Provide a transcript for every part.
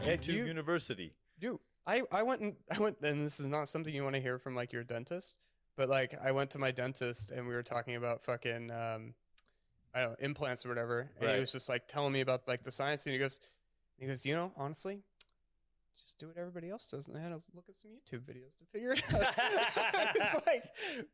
YouTube University. Dude, I went, and this is not something you want to hear from like your dentist, but like I went to my dentist and we were talking about fucking, I don't know, implants or whatever. And he was just like telling me about like the science. And he goes, you know, honestly, just do what everybody else does and I had to look at some YouTube videos to figure it out. I was like,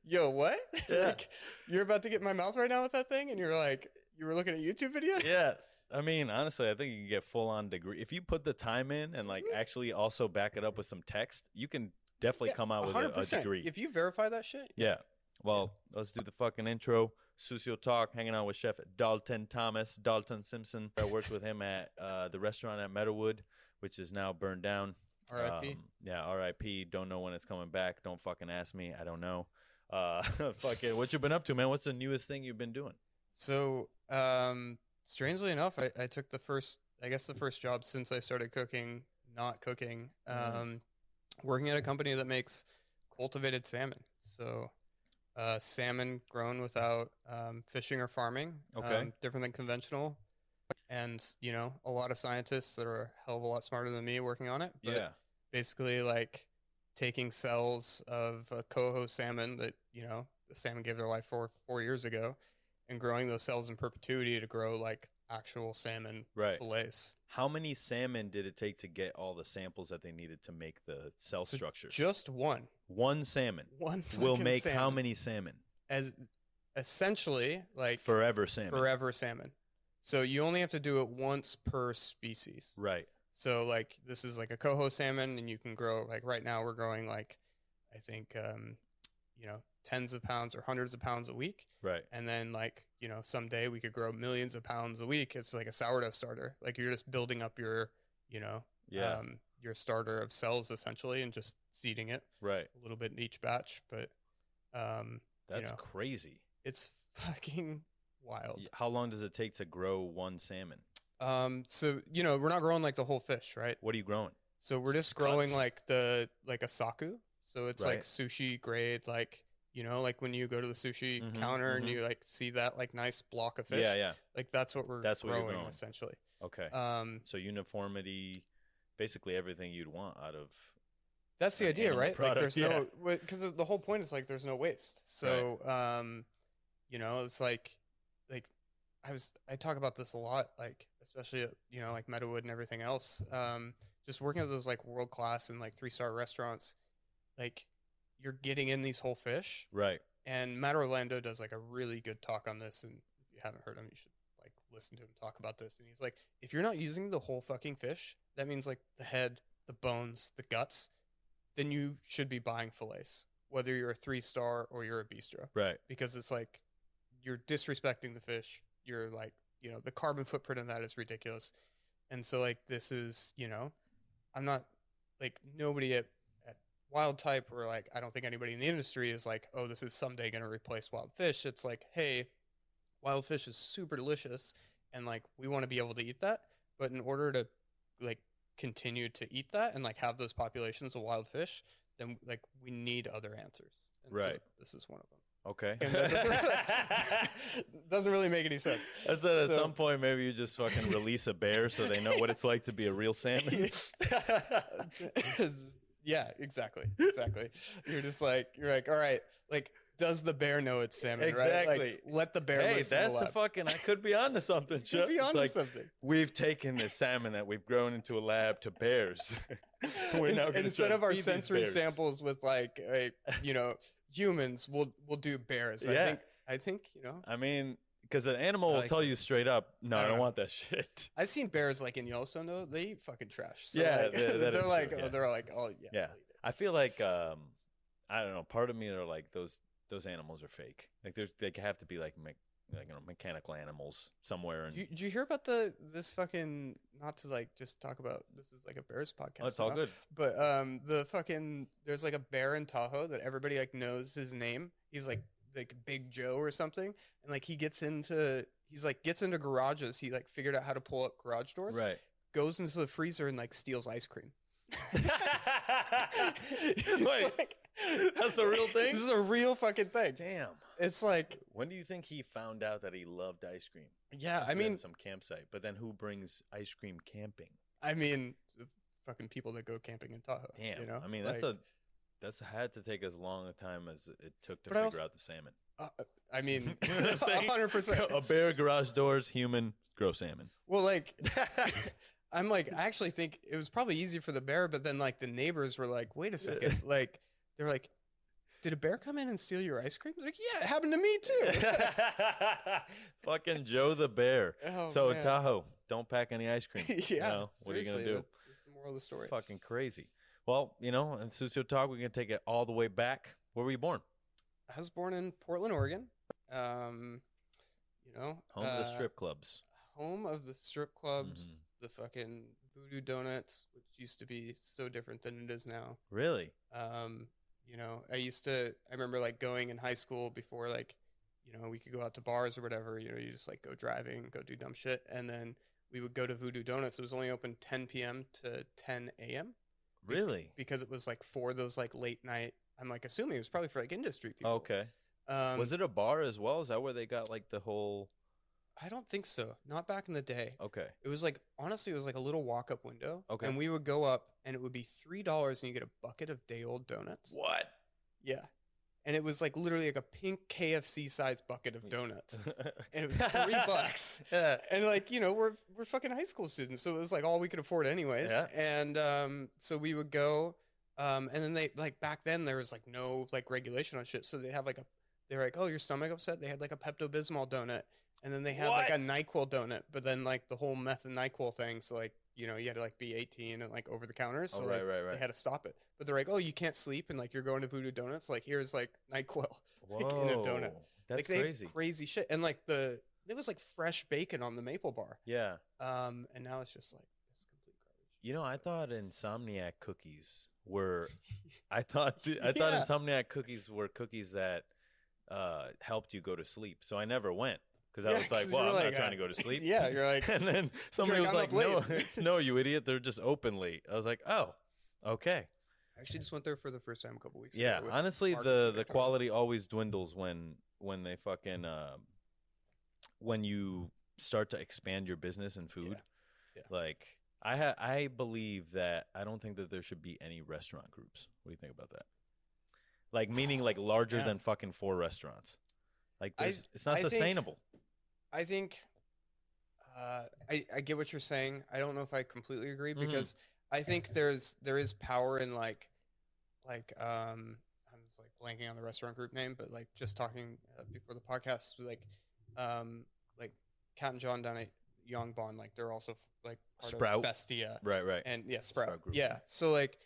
yo, what? Yeah. Like, you're about to get in my mouth right now with that thing? And you're like, you were looking at YouTube videos? Yeah. I mean, honestly, I think you can get full on degree. If you put the time in and like actually also back it up with some text, you can definitely come out with a degree. If you verify that shit. Yeah. Well, let's do the fucking intro. Sucio Talk, hanging out with Chef Dalton Simpson. I worked with him at the restaurant at Meadowood, which is now burned down. R.I.P. Yeah, R.I.P. Don't know when it's coming back. Don't fucking ask me. I don't know. Fucking, what you been up to, man? What's the newest thing you've been doing? So, strangely enough, I took the first job since I started cooking, not cooking, working at a company that makes cultivated salmon. So, salmon grown without fishing or farming, different than conventional. And, you know, a lot of scientists that are a hell of a lot smarter than me working on it. But basically, like, taking cells of a coho salmon that, you know, the salmon gave their life for 4 years ago and growing those cells in perpetuity to grow, like, actual salmon fillets. How many salmon did it take to get all the samples that they needed to make the cell structure? Just one. One salmon. One will make salmon. How many salmon? As essentially, like... Forever salmon. Forever salmon. So you only have to do it once per species. Right. So, like, this is like a coho salmon, and you can grow, like, right now we're growing, like, I think, you know, tens of pounds or hundreds of pounds a week. Right. And then, like, you know, someday we could grow millions of pounds a week. It's like a sourdough starter. Like, you're just building up your, you know, your starter of cells, essentially, and just seeding it. Right. A little bit in each batch. But, that's you know, crazy. It's fucking wild. How long does it take to grow one salmon? So, you know, we're not growing like the whole fish, right? What are you growing? So we're just growing like a saku. So it's like sushi grade, like, you know, like when you go to the sushi counter and you like see that like nice block of fish. Yeah, yeah. Like that's what we're growing essentially. Okay. So uniformity, basically everything you'd want out of. That's the idea, right? Product, like there's no, because the whole point is like there's no waste. So, you know, it's like I talk about this a lot, like especially at, you know, like Meadowood and everything else. Just working at those like world class and like 3-star restaurants, like you're getting in these whole fish, right? And Matt Orlando does like a really good talk on this, and if you haven't heard him, you should like listen to him talk about this. And he's like, if you're not using the whole fucking fish, that means like the head, the bones, the guts, then you should be buying fillets, whether you're a 3-star or you're a bistro, right? Because it's like you're disrespecting the fish. You're like, you know, the carbon footprint of that is ridiculous. And so like, this is, you know, I'm not like nobody at Wildtype or like, I don't think anybody in the industry is like, oh, this is someday going to replace wild fish. It's like, hey, wild fish is super delicious. And like, we want to be able to eat that. But in order to like continue to eat that and like have those populations of wild fish, then like we need other answers. And right. So this is one of them. Okay. And that doesn't really make any sense. I said at some point maybe you just fucking release a bear so they know what it's like to be a real salmon. Yeah, exactly. You're like, all right, like, does the bear know it's salmon? Exactly. Right? Like, let the bear listen to the lab. That's a fucking, I could be onto something. Could be onto something. We've taken this salmon that we've grown into a lab to bears. We're now instead of our sensory samples with like, you know, humans, we'll do bears. Yeah. I think, you know. I mean, because an animal will tell you straight up, no, I don't want that shit. I've seen bears like in Yellowstone though. They eat fucking trash. So yeah, like, they're like, oh yeah. Yeah. I feel like I don't know. Part of me are like those animals are fake. Like they have to be like you know, mechanical animals somewhere. And did you hear about this fucking, not to like just talk about, this is like a Bears podcast. Oh, it's all good. But there's like a bear in Tahoe that everybody like knows his name. He's like Big Joe or something. And like he gets into garages. He like figured out how to pull up garage doors. Right. Goes into the freezer and like steals ice cream. Wait, that's a real thing? This is a real fucking thing. Damn. It's like, when do you think he found out that he loved ice cream? Yeah, I mean, some campsite. But then who brings ice cream camping? I mean, fucking people that go camping in Tahoe. Damn. You know, I mean, that's had to take as long a time as it took to figure out the salmon. I mean, 100%. A bear, garage doors, human, grow salmon. Well, like, I'm like, I actually think it was probably easy for the bear, but then like the neighbors were like, wait a second, like they're like, did a bear come in and steal your ice cream? Like, yeah, it happened to me too. Fucking Joe the bear. Oh, so man. Tahoe, don't pack any ice cream. Yeah. You know, what are you gonna do? That's the moral of the story. Fucking crazy. Well, you know, in Sucio Talk, we're gonna take it all the way back. Where were you born? I was born in Portland, Oregon. You know, Home of the strip clubs. Home of the strip clubs, the fucking Voodoo Donuts, which used to be so different than it is now. Really? You know, I remember like going in high school before like, you know, we could go out to bars or whatever, you know, you just like go driving, go do dumb shit. And then we would go to Voodoo Donuts. It was only open 10 p.m. to 10 a.m. Really? Because it was like for those like late night, I'm like assuming it was probably for like industry people. Okay. Was it a bar as well? Is that where they got like the whole... I don't think so. Not back in the day. Okay. It was like, honestly, it was like a little walk-up window. Okay. And we would go up and it would be $3 and you get a bucket of day-old donuts. What? Yeah. And it was like literally like a pink KFC sized bucket of donuts. And it was $3. Yeah. And like, you know, we're fucking high school students. So it was like all we could afford anyways. Yeah. And so we would go, and then they like back then there was like no like regulation on shit. So they have like they were like, oh, your stomach upset? They had like a Pepto-Bismol donut. And then they had like a NyQuil donut, but then like the whole meth and NyQuil thing. So like, you know, you had to like be 18 and like over the counter. So right. they had to stop it. But they're like, oh, you can't sleep and like you're going to Voodoo Donuts. Like here's like NyQuil like, in a donut. That's like, they crazy. had crazy shit. And like there was like fresh bacon on the maple bar. Yeah. And now it's just like it's complete garbage. You know, I thought Insomniac cookies were. I thought Insomniac cookies were cookies that helped you go to sleep. So I never went. Because I was like, well, I'm not trying to go to sleep. Yeah, you're like... And then somebody was like, no, you idiot. They're just open late. I was like, oh, okay. I actually just went there for the first time a couple weeks ago. Yeah, honestly, the quality always dwindles when they fucking... when you start to expand your business and food. Yeah. Like, I believe that I don't think that there should be any restaurant groups. What do you think about that? Like, meaning like larger than fucking 4 restaurants. Like, it's not sustainable. I think I get what you're saying. I don't know if I completely agree because I think there is power in like I'm just like blanking on the restaurant group name, but like just talking before the podcast, like Cat and John down at Yongbon, like they're also like part Sprout. of Bestia, right, and yeah, Sprout group. Yeah. So like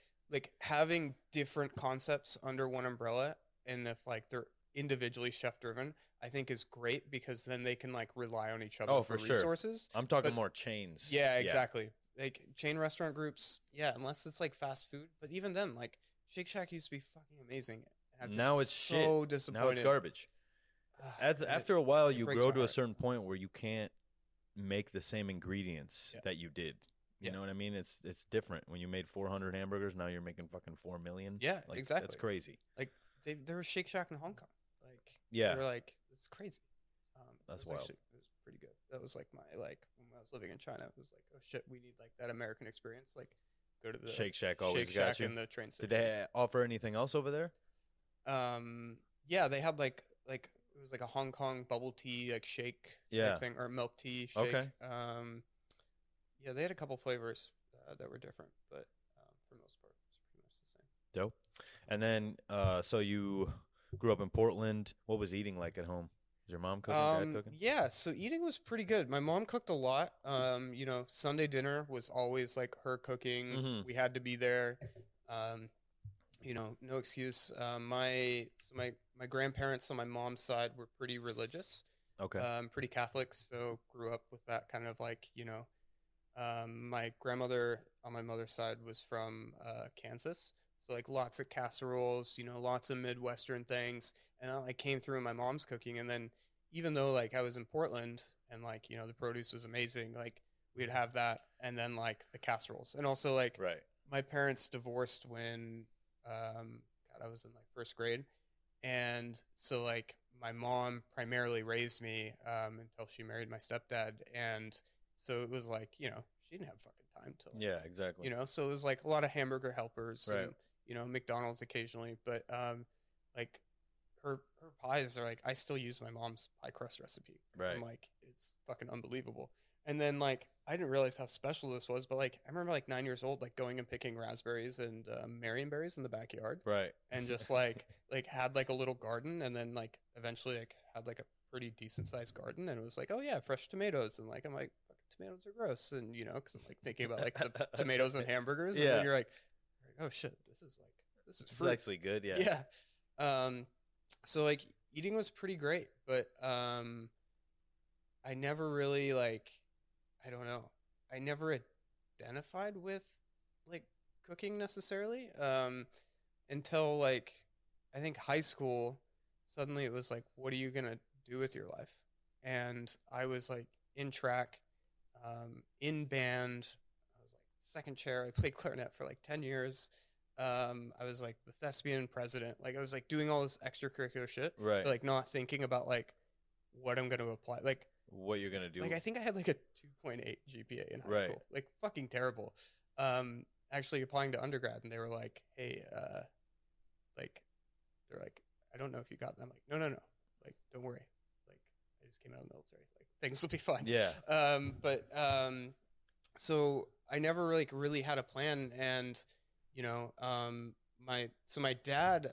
having different concepts under one umbrella, and if like they're individually chef driven, I think is great because then they can like rely on each other for resources. I'm talking more chains. Yeah, exactly. Like chain restaurant groups, unless it's like fast food. But even then, like Shake Shack used to be fucking amazing. Now it's so shit. Disappointed. Now it's garbage. After a while, you grow to a certain point where you can't make the same ingredients that you did. You know what I mean? It's different. When you made 400 hamburgers, now you're making fucking 4 million. Yeah, like, exactly. That's crazy. Like there was Shake Shack in Hong Kong. Like they were like, it's crazy. That's wild. Actually, it was pretty good. That was like my when I was living in China. It was like, oh shit, we need like that American experience. Like go to the Shake Shack. Always Shake got Shack you. in the train station. Did they offer anything else over there? Yeah, they had like it was like a Hong Kong bubble tea like shake type thing, or milk tea shake. Okay. Yeah, they had a couple flavors that were different, but for the most part, it's pretty much the same. Dope. And then, so you grew up in Portland. What was eating like at home? Was your mom cooking, dad cooking? Yeah, so eating was pretty good. My mom cooked a lot. You know, Sunday dinner was always like her cooking. We had to be there. You know, no excuse. My grandparents on my mom's side were pretty religious. Okay. Pretty Catholic, so grew up with that kind of like, you know, my grandmother on my mother's side was from Kansas. So like lots of casseroles, you know, lots of Midwestern things. And that like came through in my mom's cooking. And then even though like I was in Portland and like, you know, the produce was amazing, like we'd have that and then like the casseroles. And also like my parents divorced when I was in like first grade. And so like my mom primarily raised me until she married my stepdad. And So it was like, you know, she didn't have fucking time to, Yeah, exactly. you know, so it was like a lot of hamburger helpers Right. and, you know, McDonald's occasionally, but like her pies are like, I still use my mom's pie crust recipe. Right. I'm like, it's fucking unbelievable. And then like I didn't realize how special this was, but like I remember like 9 years old, like going and picking raspberries and marionberries in the backyard, Right. and just like had like a little garden, and then like eventually like had like a pretty decent sized garden, and it was like, oh yeah, fresh tomatoes, and like I'm like, fucking tomatoes are gross, and you know, because I'm like thinking about like the tomatoes and hamburgers, and then you're like, oh shit, this is fruit. It's actually good, yeah. Yeah. So like eating was pretty great, but I never really like, I don't know, I never identified with like cooking necessarily until like I think high school. Suddenly it was like, what are you gonna do with your life? And I was like in track, in band. I was like second chair. I played clarinet for like 10 years. I was like the thespian president. Like I was like doing all this extracurricular shit, right? But, like not thinking about like what I'm going to apply, like what you're gonna do. Like I think I had like a 2.8 GPA in high school, like fucking terrible. Actually applying to undergrad, and they were like, "Hey, like, they're like, I don't know if you got them." I'm like, no, like, don't worry, like, I just came out of the military, like, things will be fine. Yeah. So I never really had a plan, and you know, my dad,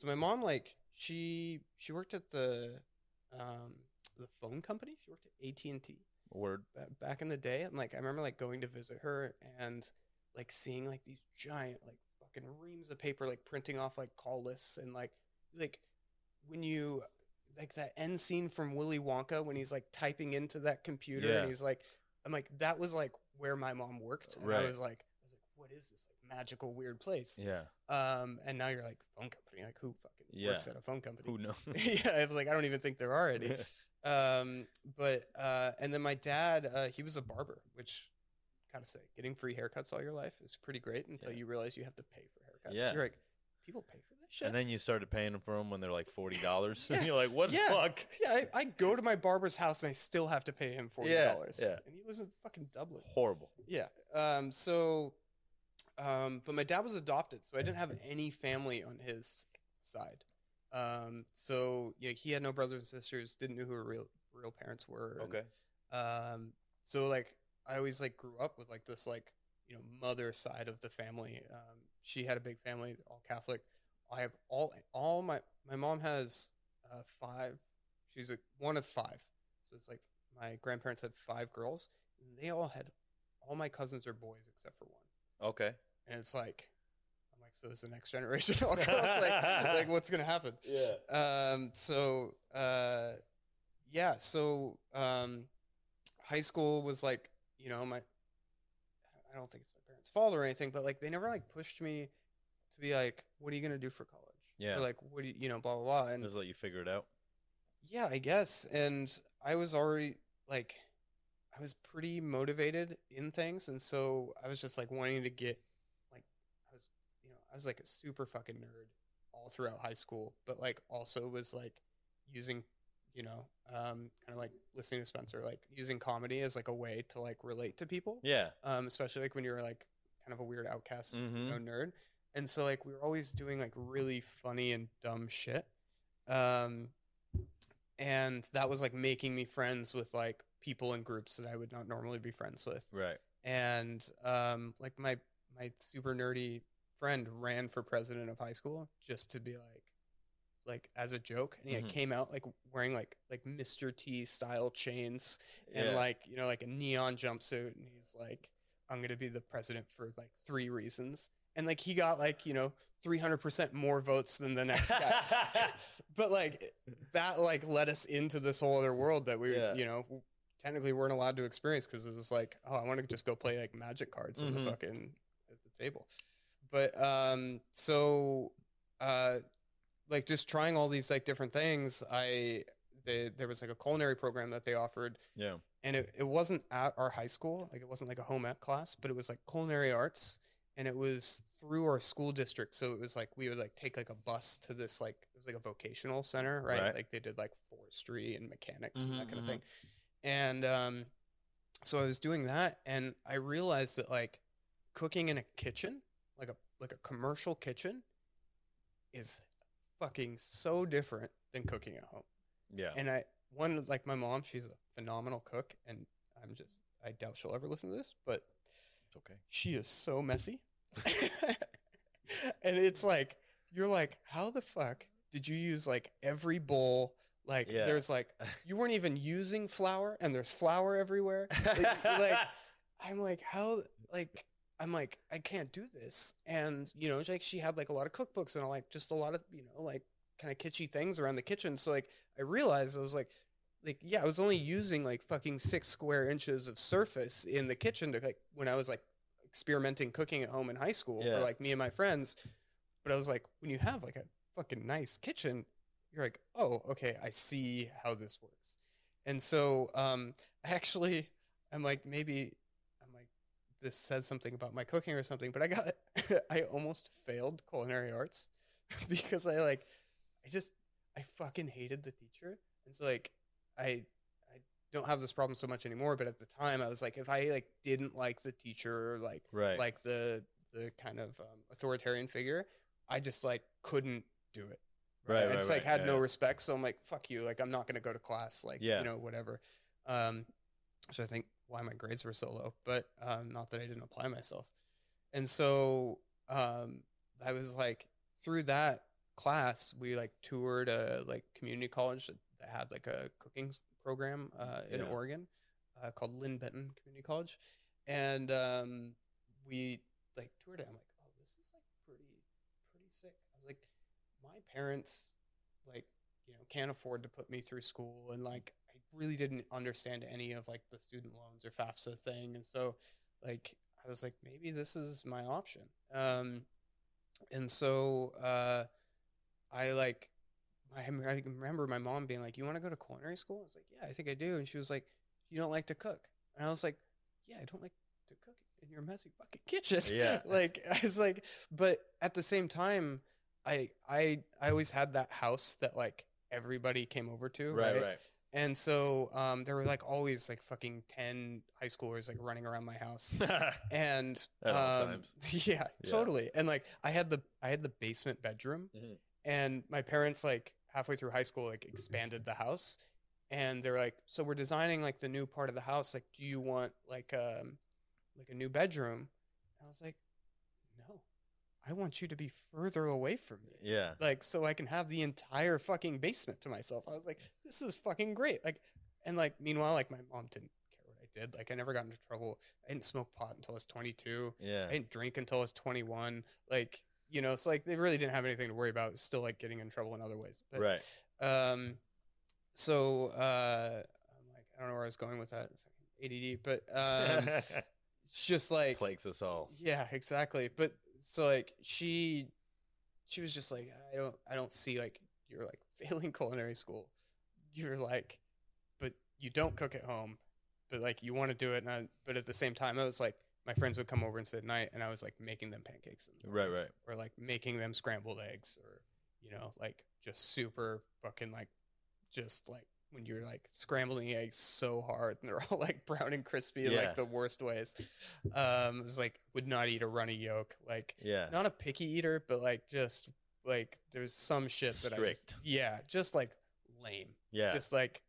my mom, like, she worked at the phone company. She worked at AT&T. Word. Back in the day, and like I remember like going to visit her and like seeing like these giant like fucking reams of paper like printing off like call lists, and like when you like that end scene from Willy Wonka when he's like typing into that computer, and he's like, I'm like, that was like where my mom worked, and I was like, what is this like magical weird place? Yeah. And now you're like, phone company, like who fucking works at a phone company? Who knows? Yeah, I was like, I don't even think there are any. And then my dad, he was a barber, which, gotta say, getting free haircuts all your life is pretty great until you realize you have to pay for haircuts. Yeah. You're like, people pay for this shit? And then you started paying for them when they're like $40. And you're like, what the fuck? Yeah, I go to my barber's house and I still have to pay him $40. Yeah. And he was in fucking Dublin. Horrible. Yeah. But my dad was adopted, so I didn't have any family on his side. So yeah, he had no brothers and sisters, didn't know who her real parents were. Okay. And, so like I always like grew up with like this like, you know, mother side of the family. She had a big family, all Catholic. I have all my mom has 5. She's one of 5. So it's like my grandparents had 5 girls, and they all my cousins are boys except for one. Okay. And it's like, I'm like, so is the next generation all girls? like what's gonna happen? Yeah. High school was like, you know, I don't think it's my parents' fault or anything, but like they never like pushed me to be like, what are you gonna do for college? Yeah. Or like, what do you know, blah blah blah. And just let you figure it out. Yeah, I guess. And I was already like, I was pretty motivated in things, and so I was just like wanting to get like, I was like a super fucking nerd all throughout high school, but like also was like using, you know, kind of like listening to Spencer, like using comedy as like a way to like relate to people. Yeah. Especially like when you're like kind of a weird outcast, you know, nerd. And so like we were always doing like really funny and dumb shit. And that was like making me friends with like people in groups that I would not normally be friends with. Right. And like my super nerdy friend ran for president of high school just to be like as a joke, and he came out like wearing like Mr. T style chains and like, you know, like a neon jumpsuit, and he's like, I'm gonna be the president for like 3 reasons, and like he got like, you know, 300% more votes than the next guy. But like that like led us into this whole other world that we you know, technically weren't allowed to experience, because it was like, oh, I want to just go play like magic cards in the fucking at the table. But like just trying all these like different things, there was like a culinary program that they offered. Yeah. And it wasn't at our high school, like it wasn't like a home ec class, but it was like culinary arts, and it was through our school district. So it was like we would like take like a bus to this, like it was like a vocational center, right? Like they did like forestry and mechanics and that kind of thing. And so I was doing that, and I realized that like cooking in a kitchen, like a commercial kitchen, is fucking so different than cooking at home. Yeah. And like my mom, she's a phenomenal cook, and I doubt she'll ever listen to this, but it's okay. She is so messy. And it's like, you're like, how the fuck did you use like every bowl? Like there's like, you weren't even using flour, and there's flour everywhere. Like I'm like, how, like, I'm like, I can't do this. And, you know, like she had like a lot of cookbooks and like just a lot of, you know, like kind of kitschy things around the kitchen. So like I realized I was like, yeah, I was only using like fucking 6 square inches of surface in the kitchen to like when I was like experimenting cooking at home in high school for like me and my friends. But I was like, when you have like a fucking nice kitchen, you're like, oh, okay, I see how this works. And so I'm like, this says something about my cooking or something, but I almost failed culinary arts because I fucking hated the teacher. And so like, I don't have this problem so much anymore, but at the time I was like, if I like didn't like the teacher or like the kind of authoritarian figure, I just like couldn't do it. I just like had no respect. So I'm like, fuck you. Like, I'm not going to go to class. Like, you know, whatever. So I think why my grades were so low, but not that I didn't apply myself. And so I was like, through that class, we like toured a like community college that had like a cooking program in Oregon called Lynn Benton Community College. And we like toured it. I'm like, oh, this is like pretty sick. I was like, my parents like, you know, can't afford to put me through school, and like I really didn't understand any of like the student loans or FAFSA thing. And so like I was like, maybe this is my option. And so I remember my mom being like, you want to go to culinary school? I was like, yeah, I think I do. And she was like, you don't like to cook? And I was like, yeah, I don't like to cook in your messy fucking kitchen. Yeah. Like, I was like, but at the same time, I always had that house that like everybody came over to. Right. And so there were like always like fucking 10 high schoolers like running around my house. And at all times. Yeah, totally. And like I had the basement bedroom. Mm-hmm. And my parents, like, halfway through high school, like, expanded the house. And they're like, so we're designing, like, the new part of the house. Like, do you want, like a new bedroom? And I was like, no. I want you to be further away from me. Yeah. Like, so I can have the entire fucking basement to myself. I was like, this is fucking great. Like, and, like, meanwhile, like, my mom didn't care what I did. Like, I never got into trouble. I didn't smoke pot until I was 22. Yeah. I didn't drink until I was 21. Like... You know, it's like they really didn't have anything to worry about. It was still like getting in trouble in other ways. But, so I'm like, I don't know where I was going with that. ADD, but it's just like plagues us all. Yeah, exactly. But so like she was just like, I don't see like you're like failing culinary school. You're like, but you don't cook at home, but like you want to do it. But at the same time, I was like, my friends would come over and sit at night, and I was like making them pancakes. Right. Or like making them scrambled eggs, or, you know, like just super fucking like, just like when you're like scrambling eggs so hard and they're all like brown and crispy in like the worst ways. It was like, would not eat a runny yolk. Like, not a picky eater, but like just like there's some shit strict. That just like lame. Yeah. Just like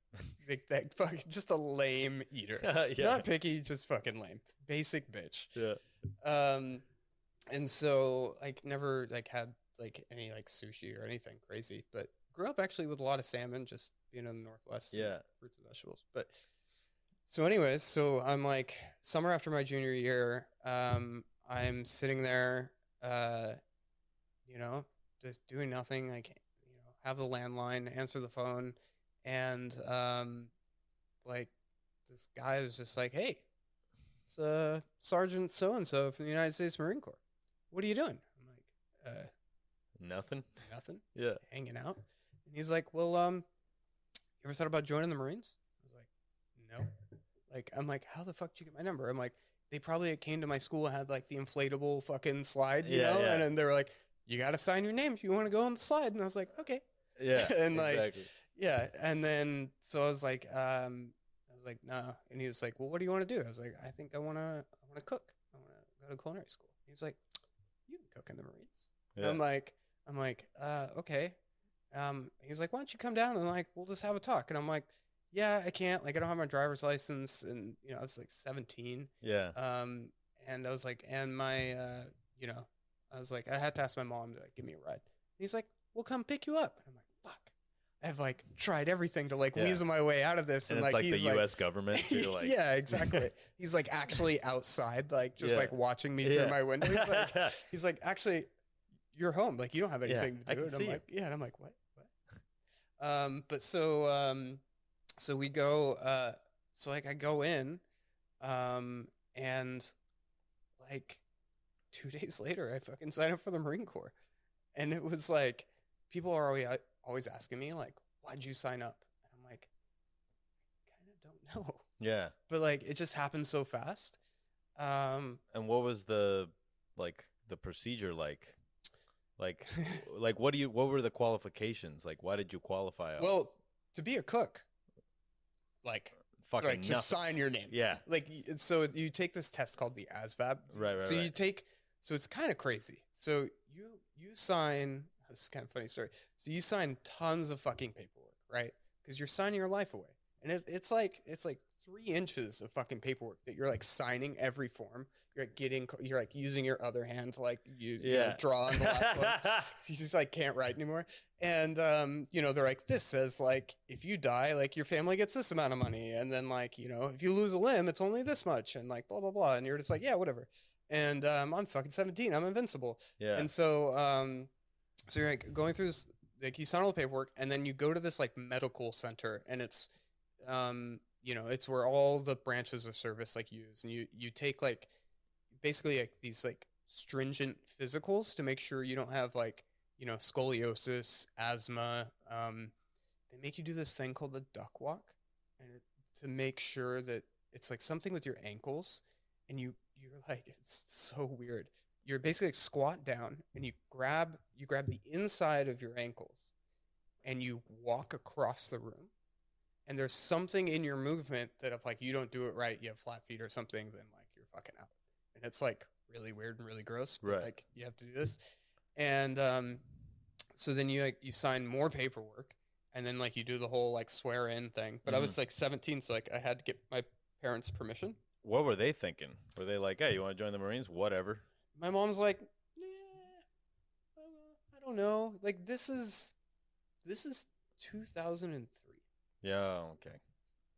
that fucking just a lame eater. Not picky, just fucking lame. Basic bitch. Yeah. And so like never like had like any like sushi or anything crazy, but grew up actually with a lot of salmon, just being in the Northwest. Yeah. Fruits and vegetables. But so anyways, so I'm like summer after my junior year, I'm sitting there, you know, just doing nothing. I can't, you know, have the landline, answer the phone, and like this guy was just like, hey, it's Sergeant so-and-so from the United States Marine Corps. What are you doing? I'm like, nothing. Yeah. Hanging out. And he's like, well, you ever thought about joining the Marines? I was like, no. Like, I'm like, how the fuck did you get my number? I'm like, they probably came to my school and had like the inflatable fucking slide, you know? Yeah. And then they were like, you got to sign your name if you want to go on the slide. And I was like, okay. Yeah. And like, exactly. Yeah. And then, so I was like, like, nah. And he was like, well, what do you want to do? I was like, I think I want to cook. I want to go to culinary school. He was like, you can cook in the Marines. Yeah. I'm like, okay. He's like, why don't you come down and like, we'll just have a talk. And I'm like, yeah, I can't. Like, I don't have my driver's license. And, you know, I was like 17. Yeah. And I was like, and my, you know, I was like, I had to ask my mom to like, give me a ride. And he's like, we'll come pick you up. And I'm like, fuck. I've like tried everything to like weasel my way out of this. And it's like the U.S. government. Too, like... yeah, exactly. He's like actually outside, like just like watching me through my window. He's like, actually, you're home. Like you don't have anything to do. And I'm like, yeah. And I'm like, what? But so we go, so like I go in, and like 2 days later, I fucking signed up for the Marine Corps. And it was like, people are always asking me like, why'd you sign up? And I'm like, I kind of don't know. Yeah. But like, it just happened so fast. And what was the procedure like? Like what were the qualifications? Like, why did you qualify? Well, to be a cook, like, fucking like just sign your name. Yeah. Like, so you take this test called the ASVAB. Right. So you take, so it's kind of crazy. So you sign, this is kind of a funny story. So you sign tons of fucking paperwork, right? Because you're signing your life away. And it's like 3 inches of fucking paperwork that you're like signing every form. You're like using your other hand to like use, you know, draw on the last one. You just like can't write anymore. And, you know, they're like, this says like, if you die, like your family gets this amount of money. And then like, you know, if you lose a limb, it's only this much and like, blah, blah, blah. And you're just like, yeah, whatever. And, I'm fucking 17. I'm invincible. Yeah. And so, so you're like going through this, like you sign all the paperwork and then you go to this like medical center and it's, you know, it's where all the branches of service like use, and you take like basically like these like stringent physicals to make sure you don't have like, you know, scoliosis, asthma. They make you do this thing called the duck walk, and to make sure that it's like something with your ankles, and you're like, it's so weird. You're basically like squat down and you grab the inside of your ankles and you walk across the room. And there's something in your movement that if like you don't do it right, you have flat feet or something, then like you're fucking out. And it's like really weird and really gross. But, right. Like you have to do this. And so then you sign more paperwork and then like you do the whole like swear in thing. But I was like 17, so like I had to get my parents' permission. What were they thinking? Were they like, hey, you want to join the Marines? Whatever. My mom's like, nah, I don't know. Like this is 2003. Yeah, okay.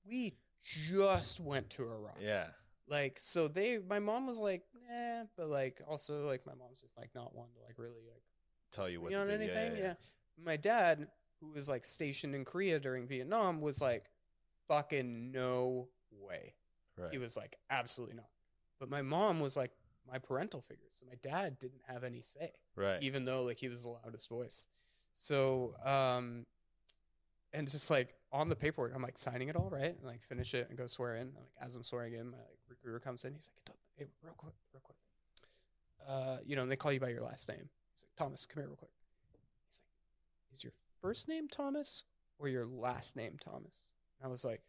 We just went to Iraq. Yeah. Like, so my mom was like, nah, but like, also like my mom's just like not one to like really like tell you what to on do. anything. Yeah. My dad, who was like stationed in Korea during Vietnam, was like, fucking no way. Right. He was like, absolutely not. But my mom was like my parental figure. So my dad didn't have any say. Right. Even though like he was the loudest voice. So, and just like on the paperwork, I'm like signing it all right and like finish it and go swear in. And, like as I'm swearing in, my like recruiter comes in. He's like, hey, real quick. You know, and they call you by your last name. He's like, Thomas, come here real quick. He's like, is your first name Thomas or your last name Thomas? And I was like,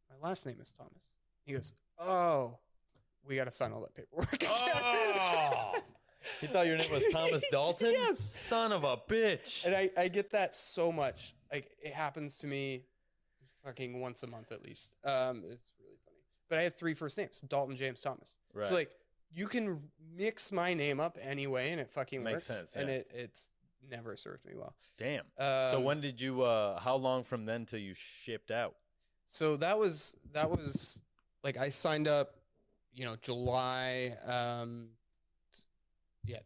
my last name is Thomas. He goes, oh, we got to sign all that paperwork. Oh, you thought your name was Thomas Dalton? Yes. Son of a bitch. And I get that so much. Like, it happens to me fucking once a month at least. It's really funny. But I have 3 first names, Dalton, James, Thomas. Right. So, like, you can mix my name up anyway, and it fucking makes works. Sense, yeah. And it's never served me well. Damn. So when did you, how long from then till you shipped out? So that was like, I signed up, you know, July,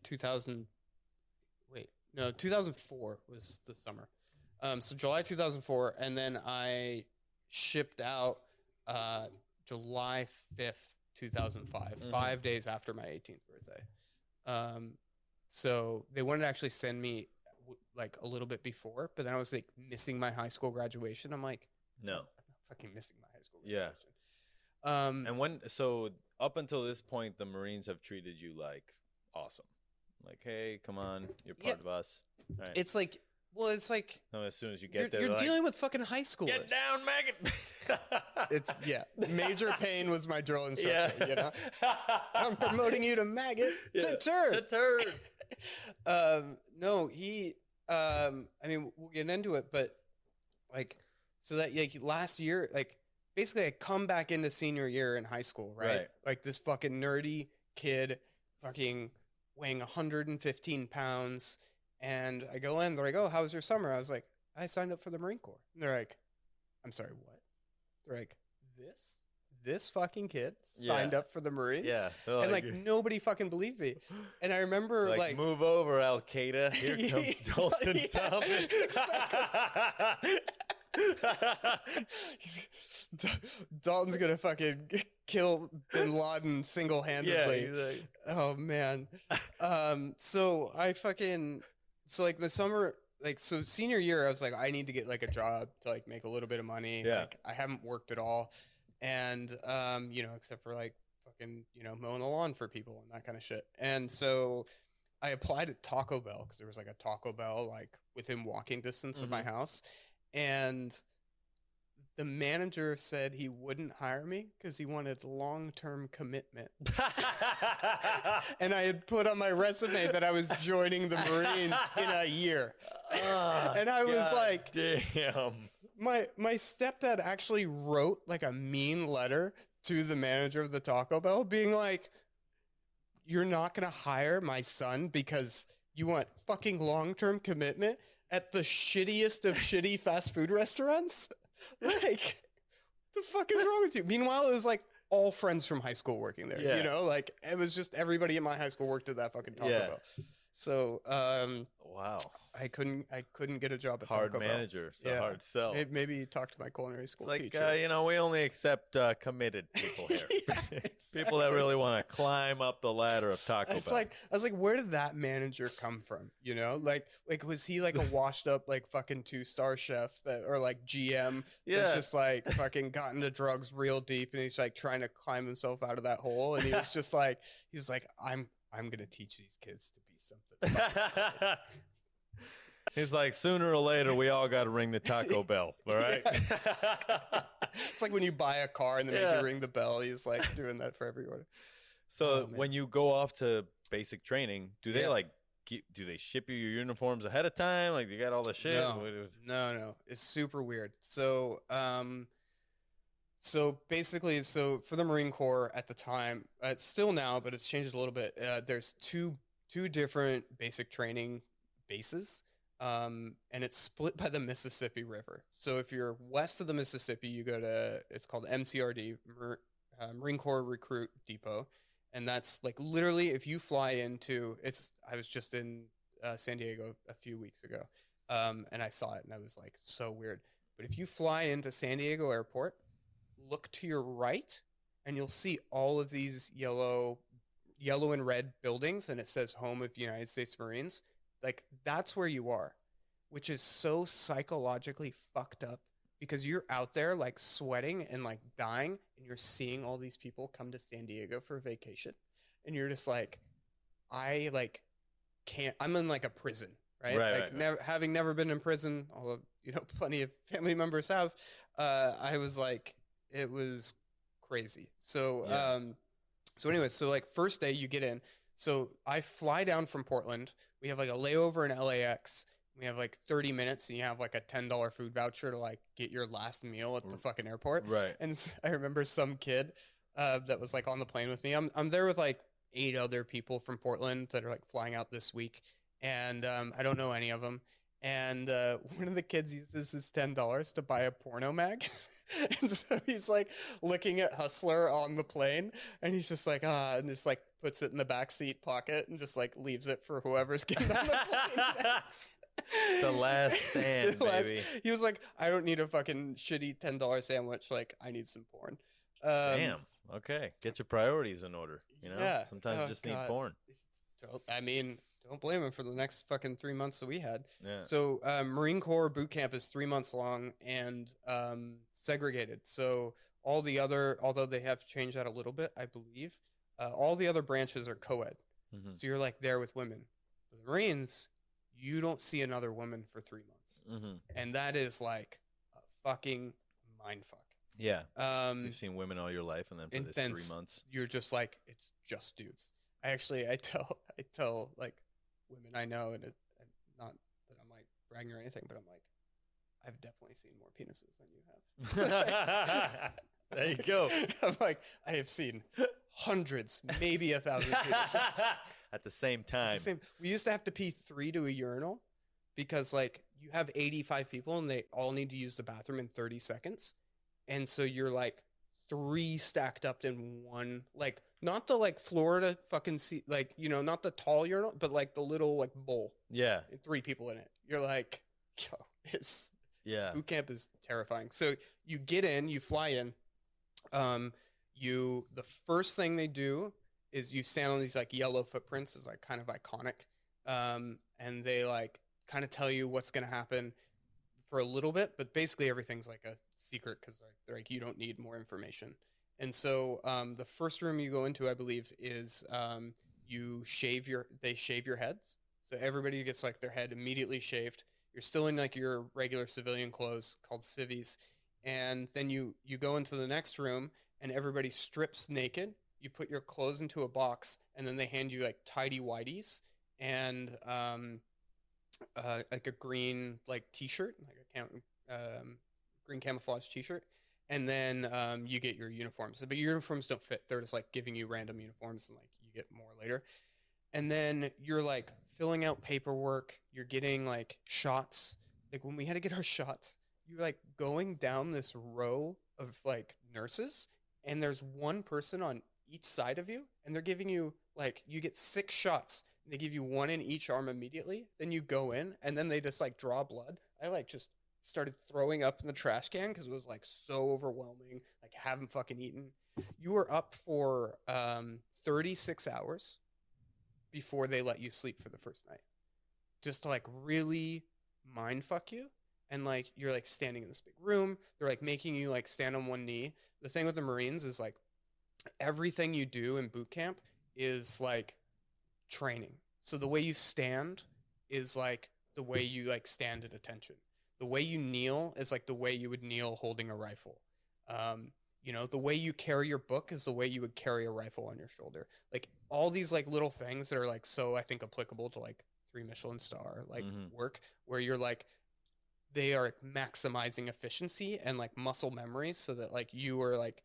2004 was the summer. So July 2004, and then I shipped out July 5th, 2005, 5 days after my 18th birthday. So they wanted to actually send me like a little bit before, but then I was like missing my high school graduation. I'm like, no, I'm not fucking missing my high school graduation. Yeah. And so up until this point, the Marines have treated you like awesome. Like, hey, come on, you're part of us. All right. It's like Well, it's like as soon as you get there, you're dealing with fucking high schoolers. Get down, maggot. It's Major Payne was my drill instructor. You know, I'm promoting you to maggot to turd. To turd. No, he. I mean, we'll get into it, but like, so that like last year, like basically, I come back into senior year in high school, right? Like this fucking nerdy kid, fucking weighing 115 pounds. And I go in, they're like, oh, how was your summer? I was like, I signed up for the Marine Corps. And they're like, I'm sorry, what? They're like, this fucking kid signed up for the Marines? Yeah. And like nobody fucking believed me. And I remember like move over, Al Qaeda. Here comes Dalton Thompson. Dalton's gonna fucking kill Bin Laden single-handedly. Yeah, like... Oh man. So like the summer, like, so senior year, I was like, I need to get like a job to like make a little bit of money. Yeah. Like I haven't worked at all. And, you know, except for like fucking, you know, mowing the lawn for people and that kind of shit. And so I applied at Taco Bell because there was like a Taco Bell like within walking distance of my house. And the manager said he wouldn't hire me because he wanted long-term commitment. And I had put on my resume that I was joining the Marines in a year. And I was like, damn. My stepdad actually wrote like a mean letter to the manager of the Taco Bell being like, you're not going to hire my son because you want fucking long-term commitment at the shittiest of shitty fast food restaurants? Like, the fuck is wrong with you? Meanwhile, it was like all friends from high school working there. You know, like it was just everybody in my high school worked at that fucking Taco Bell. So, wow, I couldn't get a job at hard Taco manager, Bell. So hard sell. Maybe talk to my culinary school it's like, teacher. You know, we only accept committed people here. Exactly. People that really want to climb up the ladder of Taco Bell. I was like, where did that manager come from? You know, like was he like a washed up like fucking 2-star chef or like GM? That's just like fucking got into drugs real deep and he's like trying to climb himself out of that hole. And he was just like, he's like, I'm gonna teach these kids to be something. He's like, sooner or later, we all got to ring the Taco Bell, all right? It's like when you buy a car and they make you ring the bell. He's like doing that for everyone. So when you go off to basic training, do they like, do they ship you your uniforms ahead of time? Like, you got all the shit? No. It's super weird. So, so basically, for the Marine Corps at the time, it's still now, but it's changed a little bit. There's two different basic training bases. And it's split by the Mississippi River. So if you're west of the Mississippi, you go to, it's called MCRD, Marine Corps Recruit Depot. And that's like literally if you fly into, I was just in San Diego a few weeks ago. And I saw it and I was like, so weird. But if you fly into San Diego Airport, look to your right and you'll see all of these yellow and red buildings. And it says Home of United States Marines. Like, that's where you are, which is so psychologically fucked up because you're out there, like, sweating and, like, dying, and you're seeing all these people come to San Diego for vacation. And you're just like, I, like, can't. I'm in, like, a prison, right? Having never been in prison, although, you know, plenty of family members have, I was like, it was crazy. So, anyway, so, like, first day you get in. So I fly down from Portland. We have like a layover in LAX. We have like 30 minutes and you have like a $10 food voucher to like get your last meal at the fucking airport. Right. And I remember some kid that was like on the plane with me. I'm there with like 8 other people from Portland that are like flying out this week. And I don't know any of them. And one of the kids uses his $10 to buy a porno mag. And so he's like looking at Hustler on the plane and he's just like, and just like puts it in the backseat pocket and just like leaves it for whoever's getting on the plane next. The last stand, baby. He was like, I don't need a fucking shitty $10 sandwich. Like, I need some porn. Damn. Okay. Get your priorities in order. You know, sometimes you just need porn. I mean, don't blame him for the next fucking 3 months that we had. Yeah. So Marine Corps boot camp is 3 months long and segregated. So all the other, although they have changed that a little bit, I believe, all the other branches are co-ed. So you're like there with women. For the Marines, you don't see another woman for 3 months. And that is like a fucking mindfuck. Yeah. You've seen women all your life, and then for this 3 months, you're just like, it's just dudes. I tell like women I know, and not that I'm like bragging or anything, but I'm like, I've definitely seen more penises than you have. There you go. I'm like, I have seen hundreds, maybe 1,000 penises at the same time. We used to have to pee 3 to a urinal because like you have 85 people and they all need to use the bathroom in 30 seconds. And so you're like 3 stacked up in one, like not the like Florida fucking seat, like, you know, not the tall urinal, but like the little like bowl. Yeah. And 3 people in it. You're like, yo, it's boot camp is terrifying. So you get in, you fly in. The first thing they do is you stand on these like yellow footprints, is like kind of iconic. And they like kind of tell you what's going to happen for a little bit, but basically everything's like a secret because they're like, you don't need more information. And so the first room you go into, I believe, is they shave your heads. So everybody gets like their head immediately shaved. You're still in like your regular civilian clothes called civvies. And then you go into the next room and everybody strips naked. You put your clothes into a box and then they hand you like tidy whities and like a green like t-shirt, like a green camouflage t-shirt. And then you get your uniforms. But your uniforms don't fit. They're just like giving you random uniforms and like you get more later. And then you're like filling out paperwork. You're getting like shots. Like when we had to get our shots, you're like going down this row of like nurses and there's one person on each side of you and they're giving you like, you get 6 shots. And they give you 1 in each arm immediately. Then you go in and then they just like draw blood. I like just started throwing up in the trash can because it was like so overwhelming. Like haven't fucking eaten. You were up for 36 hours before they let you sleep for the first night, just to like really mind fuck you. And like you're like standing in this big room. They're like making you like stand on one knee. The thing with the Marines is like everything you do in boot camp is like training. So the way you stand is like the way you like stand at attention. The way you kneel is like the way you would kneel holding a rifle. You know, the way you carry your book is the way you would carry a rifle on your shoulder. Like all these like little things that are like so I think applicable to like 3 Michelin star like work where you're like they are maximizing efficiency and like muscle memory so that like you are like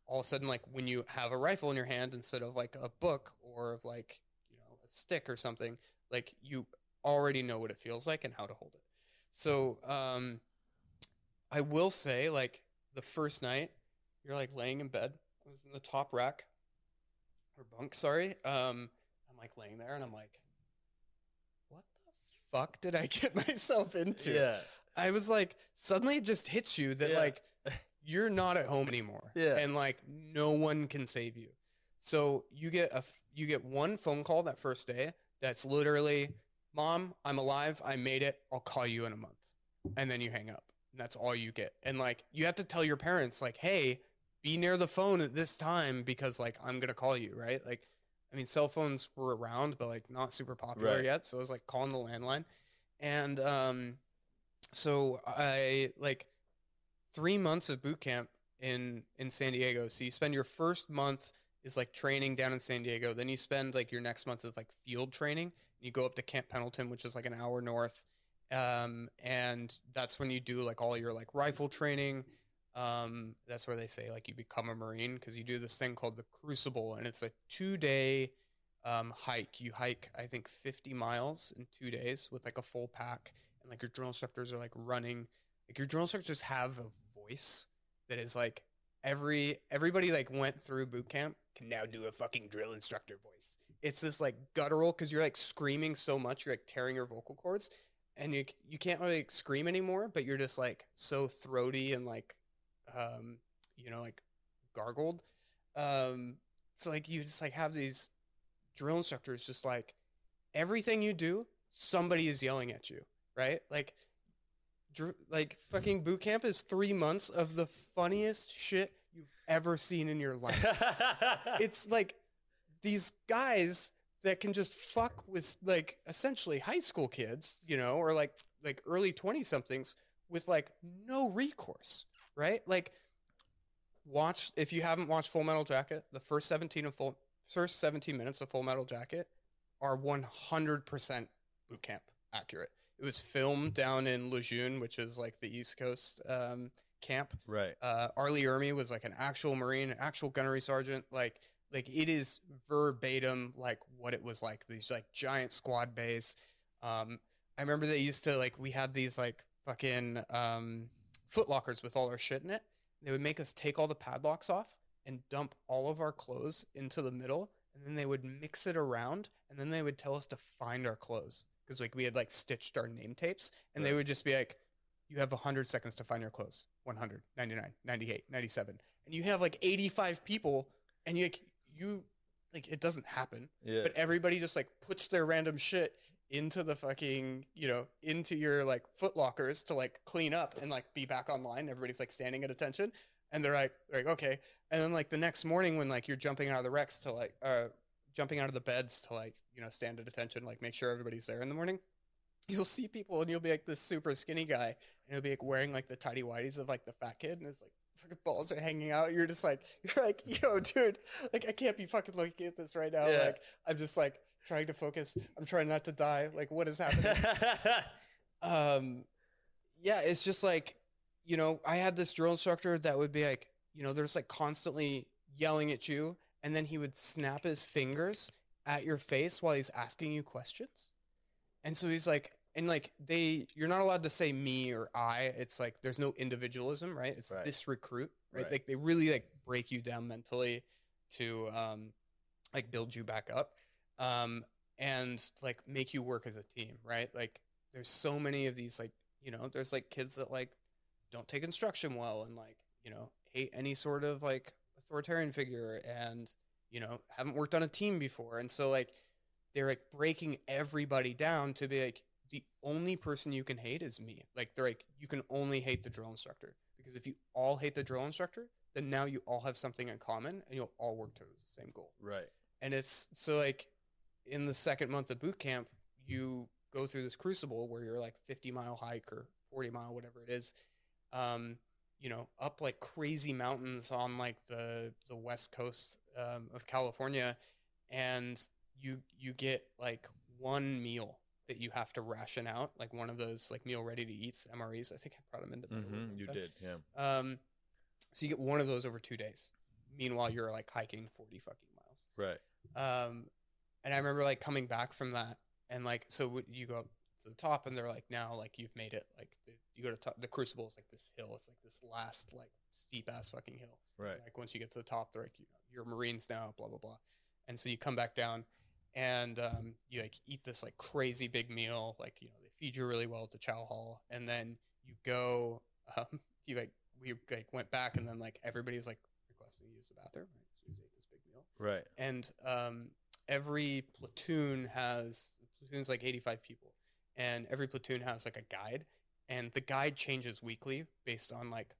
all of a sudden like when you have a rifle in your hand instead of like a book or like, you know, a stick or something, like you already know what it feels like and how to hold it. So I will say like the first night you're like laying in bed. I was in the top rack or bunk, sorry. I'm like laying there and I'm like, what the fuck did I get myself into? Yeah. I was like, suddenly it just hits you that like you're not at home anymore. Yeah. And like no one can save you. So you get one phone call that first day that's literally, Mom, I'm alive. I made it. I'll call you in a month. And then you hang up. And that's all you get. And like you have to tell your parents like, hey, be near the phone at this time because like I'm going to call you, right? Like, I mean, cell phones were around, but like not super popular yet. So I was like calling the landline. And so I like 3 months of boot camp in San Diego. So you spend your first month is like training down in San Diego. Then you spend like your next month of like field training. You go up to Camp Pendleton, which is like an hour north. And that's when you do like all your like rifle training. That's where they say like you become a Marine because you do this thing called the Crucible, and it's a 2-day hike. You hike, I think, 50 miles in 2 days with like a full pack, and like your drill instructors are like running. Like your drill instructors have a voice that is like everybody like went through boot camp can now do a fucking drill instructor voice. It's this like guttural because you're like screaming so much, you're like tearing your vocal cords, and you can't really like, scream anymore, but you're just like so throaty and like you know, like gargled. So like you just like have these drill instructors just like everything you do, somebody is yelling at you, right? Like fucking boot camp is 3 months of the funniest shit you've ever seen in your life. It's like these guys that can just fuck with like essentially high school kids, you know, or like early 20 somethings with like no recourse, right? Like if you haven't watched Full Metal Jacket, the first 17 minutes of Full Metal Jacket are 100% boot camp accurate. It was filmed down in Lejeune, which is like the East Coast camp. Right. Arlie Ermy was like an actual Marine, an actual gunnery sergeant. Like it is verbatim like what it was like. These like giant squad bays. I remember they used to like, we had these like fucking foot lockers with all our shit in it. They would make us take all the padlocks off and dump all of our clothes into the middle, and then they would mix it around, and then they would tell us to find our clothes because like we had like stitched our name tapes, and they would just be like, you have 100 seconds to find your clothes. 100, 99, 98, 97. And you have like 85 people, and you like it doesn't happen. Yeah. But everybody just like puts their random shit into the fucking, you know, into your like foot lockers to like clean up and like be back online. Everybody's like standing at attention, and they're like, okay. And then like the next morning when like you're jumping out of the wrecks to like, jumping out of the beds to like, you know, stand at attention, like make sure everybody's there in the morning, you'll see people and you'll be like this super skinny guy, and he'll be like wearing like the tighty whities of like the fat kid, and it's like fucking balls are hanging out. You're like, yo, dude, like I can't be fucking looking at this right now. Yeah. Like I'm just like trying to focus. I'm trying not to die. Like what is happening? Yeah, it's just like, you know, I had this drill instructor that would be like, you know, there's like constantly yelling at you, and then he would snap his fingers at your face while he's asking you questions. And so he's like, and like you're not allowed to say me or I. It's like there's no individualism, right? It's this recruit, right? Like they really like break you down mentally to like build you back up, and like make you work as a team, right? Like there's so many of these like, you know, there's like kids that like don't take instruction well, and like, you know, hate any sort of like authoritarian figure, and, you know, haven't worked on a team before, and so like they're like breaking everybody down to be like, the only person you can hate is me. Like they're like, you can only hate the drill instructor, because if you all hate the drill instructor, then now you all have something in common and you'll all work towards the same goal. Right. And it's so like in the second month of boot camp, you go through this crucible where you're like 50-mile hike or 40-mile, whatever it is, you know, up like crazy mountains on like the west coast of California, and you get like one meal that you have to ration out, like one of those like meal ready to eats MREs. I think I brought them into the you did, yeah. So you get one of those over 2 days. Meanwhile, you're like hiking 40 fucking miles. Right. And I remember like coming back from that, and like, so you go up to the top, and they're like, now like you've made it. Like you go to top, the crucible is like this hill. It's like this last like steep ass fucking hill. Right. And, like once you get to the top, they're like, you know, you're Marines now, blah blah blah. And so you come back down, and you like eat this like crazy big meal. Like, you know, they feed you really well at the chow hall, and then you go, we like went back, and then like everybody's like requesting to use the bathroom. Right? So we ate this big meal. Right. And every platoon's like 85 people, and every platoon has like a guide, and the guide changes weekly based on like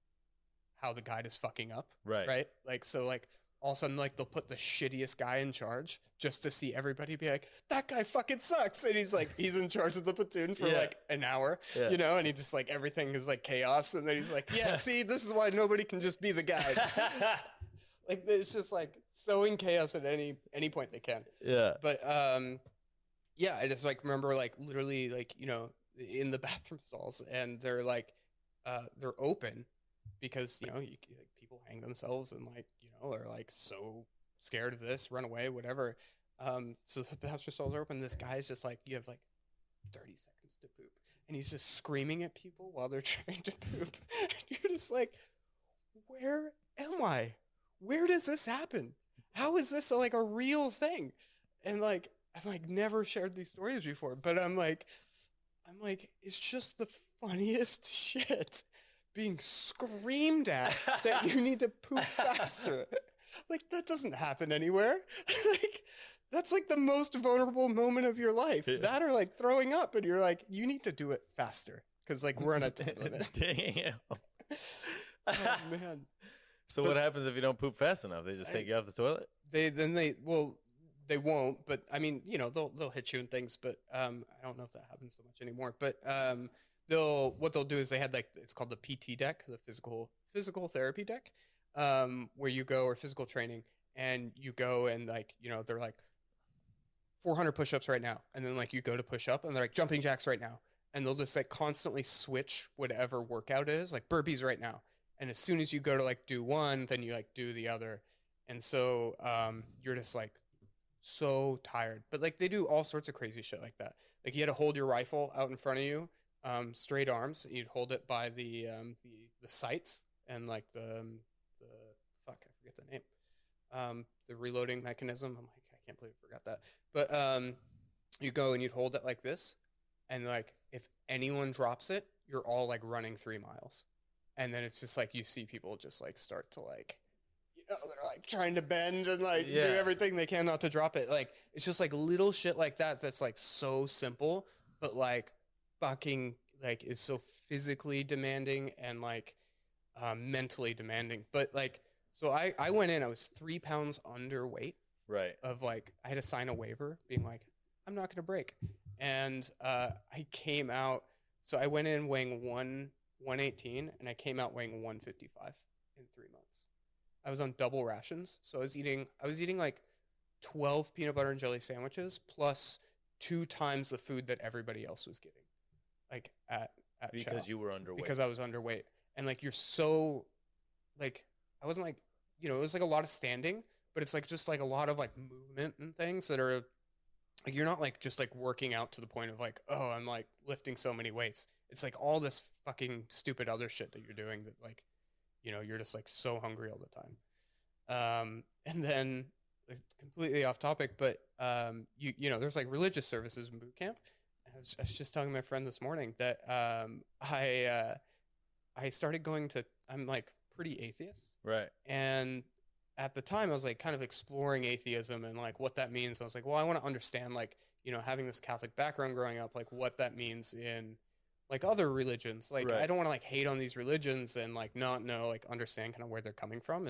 how the guide is fucking up. Right. Right. Like, so like all of a sudden, like they'll put the shittiest guy in charge just to see everybody be like, that guy fucking sucks. And he's in charge of the platoon for like an hour, you know, and he just like, everything is like chaos. And then he's like, yeah, see, this is why nobody can just be the guy. Like, it's just like sowing chaos at any point they can. Yeah. But, yeah, I just like remember like literally like, you know, in the bathroom stalls, and they're like, they're open because, you know, like people hang themselves, and like, you know, are like so scared of this, run away, whatever. So the bathroom stalls are open. This guy's just like, you have like 30 seconds to poop, and he's just screaming at people while they're trying to poop. And you're just like, where am I? Where does this happen? How is this like a real thing? And like, I've like never shared these stories before, but I'm like, it's just the funniest shit being screamed at that you need to poop faster. Like, that doesn't happen anywhere. Like, that's like the most vulnerable moment of your life. Yeah. That or like throwing up, and you're like, you need to do it faster because like we're on a time limit. Damn. Oh man. So what happens if you don't poop fast enough? They just take you off the toilet? they won't, but I mean, you know, they'll hit you and things, but I don't know if that happens so much anymore. But what they'll do is they had like, it's called the PT deck, the physical therapy deck, where you go, or physical training, and you go and like, you know, they're like 400 push-ups right now, and then like you go to push up and they're like jumping jacks right now, and they'll just like constantly switch whatever workout is, like burpees right now, and as soon as you go to like do one, then you like do the other, and so you're just like so tired. But like they do all sorts of crazy shit like that. Like you had to hold your rifle out in front of you, straight arms. You'd hold it by the sights and like the fuck, I forget the name. The reloading mechanism. I'm like, I can't believe I forgot that. But you go and you'd hold it like this, and like if anyone drops it, you're all like running 3 miles, and then it's just like you see people just like start to like, you know, they're like trying to bend and like do everything they can not to drop it. Like it's just like little shit like that that's like so simple, but like fucking like is so physically demanding and like mentally demanding. But like, so I went in, I was 3 pounds underweight. Right. Of like, I had to sign a waiver being like, I'm not going to break. And I came out, so I went in weighing 118 and I came out weighing 155 in 3 months. I was on double rations. So I was eating like 12 peanut butter and jelly sandwiches plus 2 times the food that everybody else was getting. Like at because Chow. You were underweight. Because I was underweight. And like, you're so like, I wasn't like, you know, it was like a lot of standing, but it's like just like a lot of like movement and things that are like, you're not like just like working out to the point of like, oh, I'm like lifting so many weights. It's like all this fucking stupid other shit that you're doing that like, you know, you're just like so hungry all the time. And then completely off topic, but you know, there's like religious services in boot camp. I was just talking to my friend this morning that I started going to, I'm like pretty atheist. Right. And at the time I was like kind of exploring atheism and like what that means. I was like, well, I want to understand like, you know, having this Catholic background growing up, like what that means in like other religions. Like, right. I don't want to like hate on these religions and like not know, like understand kind of where they're coming from.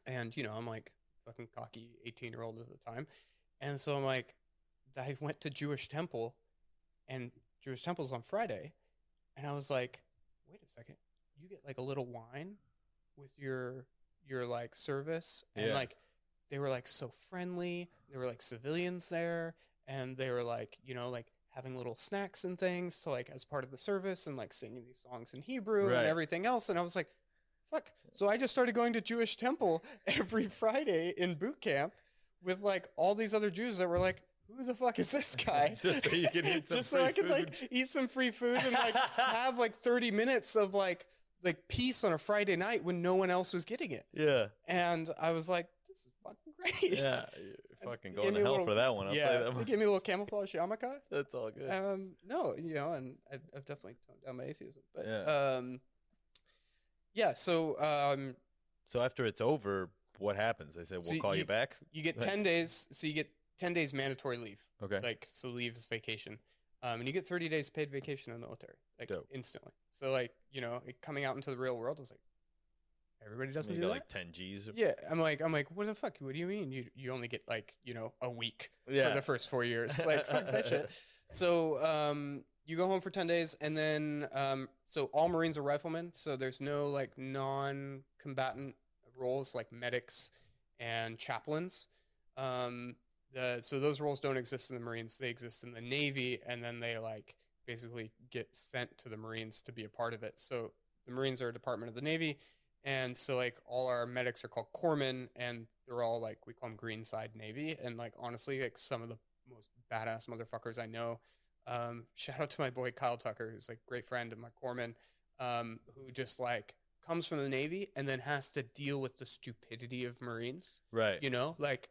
And, you know, I'm like fucking cocky 18-year-old at the time. And so I'm like, I went to Jewish temple, and Jewish temple's on Friday. And I was like, wait a second, you get like a little wine with your like service. And like, they were like so friendly. There were like civilians there, and they were like, you know, like having little snacks and things to like as part of the service, and like singing these songs in Hebrew and everything else. And I was like, fuck. So I just started going to Jewish temple every Friday in boot camp with like all these other Jews that were like, who the fuck is this guy? Just so you can eat some just so I could like eat some free food and like have like 30 minutes of like peace on a Friday night when no one else was getting it. Yeah. And I was like, this is fucking great. Yeah. You're fucking going to hell for that one. I'll tell you that they much. gave me a little camouflage yarmulke. That's all good. No, you know, and I've definitely toned down my atheism. But so after it's over, what happens? They say, we'll call you back? You get 10 days. So you get 10 days mandatory leave. Okay. Like, so leave is vacation. And you get 30 days paid vacation in the military, like instantly. So like, you know, coming out into the real world, I was like, everybody doesn't do that. Like 10 G's. Yeah. I'm like, what the fuck? What do you mean? You only get like, you know, a week for the first 4 years. Like, fuck that shit. So, you go home for 10 days, and then, so all Marines are riflemen. So there's no like non-combatant roles like medics and chaplains. So those roles don't exist in the Marines. They exist in the Navy, and then they like basically get sent to the Marines to be a part of it. So the Marines are a department of the Navy, and so like all our medics are called corpsmen, and they're all like, we call them Greenside Navy. And like honestly, like some of the most badass motherfuckers I know. Shout out to my boy Kyle Tucker, who's like a great friend of my corpsman, who just like comes from the Navy and then has to deal with the stupidity of Marines. Right. You know, like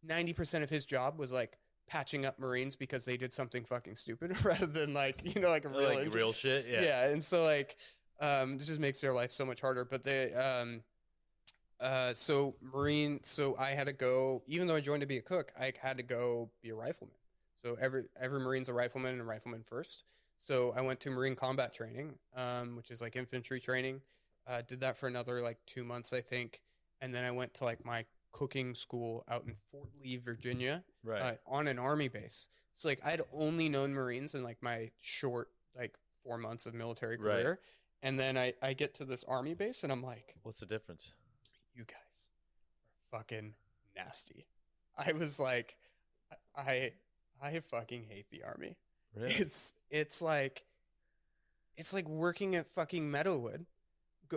90% of his job was like patching up Marines because they did something fucking stupid rather than like, you know, like real shit. Yeah. Yeah. And so like, it just makes their life so much harder. But they, so I had to go, even though I joined to be a cook, I had to go be a rifleman. So every Marine's a rifleman, and a rifleman first. So I went to Marine combat training, which is like infantry training. Did that for another like 2 months, I think. And then I went to like my cooking school out in Fort Lee, Virginia, Right. on an Army base. So like I'd only known Marines in like my short like 4 months of military Right. career, and then I get to this Army base and I'm like, What's the difference? you guys are fucking nasty. I was like, I fucking hate the Army. Really? It's like working at fucking Meadowood,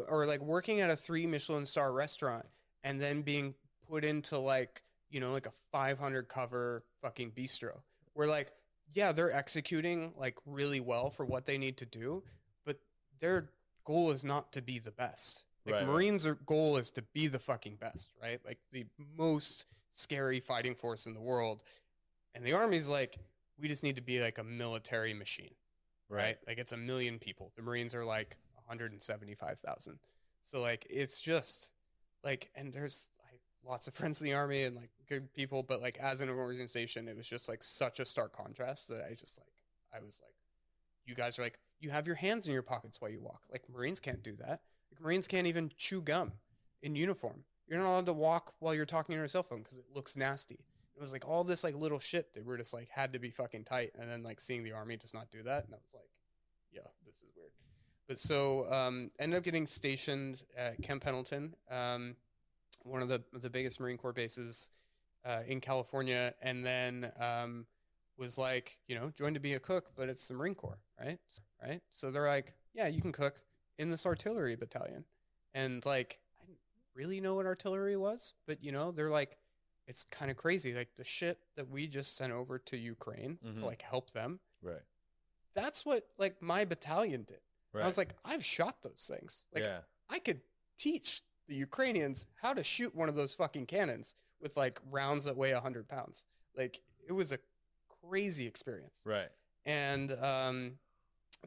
or like working at a 3 Michelin star restaurant and then being put into like, you know, like a 500 cover fucking bistro where like, yeah, they're executing like really well for what they need to do, but their goal is not to be the best. Like Right, Marines' goal is to be the fucking best, right? Like the most scary fighting force in the world. And the Army's like, we just need to be like a military machine, right? Like it's 1 million people. The Marines are like 175,000. So like it's just like, and there's like lots of friends in the Army and like good people, but like as an organization, it was just like such a stark contrast that I was like, you guys are like, you have your hands in your pockets while you walk. Like Marines can't do that. Like Marines can't even chew gum in uniform. You're not allowed to walk while you're talking on your cell phone because it looks nasty. It was like all this like little shit that we're just like had to be fucking tight, and then like seeing the Army just not do that, and I was like, yeah, this is weird. But so ended up getting stationed at Camp Pendleton, one of the biggest Marine Corps bases in California, and then was like, you know, joined to be a cook, but it's the Marine Corps, right? So they're like, yeah, you can cook in this artillery battalion, and like I didn't really know what artillery was, but you know, they're like, it's kind of crazy. Like the shit that we just sent over to Ukraine to like help them. Right. That's what like my battalion did. Right. I was like, I've shot those things. Like I could teach the Ukrainians how to shoot one of those fucking cannons with like rounds that weigh 100 pounds. Like it was a crazy experience. Right. And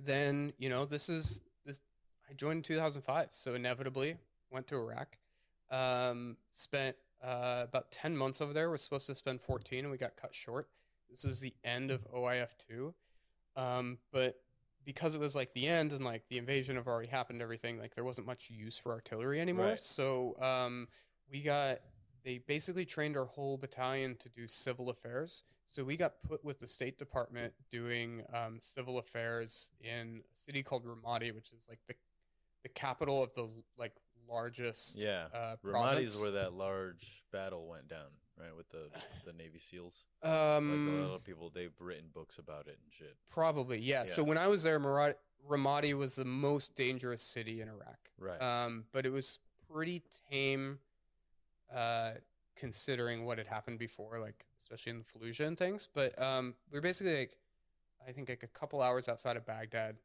then, you know, I joined in 2005. So inevitably went to Iraq, spent about 10 months over there. We're supposed to spend 14 and we got cut short. This was the end of OIF2. But because it was like the end and like the invasion have already happened, everything, like there wasn't much use for artillery anymore. Right. So they basically trained our whole battalion to do civil affairs. So we got put with the State Department doing civil affairs in a city called Ramadi, which is like the capital of the like largest Ramadi province. is where that large battle went down, right, with the Navy SEALs. Like a lot of people, they've written books about it and shit. Probably, yeah. So when I was there, Ramadi was the most dangerous city in Iraq. Right. But it was pretty tame, considering what had happened before, like especially in the Fallujah and things. But we were basically like, I think like a couple hours outside of Baghdad.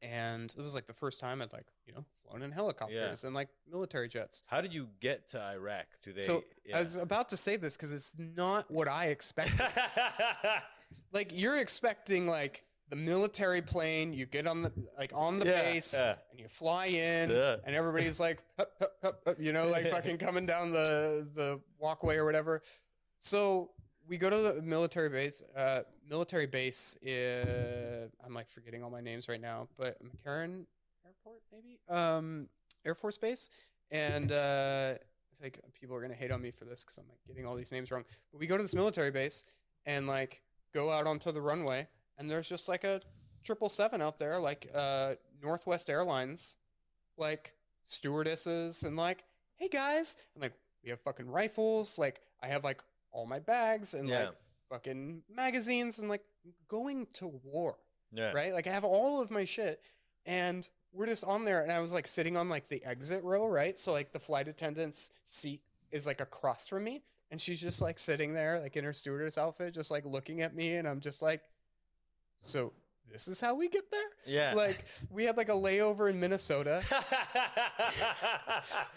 And it was like the first time I'd like, you know, flown in helicopters and like military jets. How did you get to Iraq? I was about to say this because it's not what I expected. Like you're expecting like the military plane, you get on the base and you fly in and everybody's like, hup, hup, hup, hup, you know, like fucking coming down the walkway or whatever. So we go to the military base. I'm like forgetting all my names right now, but McCarran Airport, maybe, Air Force Base, and I think people are gonna hate on me for this because I'm like getting all these names wrong. But we go to this military base and like go out onto the runway, and there's just like a 777 out there, like Northwest Airlines, like stewardesses, and like, hey guys, and like we have fucking rifles, like I have like all my bags and like fucking magazines and like going to war, right? Like I have all of my shit and we're just on there, and I was like sitting on like the exit row, right? So like the flight attendant's seat is like across from me, and she's just like sitting there like in her stewardess outfit, just like looking at me, and I'm just like, so this is how we get there? Yeah. Like we had like a layover in Minnesota.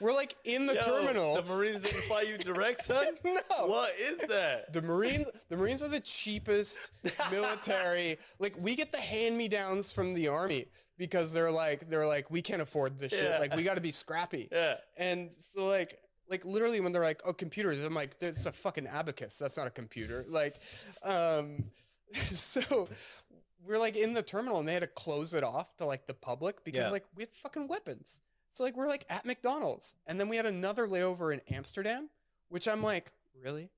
We're like in the terminal. The Marines didn't fly you direct, son? No. What is that? The Marines are the cheapest military. Like we get the hand-me-downs from the Army because they're like, we can't afford this shit. Like we got to be scrappy. Yeah. And so like literally when they're like, oh, computers, I'm like, there's a fucking abacus. That's not a computer. Like, so we're like in the terminal and they had to close it off to like the public because like we had fucking weapons. So like we're like at McDonald's, and then we had another layover in Amsterdam, which I'm like, really?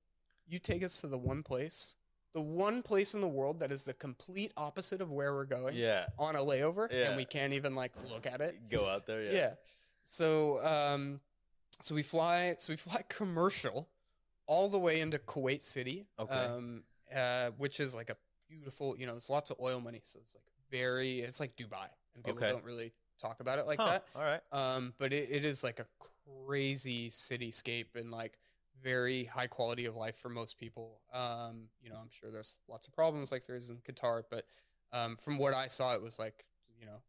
You take us to the one place in the world that is the complete opposite of where we're going on a layover, and we can't even like look at it. Go out there, yeah. So so we fly commercial all the way into Kuwait City, which is like a beautiful, you know, there's lots of oil money, so it's like it's like Dubai, and people don't really talk about it like that. All right. But it is like a crazy cityscape and like very high quality of life for most people. You know, I'm sure there's lots of problems like there is in Qatar, but from what I saw, it was like, you know,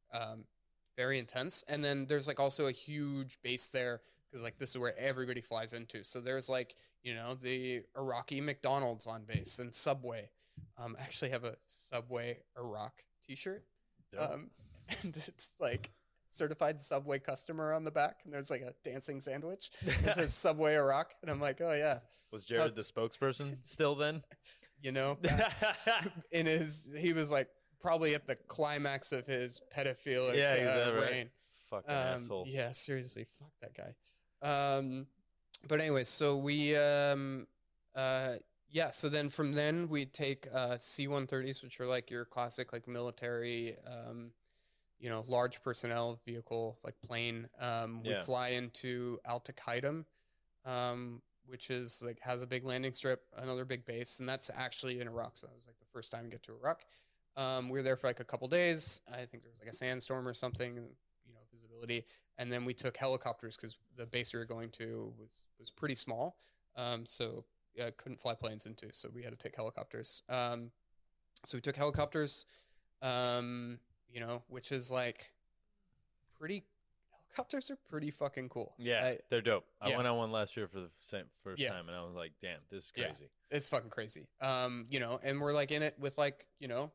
very intense. And then there's like also a huge base there because like this is where everybody flies into. So there's like, you know, the Iraqi McDonald's on base and Subway. I actually have a Subway Iraq t-shirt. And it's like certified Subway customer on the back, and there's like a dancing sandwich. It says Subway Iraq, and I'm like, oh yeah. Was Jared the spokesperson still then? You know, he was like probably at the climax of his pedophilic reign. Fucking asshole. Yeah, seriously, fuck that guy. But anyways, so we so then from then we take C-130s, which are like your classic like military you know, large personnel vehicle, like plane. We fly into Al Taqaidam, which is like has a big landing strip, another big base, and that's actually in Iraq. So that was like the first time we get to Iraq. We were there for like a couple days. I think there was like a sandstorm or something, you know, visibility. And then we took helicopters because the base we were going to was pretty small. So couldn't fly planes into, so we had to take helicopters. So we took helicopters. You know, which is like helicopters are pretty fucking cool. Yeah, they're dope. I went on one last year for the first time, and I was like, damn, this is crazy. Yeah, it's fucking crazy. You know, and we're like in it with like, you know,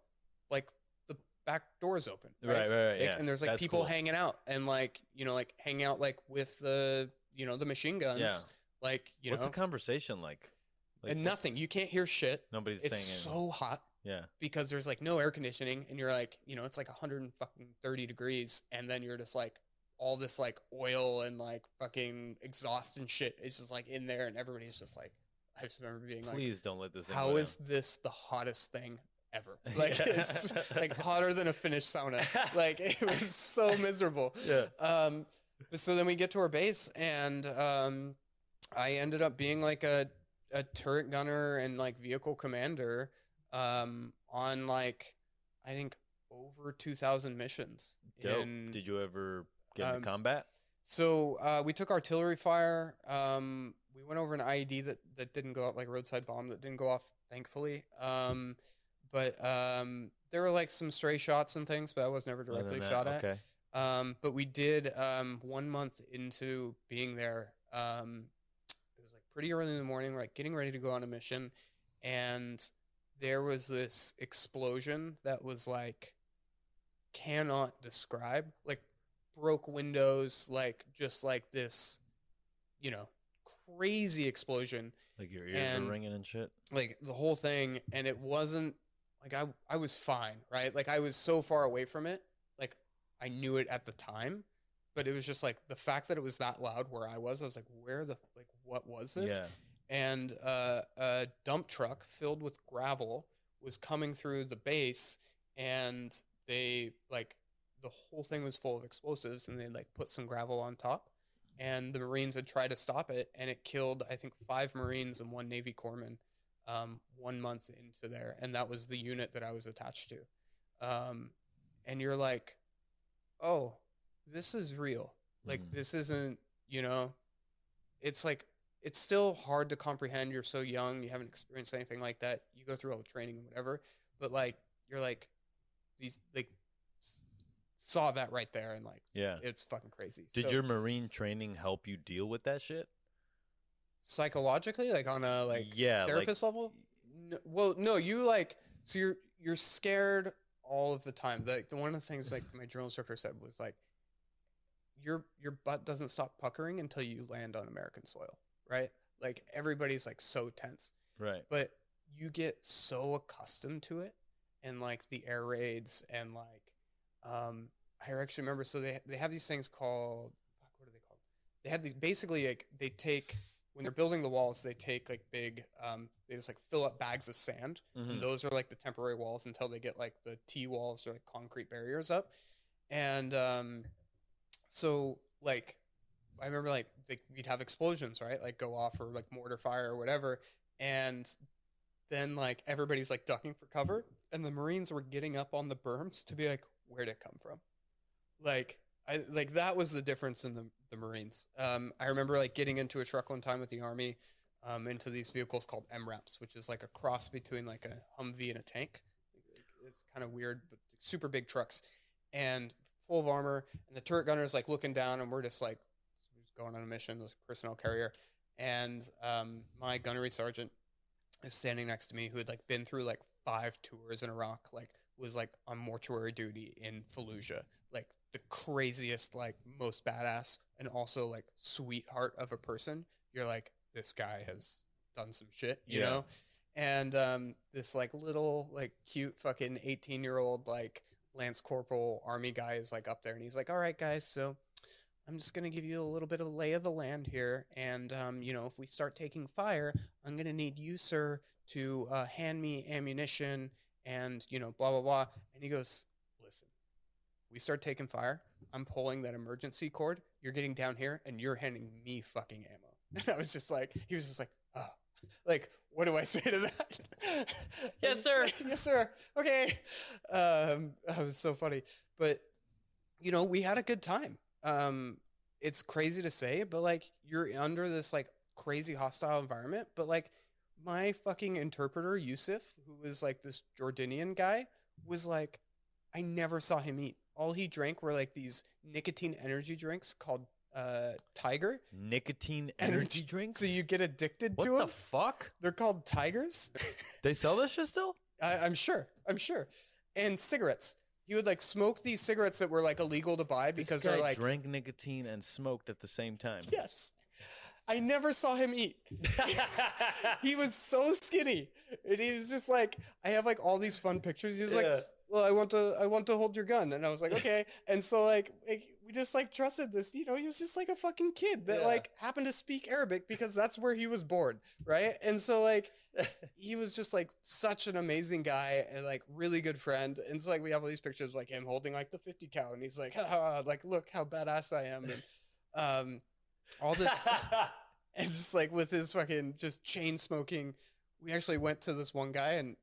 like the back doors open. Right, yeah. And there's like people hanging out and like, you know, like hanging out like with the, you know, the machine guns. Yeah. Like, you know. What's the conversation like? And nothing. You can't hear shit. Nobody's saying anything. It's so hot. Yeah. Because there's like no air conditioning, and you're like, you know, it's like 130 degrees, and then you're just like all this like oil and like fucking exhaust and shit is just like in there, and everybody's just like, I just remember being like, please don't let this in. How is this the hottest thing ever? Like it's like hotter than a Finnish sauna. Like it was so miserable. Yeah. So then we get to our base, and I ended up being like a turret gunner and like vehicle commander on like I think over 2,000 missions. Dope. Did you ever get into combat? So we took artillery fire. We went over an IED that didn't go off, like a roadside bomb that didn't go off, thankfully. But there were like some stray shots and things, but I was never directly shot at. Okay. But we did 1 month into being there. It was like pretty early in the morning, like getting ready to go on a mission, and there was this explosion that was like cannot describe, like broke windows, like just like this, you know, crazy explosion. Like your ears are ringing and shit. Like the whole thing, and it wasn't like I was fine, right? Like I was so far away from it, like I knew it at the time, but it was just like the fact that it was that loud where I was like, what was this? Yeah. And a dump truck filled with gravel was coming through the base, and they like the whole thing was full of explosives, and they like put some gravel on top, and the Marines had tried to stop it, and it killed I think 5 Marines and 1 Navy corpsman 1 month into there, and that was the unit that I was attached to. And you're like, oh, this is real. Like this isn't, you know, it's like it's still hard to comprehend. You're so young, you haven't experienced anything like that. You go through all the training and whatever, but like you're like these like saw that right there, and like it's fucking crazy. Did your Marine training help you deal with that shit psychologically, like on a therapist level? No, you like so you're scared all of the time. Like the one of the things like my drill instructor said was like your butt doesn't stop puckering until you land on American soil, right? Like everybody's like so tense, right? But you get so accustomed to it, and like the air raids, and like I actually remember, so they have these things called they had these basically like they take when they're building the walls, they take like big they just like fill up bags of sand, and those are like the temporary walls until they get like the T walls or like concrete barriers up. And so like I remember like we'd have explosions, right? Like go off or like mortar fire or whatever, and then like everybody's like ducking for cover, and the Marines were getting up on the berms to be like, where'd it come from? Like I like that was the difference in the Marines. I remember like getting into a truck one time with the Army, into these vehicles called MRAPs, which is like a cross between like a Humvee and a tank. It's kind of weird, but super big trucks and full of armor. And the turret gunner is like looking down, and we're just going on a mission with a personnel carrier. And my gunnery sergeant is standing next to me, who had like been through like 5 tours in Iraq, like was like on mortuary duty in Fallujah, like the craziest, like most badass and also like sweetheart of a person. You're like, this guy has done some shit, you know? And this like little like cute fucking 18-year-old like Lance Corporal Army guy is like up there, and he's like, all right guys, so I'm just going to give you a little bit of lay of the land here. And, if we start taking fire, I'm going to need you, sir, to hand me ammunition and, blah, blah, blah. And he goes, listen, we start taking fire. I'm pulling that emergency cord. You're getting down here and you're handing me fucking ammo. And I was just like, he was just like, oh, like, what do I say to that? Yes, sir. Yes, sir. Okay. It was so funny. But, we had a good time. It's crazy to say, but like you're under this like crazy hostile environment, but like my fucking interpreter Yusuf, who was like this Jordanian guy, was like, I never saw him eat. All he drank were like these nicotine energy drinks called Tiger. Nicotine energy drinks? So you get addicted to them. What the fuck? They're called Tigers. They sell this shit still? I'm sure. And cigarettes. He would like smoke these cigarettes that were like illegal to buy because they're like drank nicotine and smoked at the same time. Yes. I never saw him eat. He was so skinny. And he was just like, I have like all these fun pictures. He was like, well, I want to hold your gun. And I was like, okay. And so like we just like trusted this, he was just like a fucking kid that like happened to speak Arabic because that's where he was born. Right. And so like, he was just like such an amazing guy and like really good friend. And so like, we have all these pictures of, like him holding like the 50 cal, and he's like, like, look how badass I am. And, all this, it's just like with his fucking just chain smoking. We actually went to this one guy, and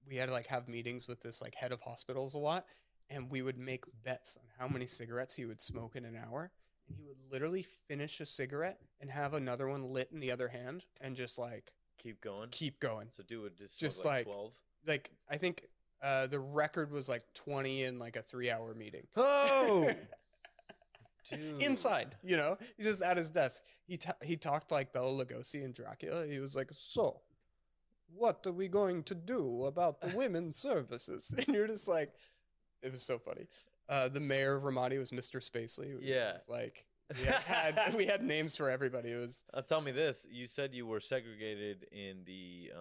we had to like have meetings with this like head of hospitals a lot, and we would make bets on how many cigarettes he would smoke in an hour. And he would literally finish a cigarette and have another one lit in the other hand and just like keep going. So dude would just like 12. Like I think the record was like 20 in like a 3-hour meeting. Oh. Dude. Inside, he's just at his desk. He talked like Bela Lugosi and Dracula. He was like, so what are we going to do about the women's services? And you're just like, it was so funny. The mayor of Ramadi was Mr. Spacely. Yeah. It was like we had names for everybody. It was tell me this. You said you were segregated in the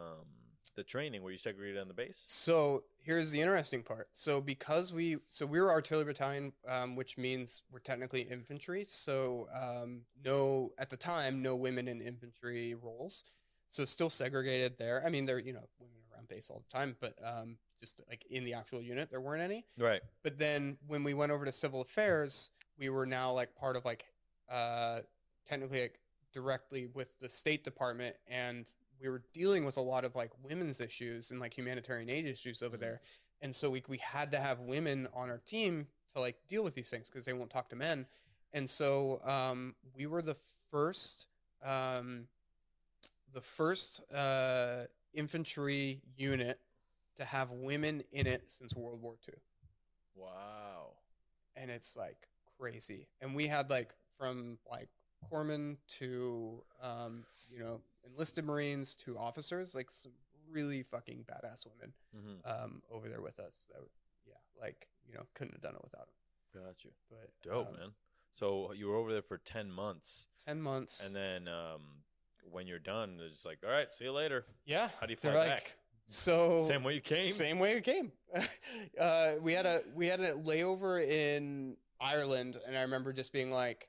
training. Were you segregated on the base? So here's the interesting part. So because we were artillery battalion, which means we're technically infantry. So at the time, no women in infantry roles. So still segregated there. I mean, there women around base all the time, but just like in the actual unit, there weren't any. Right. But then when we went over to civil affairs, we were now like part of like technically like directly with the State Department, and we were dealing with a lot of like women's issues and like humanitarian aid issues over there. And so we had to have women on our team to like deal with these things because they won't talk to men. And so we were the first infantry unit to have women in it since World War II. Wow. And it's like crazy. And we had like from like corpsmen to enlisted Marines to officers, like some really fucking badass women over there with us. That couldn't have done it without them. Got you. But dope, man. So you were over there for 10 months. 10 months. And then when you're done, it's like, all right, see you later. Yeah. How do you fly back? So same way you came. We had a layover in Ireland, and I remember just being like,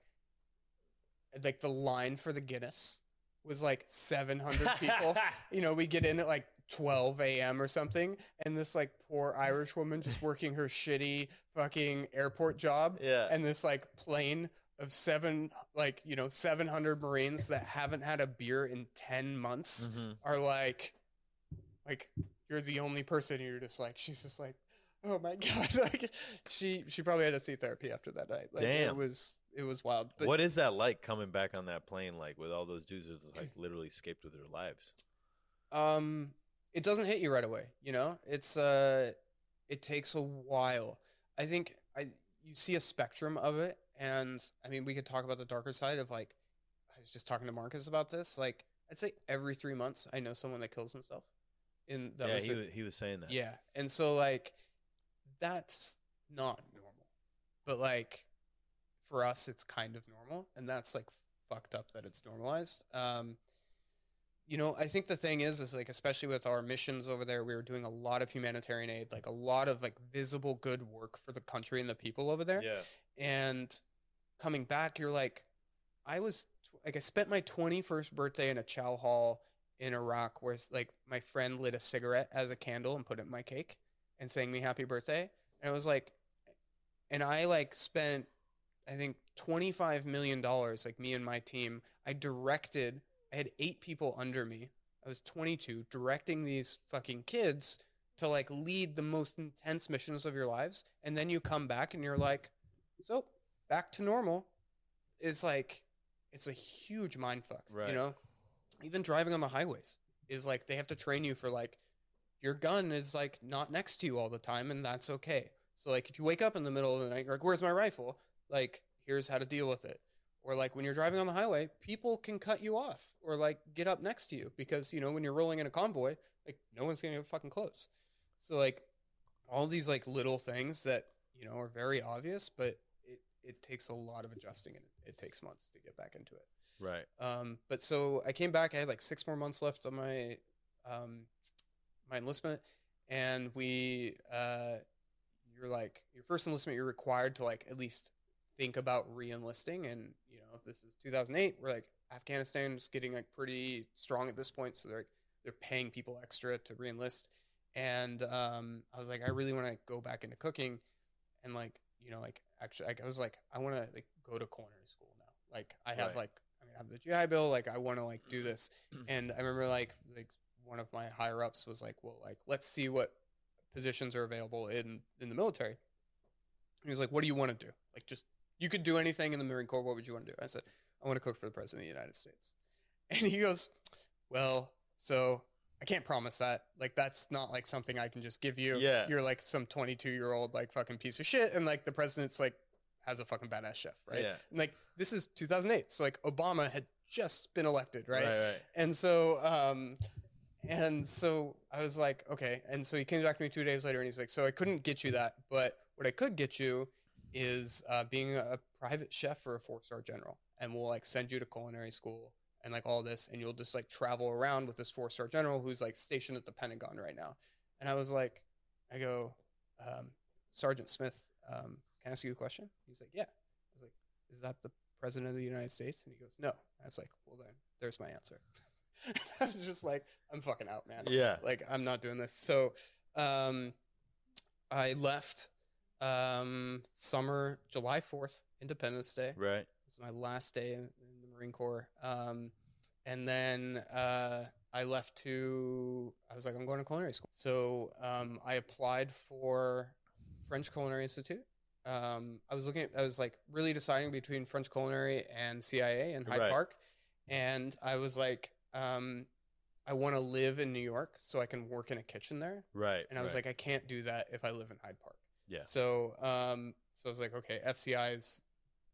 like the line for the Guinness was like 700 people. You know, we get in at like 12 a.m. or something, and this like poor Irish woman just working her shitty fucking airport job, and this like plane of 700 Marines that haven't had a beer in 10 months are like you're the only person. You're just like, she's just like, oh my God. Like she probably had to see therapy after that night. Like, damn. It was wild. But what is that like coming back on that plane, like with all those dudes that like literally escaped with their lives? It doesn't hit you right away. You know, it takes a while. I think you see a spectrum of it. And I mean, we could talk about the darker side of like, I was just talking to Marcus about this. Like, I'd say every 3 months, I know someone that kills himself. He was saying that. Yeah. And so like, that's not normal, but like for us, it's kind of normal. And that's like fucked up that it's normalized. You know, I think the thing is like, especially with our missions over there, we were doing a lot of humanitarian aid, like a lot of like visible good work for the country and the people over there. Yeah. And coming back, you're like, I spent my 21st birthday in a chow hall in Iraq where like my friend lit a cigarette as a candle and put it in my cake and sang me happy birthday. And I was like, and I like spent, I think $25 million, like me and my team. I had 8 people under me. I was 22 directing these fucking kids to like lead the most intense missions of your lives. And then you come back and you're like, so back to normal. Is like, it's a huge mind fuck, right? You know, even driving on the highways is like, they have to train you for like, your gun is like not next to you all the time. And that's okay. So like, if you wake up in the middle of the night, you're like, where's my rifle? Like, here's how to deal with it. Or like when you're driving on the highway, people can cut you off or like get up next to you because, you know, when you're rolling in a convoy, like no one's going to get fucking close. So like all these like little things that, you know, are very obvious, but it takes a lot of adjusting and it takes months to get back into it. Right. But so I came back, I had like 6 more months left on my enlistment, and you're like, your first enlistment, you're required to like at least think about re-enlisting. And, you know, this is 2008. We're like, Afghanistan's getting like pretty strong at this point. So they're paying people extra to re-enlist. And I was like, I really want to go back into cooking. And like, you know, like actually, like, I was like, I want to like go to culinary school now. Like I have I have the GI Bill. Like I want to like do this. And I remember like one of my higher ups was like, well, like, let's see what positions are available in the military. And he was like, what do you want to do? Like, just, you could do anything in the Marine Corps. What would you want to do? I said, I want to cook for the President of the United States. And he goes, well, so I can't promise that. Like, that's not like something I can just give you. Yeah. You're like some 22-year-old like fucking piece of shit. And like the president's like has a fucking badass chef. Right. Yeah. And like, this is 2008. So like Obama had just been elected. Right. Right. And so I was like, okay. And so he came back to me 2 days later and he's like, so I couldn't get you that, but what I could get you is being a private chef for a 4-star general. And we'll like send you to culinary school and like all this. And you'll just like travel around with this 4-star general who's like stationed at the Pentagon right now. And I was like, I go, Sergeant Smith, can I ask you a question? He's like, yeah. I was like, is that the President of the United States? And he goes, no. I was like, well then, there's my answer. I was just like, I'm fucking out, man. Yeah. Like, I'm not doing this. So I left summer, July 4th, Independence Day. Right. It was my last day in the Marine Corps. And then I left I was like, I'm going to culinary school. So I applied for French Culinary Institute. I was like really deciding between French Culinary and CIA in Hyde Park. And I was like, I want to live in New York so I can work in a kitchen there. Right. And I was like, I can't do that if I live in Hyde Park. Yeah. So, so I was like, okay, FCI is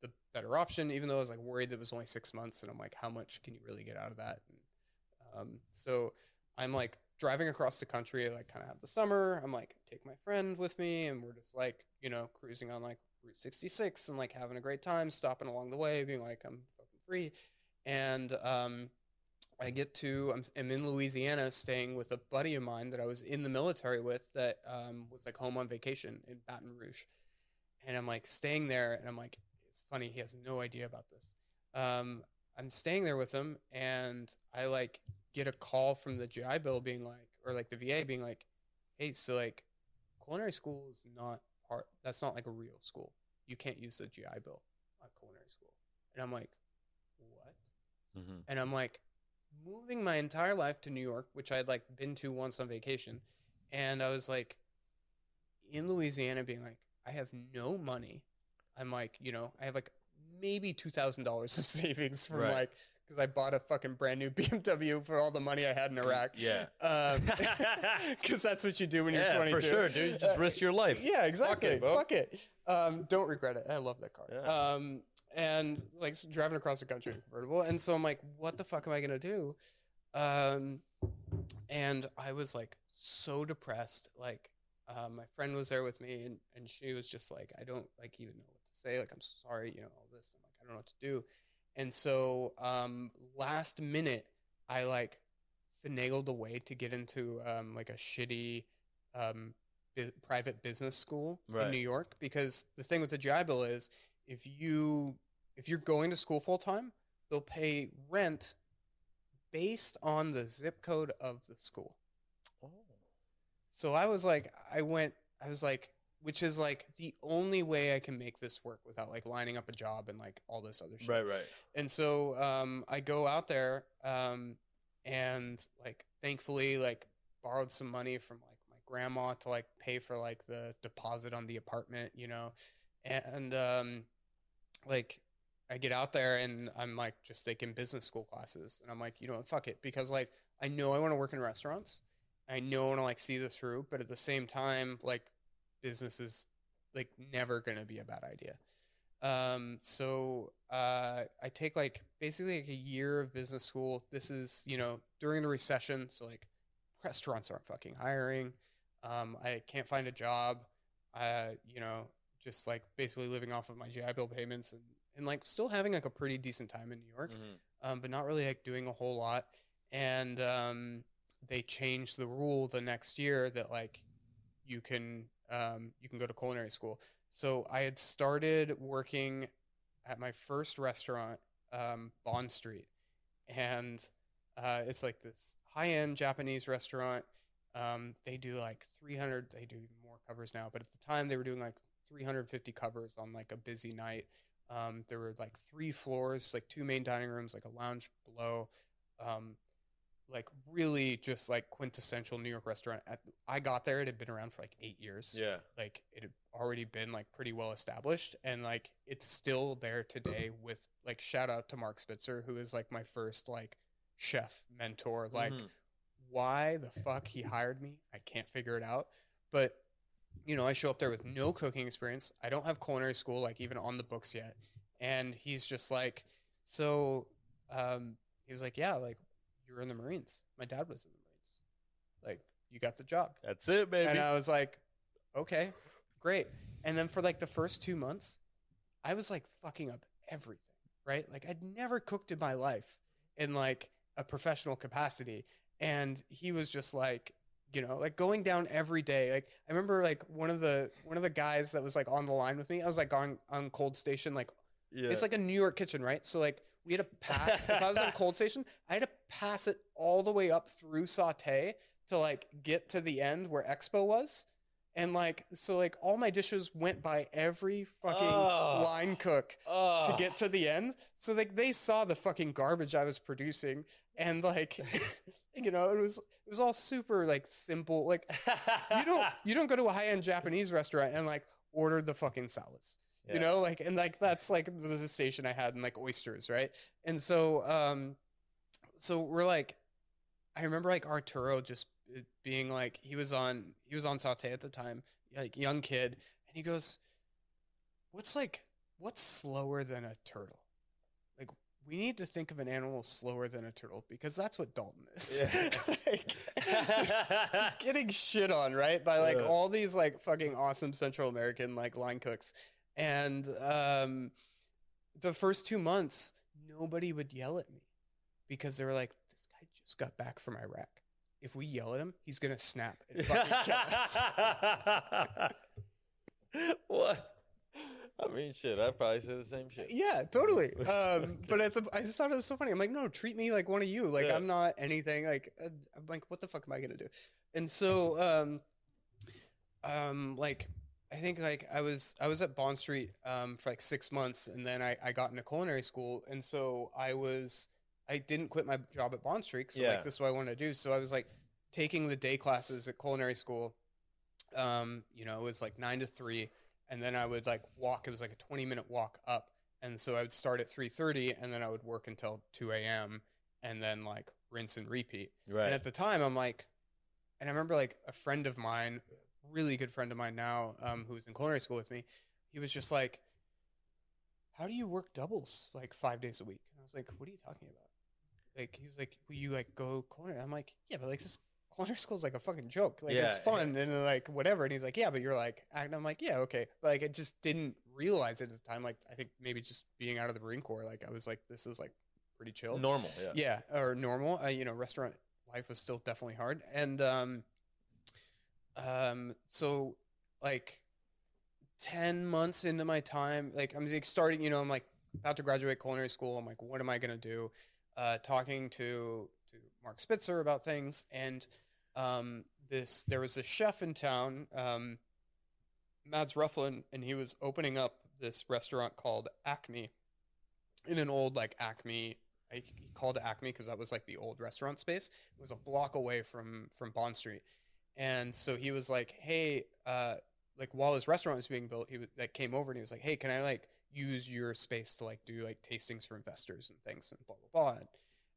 the better option, even though I was like worried that it was only 6 months. And I'm like, how much can you really get out of that? And, so I'm like driving across the country. I like kind of have the summer. I'm like, take my friend with me. And we're just like, you know, cruising on like Route 66 and like having a great time, stopping along the way, being like, I'm fucking free. And, I'm in Louisiana staying with a buddy of mine that I was in the military with that was like home on vacation in Baton Rouge. And I'm like staying there and I'm like, it's funny, he has no idea about this. I'm staying there with him, and I like get a call from the GI Bill being like, or like the VA being like, hey, so like culinary school is not part. That's not like a real school. You can't use the GI Bill on culinary school. And I'm like, what? Mm-hmm. And I'm like, moving my entire life to New York, which I had like been to once on vacation, and I was like in Louisiana, being like, I have no money. I'm like, you know, I have like maybe $2,000 of savings from like, because I bought a fucking brand new BMW for all the money I had in Iraq. Yeah. Because that's what you do when you're 22. For sure, dude. You just risk your life. Yeah, exactly. Fuck it. Don't regret it. I love that car. Yeah. And like driving across the country in a convertible. And so I'm like, what the fuck am I going to do? And I was like so depressed. Like, my friend was there with me, and she was just like, I don't like even know what to say. Like, I'm sorry, you know, all this. I'm like, I don't know what to do. And so, last minute, I like finagled a way to get into, like a shitty, private business school in New York, because the thing with the GI Bill is if you're going to school full time, they'll pay rent based on the zip code of the school. Oh. So I was like, which is like the only way I can make this work without like lining up a job and like all this other shit. Right. And so I go out there and like thankfully like borrowed some money from like my grandma to like pay for like the deposit on the apartment, you know. And like I get out there and I'm like just taking business school classes, and I'm like, you know what, fuck it, because like I know I want to work in restaurants. I know I want to like see this through, but at the same time, like business is like never going to be a bad idea. So I take like basically like a year of business school. This is, you know, during the recession. So like restaurants aren't fucking hiring. I can't find a job. You know, just like basically living off of my GI Bill payments and like still having like a pretty decent time in New York. Mm-hmm. But not really like doing a whole lot. And, they changed the rule the next year that like you can go to culinary school. So I had started working at my first restaurant, Bond Street, and it's like this high-end Japanese restaurant. They do like 300. They do even more covers now, but at the time they were doing like 350 covers on like a busy night. There were like 3 floors, like 2 main dining rooms, like a lounge below. Like really just like quintessential New York restaurant. I got there, it had been around for like 8 years. Yeah. Like it had already been like pretty well established, and like it's still there today with like shout out to Mark Spitzer, who is like my first like chef mentor. Like why the fuck he hired me, I can't figure it out. But you know, I show up there with no cooking experience. I don't have culinary school like even on the books yet. And he's just like, so he's like, yeah, like you were in the Marines. My dad was in the Marines. Like, you got the job. That's it, baby. And I was like, okay, great. And then for like the first 2 months, I was like fucking up everything, right? Like I'd never cooked in my life in like a professional capacity. And he was just like, you know, like going down every day. Like I remember like one of the guys that was like on the line with me, I was like on Cold Station, like it's like a New York kitchen, right? So like we had to pass, if I was on Cold Station, I had to pass it all the way up through Sauté to like get to the end where Expo was. And like, so like all my dishes went by every fucking line cook to get to the end. So like they saw the fucking garbage I was producing, and like, you know, it was all super like simple. Like you don't go to a high-end Japanese restaurant and like order the fucking salads. Yeah. You know, like, and like, that's like the station I had in like oysters. Right. And so, so we're like, I remember like Arturo just being like, he was on Sauté at the time, like young kid. And he goes, what's slower than a turtle? Like, we need to think of an animal slower than a turtle, because that's what Dalton is. Yeah. Like, just getting shit on, right? By like all these like fucking awesome Central American like line cooks. And the first 2 months, nobody would yell at me because they were like, this guy just got back from Iraq. If we yell at him, he's going to snap and fucking kill us. What? I mean, shit, I'd probably say the same shit. Yeah, totally. But I just thought it was so funny. I'm like, no, treat me like one of you. Like, I'm not anything. Like, I'm like, what the fuck am I gonna do? And so, like, I think like I was at Bond Street for like 6 months, and then I got into culinary school, and so I didn't quit my job at Bond Street. So like, this is what I want to do. So I was like taking the day classes at culinary school. You know, it was like 9 to 3. And then I would like walk. It was like a 20-minute walk up. And so I would start at 3:30 and then I would work until 2 a.m. and then like rinse and repeat. Right. And at the time I'm like, and I remember like a friend of mine, really good friend of mine now, who was in culinary school with me, he was just like, how do you work doubles like 5 days a week? And I was like, what are you talking about? Like, he was like, will you like go culinary? I'm like, yeah, but like this culinary school is like a fucking joke. Like, it's fun and like whatever. And he's like, yeah, but you're like acting. I'm like, yeah, okay. But like, I just didn't realize it at the time. Like, I think maybe just being out of the Marine Corps, like I was like, this is like pretty chill. Normal. Yeah. Yeah. Or normal. You know, restaurant life was still definitely hard. And, so like 10 months into my time, like I'm like starting, you know, I'm like about to graduate culinary school. I'm like, what am I going to do? Talking to Mark Spitzer about things. And, there was a chef in town, Mads Rufflin, and he was opening up this restaurant called Acme in an old like Acme. He called it Acme because that was like the old restaurant space. It was a block away from Bond Street. And so he was like, hey, like while his restaurant was being built, he like came over and he was like, hey, can I like use your space to like do like tastings for investors and things and blah, blah, blah.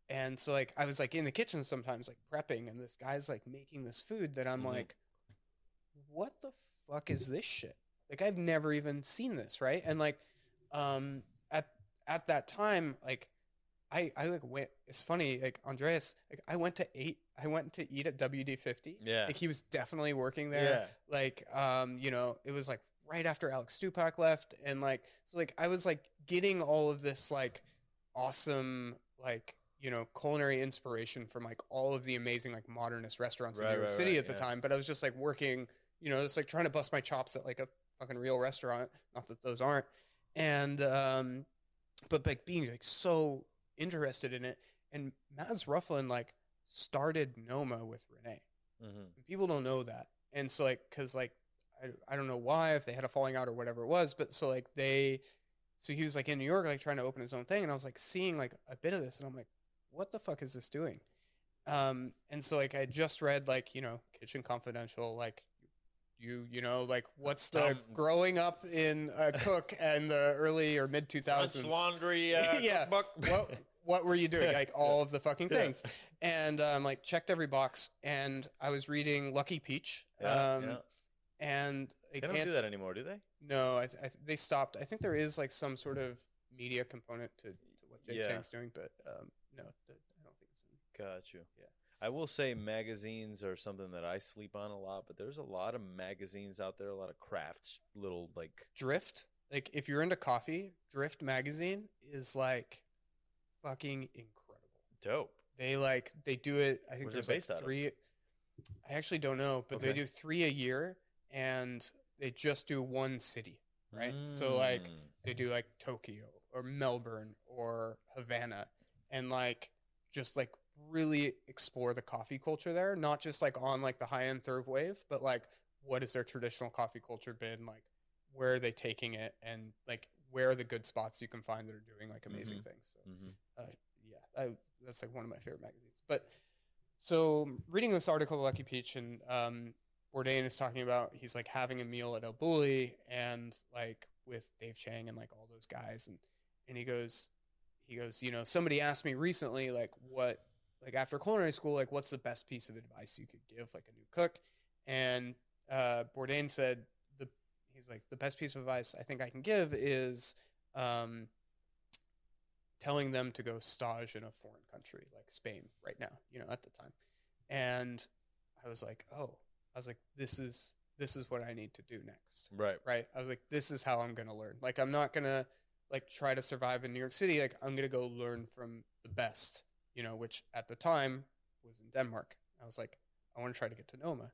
And so like I was like in the kitchen sometimes like prepping, and this guy's like making this food that I'm like, what the fuck is this shit? Like I've never even seen this, right? And like at that time, like I like went, it's funny, like Andreas, like I went to eat at WD-50. Yeah. Like he was definitely working there. Yeah. Like you know, it was like right after Alex Stupak left, and like so like I was like getting all of this like awesome like, you know, culinary inspiration from like all of the amazing like modernist restaurants in New York City at the time. But I was just like working, you know, just like trying to bust my chops at like a fucking real restaurant. Not that those aren't. And but like being like so interested in it. And Mads Rufflin like started Noma with Renee. And people don't know that. And so like, cause like I don't know why, if they had a falling out or whatever it was, but so like so he was like in New York like trying to open his own thing, and I was like seeing like a bit of this, and I'm like, what the fuck is this doing? And so like I just read like, you know, Kitchen Confidential, like you know, like what's the growing up in a cook and the early or mid 2000s laundry yeah what were you doing? Like all of the fucking things. And like checked every box, and I was reading Lucky Peach. And they don't do that anymore, do they? No, they stopped. I think there is like some sort of media component to what Jake Tank's doing, but no, I don't think it's in. Got you. Yeah. I will say magazines are something that I sleep on a lot, but there's a lot of magazines out there, a lot of crafts, little like Drift. Like if you're into coffee, Drift magazine is like fucking incredible. Dope. They do it. I think Where's there's it based like out 3. Of? I actually don't know, but they do 3 a year, and they just do one city, right? So like they do like Tokyo or Melbourne or Havana, and like just like really explore the coffee culture there, not just like on like the high end third wave, but like what has their traditional coffee culture been like, where are they taking it, and like where are the good spots you can find that are doing like amazing things. So that's like one of my favorite magazines. But so reading this article of Lucky Peach, and Bourdain is talking about, he's like having a meal at El Bulli and like with Dave Chang and like all those guys, and he goes, you know, somebody asked me recently like what, like after culinary school, like what's the best piece of advice you could give like a new cook? And Bourdain said he's like, the best piece of advice I think I can give is telling them to go stage in a foreign country like Spain right now, you know, at the time. And I was like, this is what I need to do next. Right. I was like, this is how I'm going to learn. Like, I'm not going to like try to survive in New York City. Like, I'm going to go learn from the best, you know, which at the time was in Denmark. I was like, I want to try to get to Noma.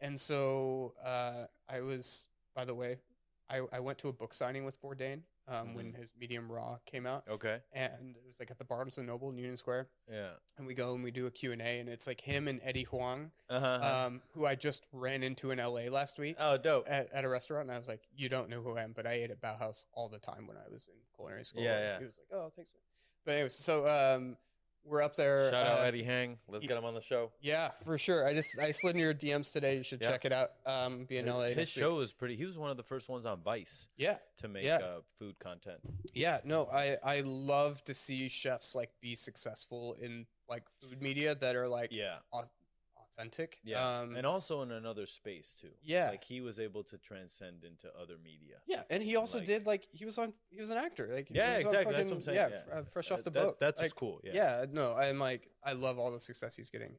And so I was, by the way, I went to a book signing with Bourdain when his Medium Raw came out. Okay. And it was like at the Barnes and Noble in Union Square. Yeah. And we go and we do a Q&A, and it's like him and Eddie Huang, who I just ran into in LA last week. Oh, dope. At a restaurant. And I was like, you don't know who I am, but I ate at Bauhaus all the time when I was in culinary school. Yeah, and yeah. he was like, oh, thanks. But anyways, so we're up there. Shout out Eddie Hang. Let's get him on the show. Yeah, for sure. I slid into your DMs today. You should check it out. Be in LA. His show is pretty. He was one of the first ones on Vice. Yeah. To make food content. Yeah. No, I love to see chefs like be successful in like food media that are like authentic. Yeah. And also in another space too. Yeah. Like he was able to transcend into other media. Yeah, and he also did like he was an actor. Like exactly. That's what I'm saying. Yeah, fresh off the boat. That's like, cool. Yeah. Yeah. No, I'm like I love all the success he's getting.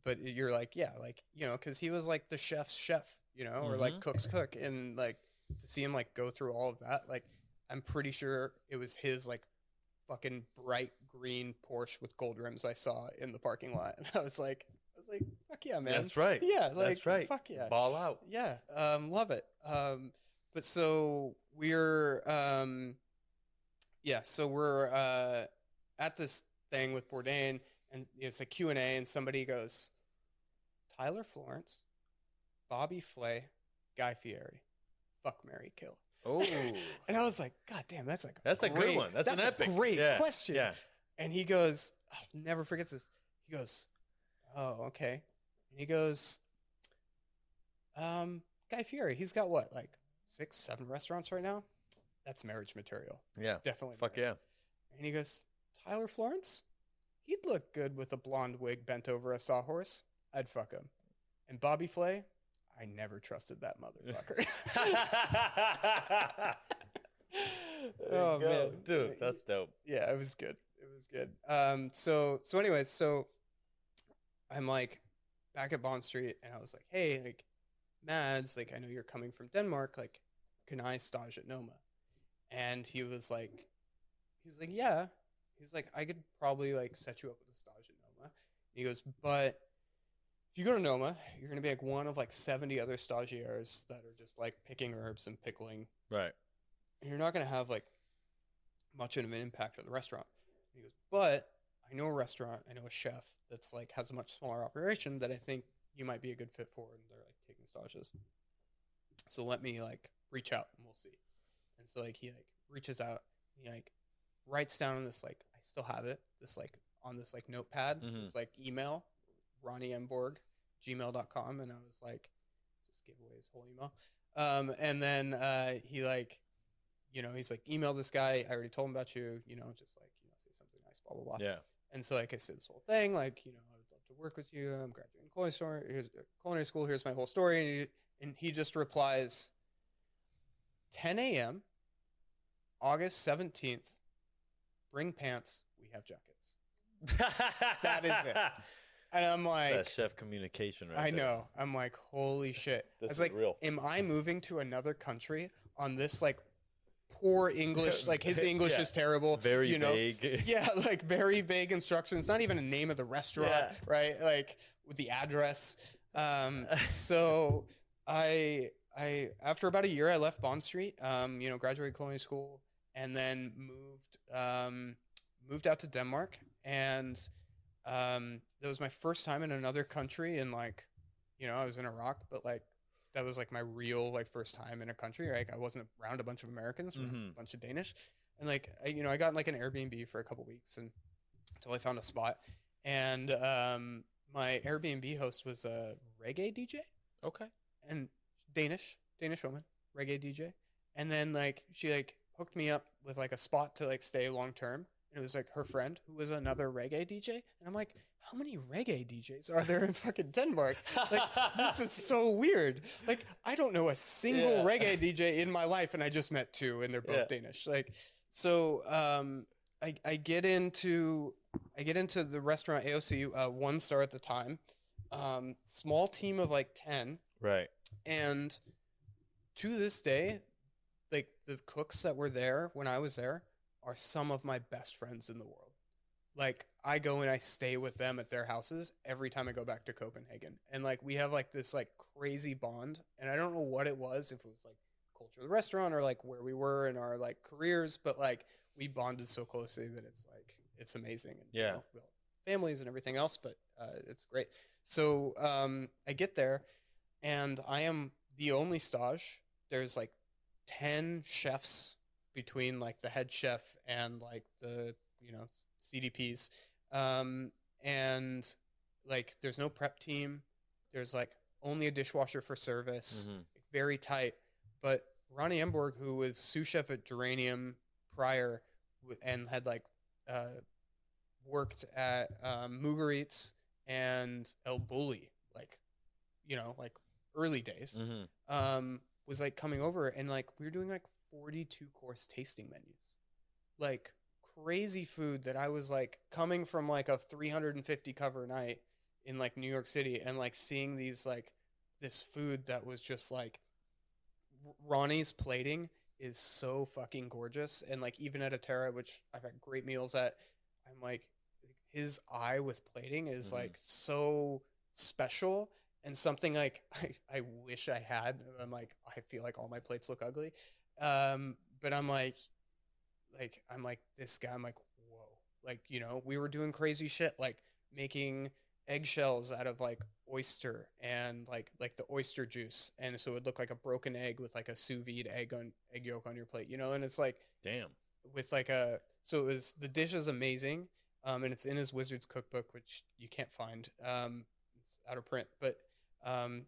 But you're like because he was like the chef's chef, or like cook's cook, and like to see him like go through all of that, like I'm pretty sure it was his like fucking bright green Porsche with gold rims I saw in the parking lot, and I was like, fuck yeah, man. That's right. Yeah, like, that's right. Fuck yeah. Ball out. Yeah, love it. But so we're at this thing with Bourdain, and it's a Q&A, and somebody goes, Tyler Florence, Bobby Flay, Guy Fieri, fuck, marry, kill. Oh. And I was like, God damn, that's a good one. That's an epic. Great question. Yeah. And he goes, I'll never forget this. He goes, oh, okay. And he goes, Guy Fieri, he's got what, like 6, 7 restaurants right now? That's marriage material. Yeah. Definitely. Fuck yeah. And he goes, Tyler Florence? He'd look good with a blonde wig bent over a sawhorse. I'd fuck him. And Bobby Flay? I never trusted that motherfucker. Oh, man. Dude, that's dope. Yeah, it was good. It was good. So anyways, I'm like back at Bond Street, and I was like, hey, like, Mads, like, I know you're coming from Denmark, like, can I stage at Noma? And he was like, yeah. He's like, I could probably like set you up with a stage at Noma. And he goes, but if you go to Noma, you're gonna be like one of like 70 other stagiaires that are just like picking herbs and pickling. Right. And you're not gonna have like much of an impact on the restaurant. And he goes, but I know a restaurant, I know a chef that's like has a much smaller operation that I think you might be a good fit for, and they're like taking stages. So let me like reach out and we'll see. And so like he like reaches out, and he like writes down on this, like, I still have it, this like on this like notepad, this like email, ronniemborg@gmail.com, and I was like, just gave away his whole email. And then he like, he's like, email this guy, I already told him about you, just like, say something nice, blah blah blah. Yeah. And so like I said this whole thing, like, I would love to work with you. I'm graduating culinary school. Here's my whole story. And he just replies, 10 a.m., August 17th, bring pants, we have jackets. That is it. And I'm like, that's chef communication, right? I know. I'm like, holy shit. This is like, real. Am I moving to another country on this like poor English? Like his English is terrible. Very vague. Yeah, like very vague instructions. Not even a name of the restaurant, right? Like with the address. So I after about a year, I left Bond Street. Graduated culinary school, and then moved out to Denmark, and that was my first time in another country, and like, I was in Iraq, but like that was like my real like first time in a country. Like I wasn't around a bunch of Americans, a bunch of Danish, and like I got like an Airbnb for a couple weeks and until I found a spot, and my Airbnb host was a reggae DJ. Okay. And Danish woman, reggae DJ, and then like she like hooked me up with like a spot to like stay long term. And it was like her friend who was another reggae DJ. And I'm like, how many reggae DJs are there in fucking Denmark? Like, this is so weird. Like, I don't know a single reggae DJ in my life, and I just met 2, and they're both Danish. Like, so I get into the restaurant AOC, 1 star at the time. Small team of like 10. Right. And to this day, like the cooks that were there when I was there are some of my best friends in the world. Like I go and I stay with them at their houses every time I go back to Copenhagen. And like we have like this like crazy bond, and I don't know what it was, if it was like culture of the restaurant or like where we were in our like careers, but like we bonded so closely that it's amazing. And, Yeah. we all have families and everything else, but it's great. So I get there and I am the only stage. There's like 10 chefs between like the head chef and like the, CDPs. And like there's no prep team. There's like only a dishwasher for service, very tight. But Ronnie Emborg, who was sous chef at Geranium prior and had like worked at Mugaritz and El Bulli, like, like early days, was like coming over and like we were doing like 42 course tasting menus, like crazy food that I was like coming from like a 350 cover night in like New York City and like seeing these like this food that was just like Ronnie's plating is so fucking gorgeous. And like even at Atera, which I've had great meals at, I'm like his eye with plating is like so special and something like I wish I had. I'm like I feel like all my plates look ugly. But I'm like this guy, I'm like, whoa. Like, we were doing crazy shit like making eggshells out of like oyster and like the oyster juice, and so it would look like a broken egg with like a sous vide egg yolk on your plate, and it's like damn with like so it was, the dish is amazing, and it's in his Wizard's cookbook, which you can't find, it's out of print, but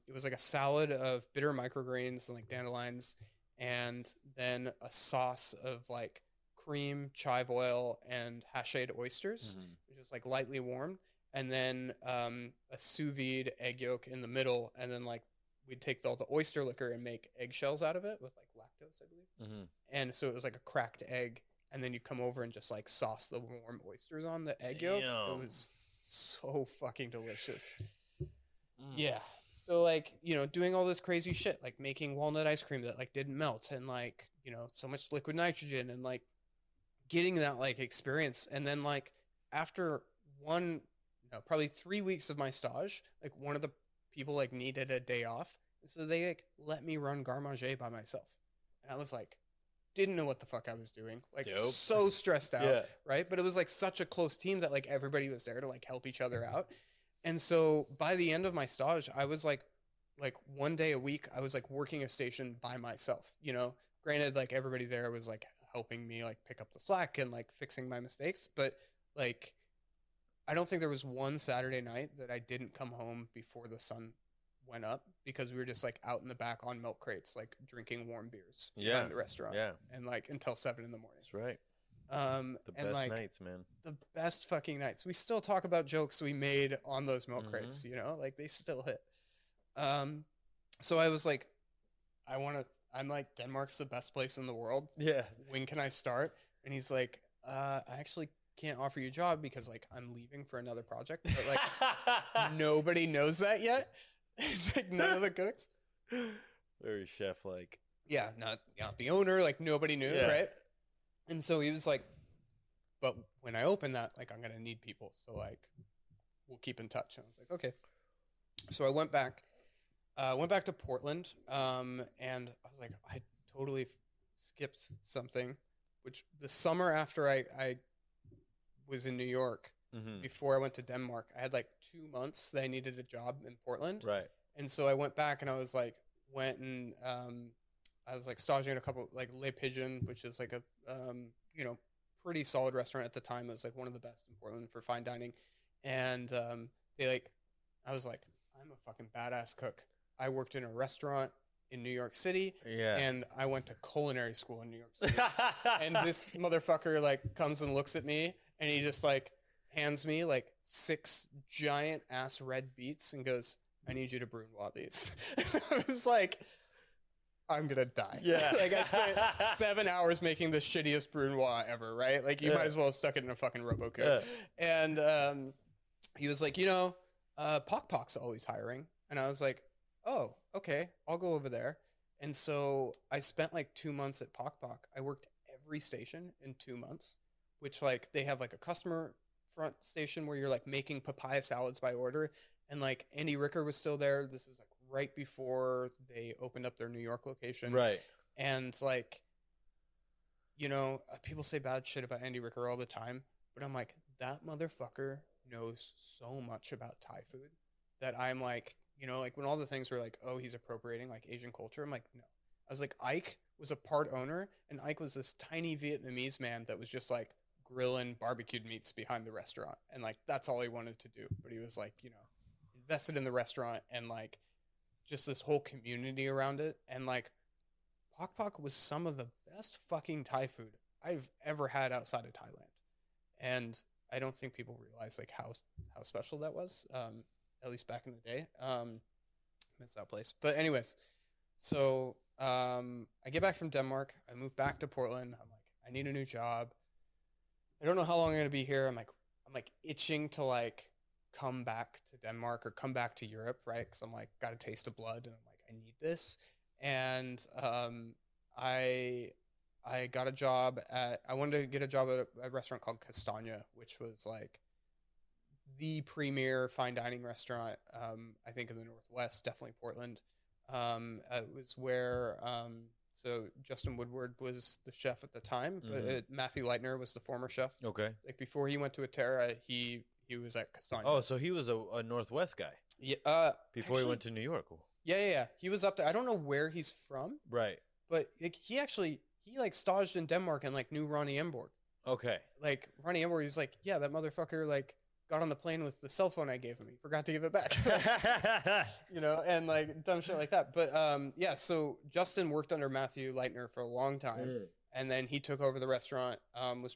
it was like a salad of bitter microgreens and like dandelions, and then a sauce of like cream, chive oil, and hashade oysters, which was like lightly warmed, and then a sous vide egg yolk in the middle, and then like we'd take all the oyster liquor and make eggshells out of it with like lactose, I believe. And so it was like a cracked egg, and then you come over and just like sauce the warm oysters on the egg yolk. It was so fucking delicious. Yeah. So like, doing all this crazy shit, like making walnut ice cream that like didn't melt, and like, so much liquid nitrogen, and like getting that like experience. And then like after probably 3 weeks of my stage, like one of the people like needed a day off, so they like let me run garde manger by myself, and I was like, didn't know what the fuck I was doing, like so stressed out, right? But it was like such a close team that like everybody was there to like help each other out. And so by the end of my stage, I was like one day a week, I was like working a station by myself, granted, like everybody there was like helping me like pick up the slack and like fixing my mistakes, but like I don't think there was one Saturday night that I didn't come home before the sun went up, because we were just like out in the back on milk crates, like drinking warm beers in the restaurant, and like until 7 a.m. That's right. The best like, nights, man. The best fucking nights. We still talk about jokes we made on those milk crates, like they still hit. So I was like, I'm like, Denmark's the best place in the world. Yeah. When can I start? And he's like, I actually can't offer you a job because like I'm leaving for another project, but like nobody knows that yet. It's like none of the cooks. Very chef-like. Yeah, not the owner, like nobody knew, right? And so he was like, but when I open that, like I'm gonna need people, so like we'll keep in touch. And I was like, okay. So I went back to Portland, and I was like, I totally skipped something, which the summer after I was in New York, before I went to Denmark, I had like 2 months that I needed a job in Portland. Right. And so I went back and I was like, I was like staging at a couple, like Le Pigeon, which is like a, pretty solid restaurant at the time. It was like one of the best in Portland for fine dining. And I was like, I'm a fucking badass cook. I worked in a restaurant in New York City, and I went to culinary school in New York City. And this motherfucker like comes and looks at me, and he just like hands me like 6 giant ass red beets and goes, I need you to brunoise these. I was like, I'm gonna die. Yeah. Like I spent 7 hours making the shittiest brunoise ever, right? Like you might as well have stuck it in a fucking RoboCook. And he was like, Pok Pok's always hiring. And I was like, oh, okay, I'll go over there. And so I spent like 2 months at Pok Pok. I worked every station in 2 months, which like they have like a customer front station where you're like making papaya salads by order. And like Andy Ricker was still there. This is like right before they opened up their New York location. Right. And like, you know, people say bad shit about Andy Ricker all the time, but I'm like, that motherfucker knows so much about Thai food that I'm like, you know, like when all the things were like, oh, he's appropriating like Asian culture. I'm like, no. I was like, Ike was a part owner, and Ike was this tiny Vietnamese man that was just like grilling barbecued meats behind the restaurant. And like, that's all he wanted to do. But he was like, you know, invested in the restaurant and like just this whole community around it. And like, Pok Pok was some of the best fucking Thai food I've ever had outside of Thailand. And I don't think people realize like how special that was, at least back in the day. Miss that place. But anyways, so I get back from Denmark. I move back to Portland. I'm like, I need a new job. I don't know how long I'm gonna be here. I'm like itching to like come back to Denmark or come back to Europe, right? Because I'm like got a taste of blood, and I'm like I need this. And I got a job I wanted to get a job at a restaurant called Castagna, which was like the premier fine dining restaurant, I think in the Northwest, definitely Portland. It was where, so Justin Woodward was the chef at the time, but Matthew Leitner was the former chef. Okay. Like before he went to Atera, he was at Castagna. Oh, so he was a Northwest guy. Yeah. Before he went to New York. Yeah. He was up there. I don't know where he's from. Right. But like, he like staged in Denmark and like knew Ronnie Emborg. Okay. Like Ronnie Emborg, he's like, yeah, that motherfucker like got on the plane with the cell phone I gave him. He forgot to give it back. You know, and like dumb shit like that. But yeah, so Justin worked under Matthew Leitner for a long time. And then he took over the restaurant. Was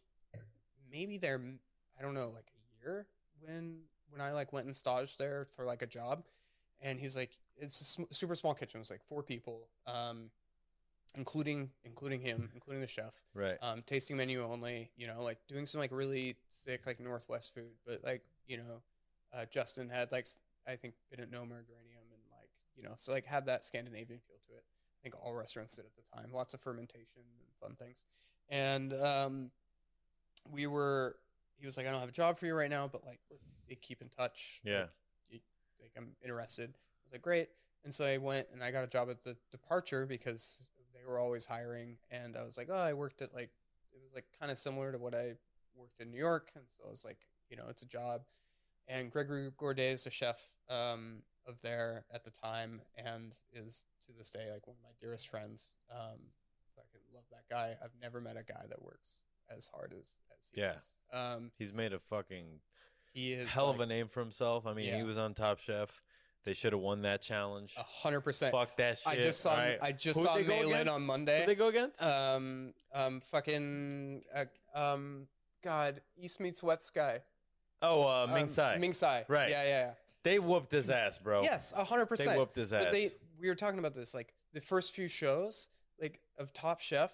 maybe there, I don't know, like a year when I like went and staged there for like a job. And he's like, it's a super small kitchen. It was like 4 people. Including him, including the chef. Right. Tasting menu only, you know, like doing some like really sick like Northwest food. But like, you know, Justin had like, I think didn't know Mediterranean and like, you know, so like had that Scandinavian feel to it. I think all restaurants did at the time. Lots of fermentation and fun things. And he was like, I don't have a job for you right now, but like let's keep in touch. Yeah. Like I'm interested. I was like, great. And so I went and I got a job at the Departure because they were always hiring. And I was like, oh, I worked at like, it was like kind of similar to what I worked in New York. And so I was like, you know, it's a job. And Gregory Gourdet is the chef of there at the time and is to this day like one of my dearest friends. I can love that guy. I've never met a guy that works as hard as he is. He's made a fucking he is hell like, of a name for himself. I mean, he was on Top Chef. They should have won that challenge. 100%. Fuck that shit. I just saw Maylin on Monday. Who they go against? God, East Meets West guy. Oh, Ming Tsai. Ming Tsai. Right. Yeah. They whooped his ass, bro. Yes, 100%. They whooped his ass. But we were talking about this, like the first few shows, like of Top Chef,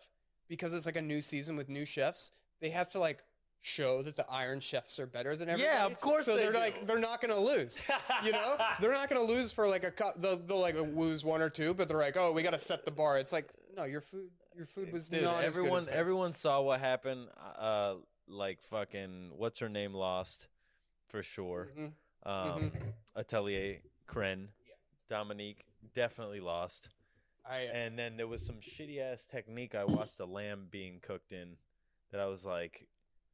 because it's like a new season with new chefs. They have to like show that the Iron Chefs are better than everybody. Yeah, of course. So they're like, they're not gonna lose. You know, they're not gonna lose for like they'll like lose 1 or 2, but they're like, oh, we got to set the bar. It's like, no, your food was not as good as everyone saw what happened. Like fucking what's her name lost for sure. Atelier Kren, Dominique definitely lost. And then there was some shitty ass technique I watched the lamb being cooked in that I was like,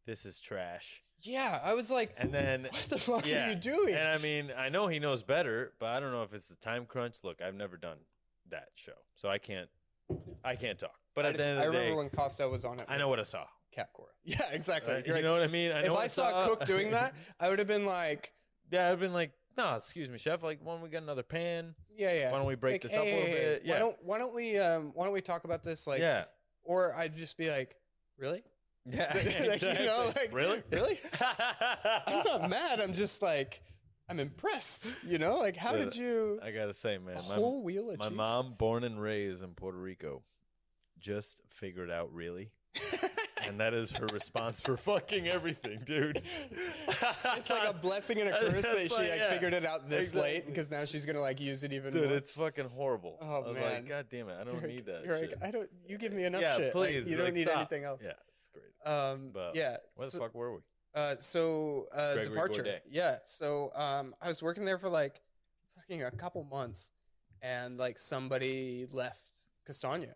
this is trash. Yeah, I was like, and then what the fuck are you doing? And I mean, I know he knows better, but I don't know if it's the time crunch. Look, I've never done that show, so I can't talk. But at the end of the day, I remember when Costa was on it. I know what I saw. Cat Cora. Yeah, exactly. You know what I mean? If I saw Cook doing that, I would have been like, yeah, I'd been like, no, excuse me, chef. Like, why don't we get another pan? Yeah. Why don't we break this up a little bit? Yeah. Why don't we talk about this? Like, or I'd just be like, really? Yeah. Like, you know, like, really? I'm not mad. I'm just like, I'm impressed. You know, like, how did you? I gotta say, man, whole wheel of my cheese? mom, born and raised in Puerto Rico, just figured out really. And that is her response for fucking everything, dude. It's like a blessing and a curse that she figured it out this late because now she's gonna like use it even more. Dude, it's fucking horrible. Oh, I was man. like, God damn it, I don't need that. You're shit. like, you give me enough yeah, shit. Please, like, you don't need anything else. Yeah, it's great. But yeah. Where the fuck were we? Departure. Gourdet. Yeah. So I was working there for like fucking a couple months, and like somebody left Castagna,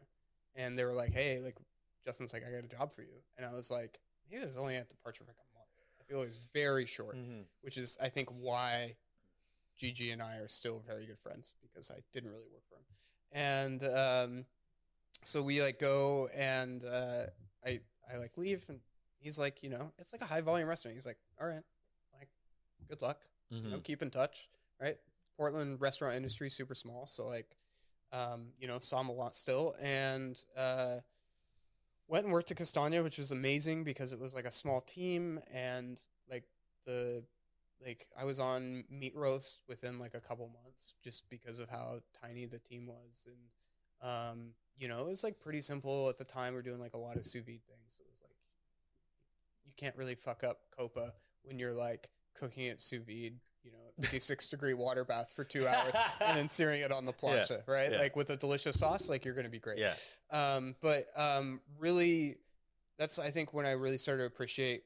and they were like, hey, like Justin's like, I got a job for you. And I was like, he was only at Departure for like a month. I feel it was very short, which is, I think, why Gigi and I are still very good friends, because I didn't really work for him. And so we like go, and I like leave, and he's like, you know, it's like a high volume restaurant. He's like, all right, like, good luck, you know, keep in touch, right? Portland restaurant industry super small, so like, you know, saw him a lot still, and went and worked at Castagna, which was amazing because it was like a small team, and like I was on meat roast within like a couple months just because of how tiny the team was, and you know, it was like pretty simple at the time. We're doing like a lot of sous vide things, so it was like you can't really fuck up Copa when you're like cooking it sous vide, you know, 56-degree water bath for 2 hours and then searing it on the plancha, right? Like with a delicious sauce, like you're going to be great. But really, that's, I think, when I really started to appreciate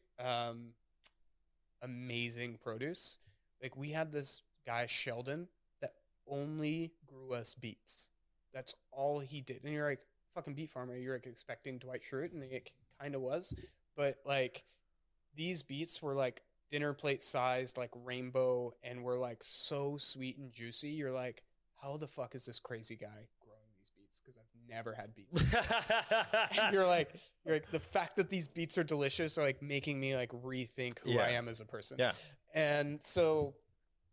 amazing produce. Like we had this guy, Sheldon, that only grew us beets. That's all he did. And you're like, fucking beet farmer, you're like expecting Dwight Schrute, and it kind of was. But like these beets were like dinner plate sized, like rainbow, and were like so sweet and juicy. You're like, how the fuck is this crazy guy growing these beets? Because I've never had beets. And you're like, the fact that these beets are delicious are like making me like rethink who I am as a person. And so,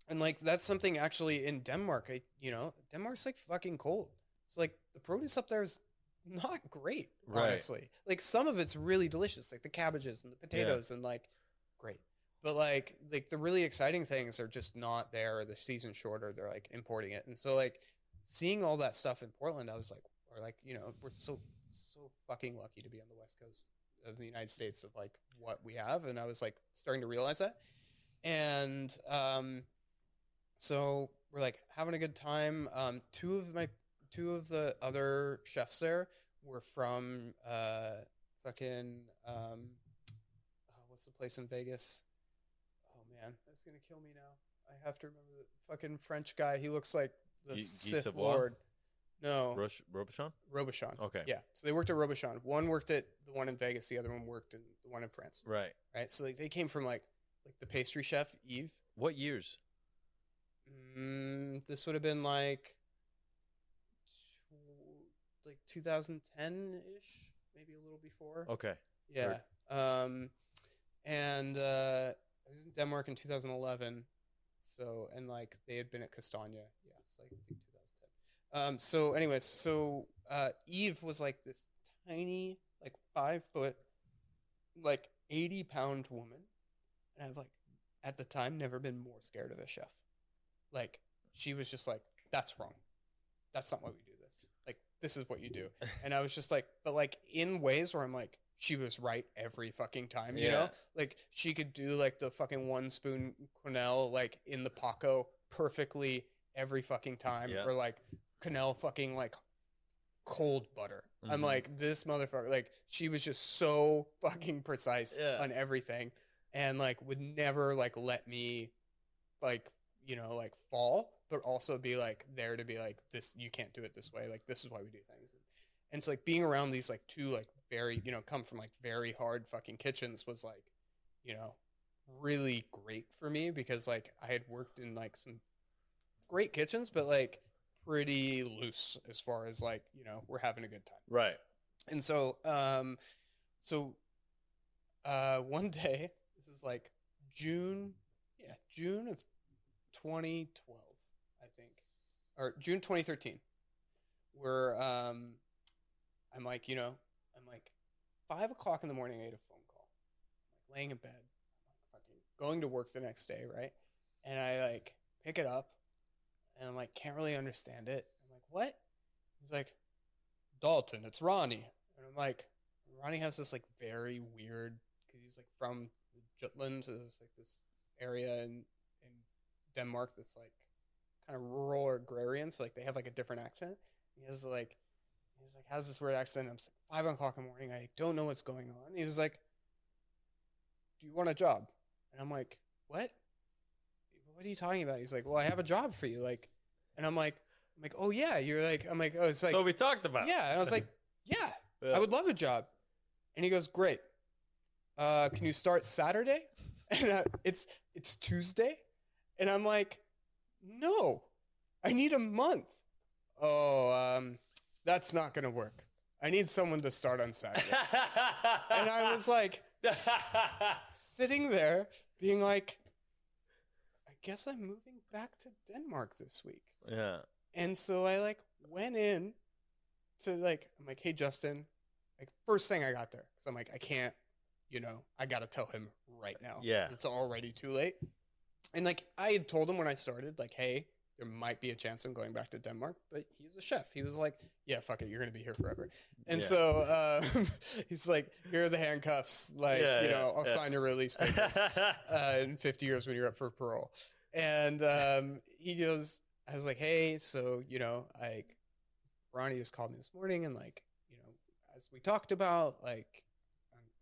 and like that's something actually in Denmark. You know, Denmark's like fucking cold. It's like the produce up there is not great, honestly. Like some of it's really delicious, like the cabbages and the potatoes, and like great. But like the really exciting things are just not there, or the season's shorter. They're like importing it. And so like seeing all that stuff in Portland, I was like, or like, you know, we're so fucking lucky to be on the West Coast of the United States of like what we have. And I was like starting to realize that. And so we're like having a good time. Two of the other chefs there were from fucking what's the place in Vegas? Oh man, that's gonna kill me now. I have to remember the fucking French guy. He looks like the Sith Lord. No, Robuchon. Robuchon. Okay. Yeah. So they worked at Robuchon. One worked at the one in Vegas. The other one worked in the one in France. Right. So like they came from like the pastry chef Yves. What years? This would have been like 2010-ish, maybe a little before. Okay. Yeah. And I was in Denmark in 2011. So, and like they had been at Castagna. Yeah. So I think 2010. So anyways, so Eve was like this tiny, like 5 foot, like 80-pound woman. And I've like, at the time, never been more scared of a chef. Like, she was just like, that's wrong. That's not why we do this. Like, this is what you do. And I was just like, but like in ways where I'm like, she was right every fucking time, you know? Like, she could do like the fucking 1 spoon quenelle, like in the Paco perfectly every fucking time. Or like quenelle fucking like cold butter. I'm like, this motherfucker, like, she was just so fucking precise on everything. And like would never like let me like, you know, like fall, but also be like there to be like, this, you can't do it this way. Like, this is why we do things. And it's like being around these like two like very, you know, come from like very hard fucking kitchens was like, you know, really great for me, because like I had worked in like some great kitchens, but like pretty loose as far as like, you know, we're having a good time. Right. And so one day, this is like June of 2012, I think, or June 2013. Where I'm like, you know, I'm like 5 o'clock in the morning. I get a phone call. I'm like laying in bed. I'm like fucking going to work the next day, right? And I like pick it up, and I'm like, can't really understand it. I'm like, what? He's like, Dalton, it's Ronnie. And I'm like, Ronnie has this like very weird, because he's like from Jutland, so there's like this area in Denmark that's like kind of rural or agrarian, so like they have like a different accent. He's like has this weird accent. I'm like 5 o'clock in the morning. I don't know what's going on. He was like, do you want a job? And I'm like, what are you talking about? He's like, well, I have a job for you. Like, and I'm like, oh yeah, you're like, I'm like, oh, it's like, so we talked about. Yeah. And I was like, yeah, I would love a job. And he goes, great. Can you start Saturday? And it's Tuesday. And I'm like, no, I need a month. Oh, that's not going to work. I need someone to start on Saturday. And I was like, sitting there being like, I guess I'm moving back to Denmark this week. Yeah. And so I like went in to like, I'm like, hey, Justin, like first thing I got there. Cause I'm like, I can't, I got to tell him right now. Yeah. It's already too late. And like, I had told him when I started, like, hey, there might be a chance I'm going back to Denmark, but he's a chef. He was like, yeah, fuck it. You're going to be here forever. And so he's like, here are the handcuffs. Like, I'll sign your release papers in 50 years when you're up for parole. And he goes, I was like, hey, so, like, Ronnie just called me this morning and like, as we talked about, like,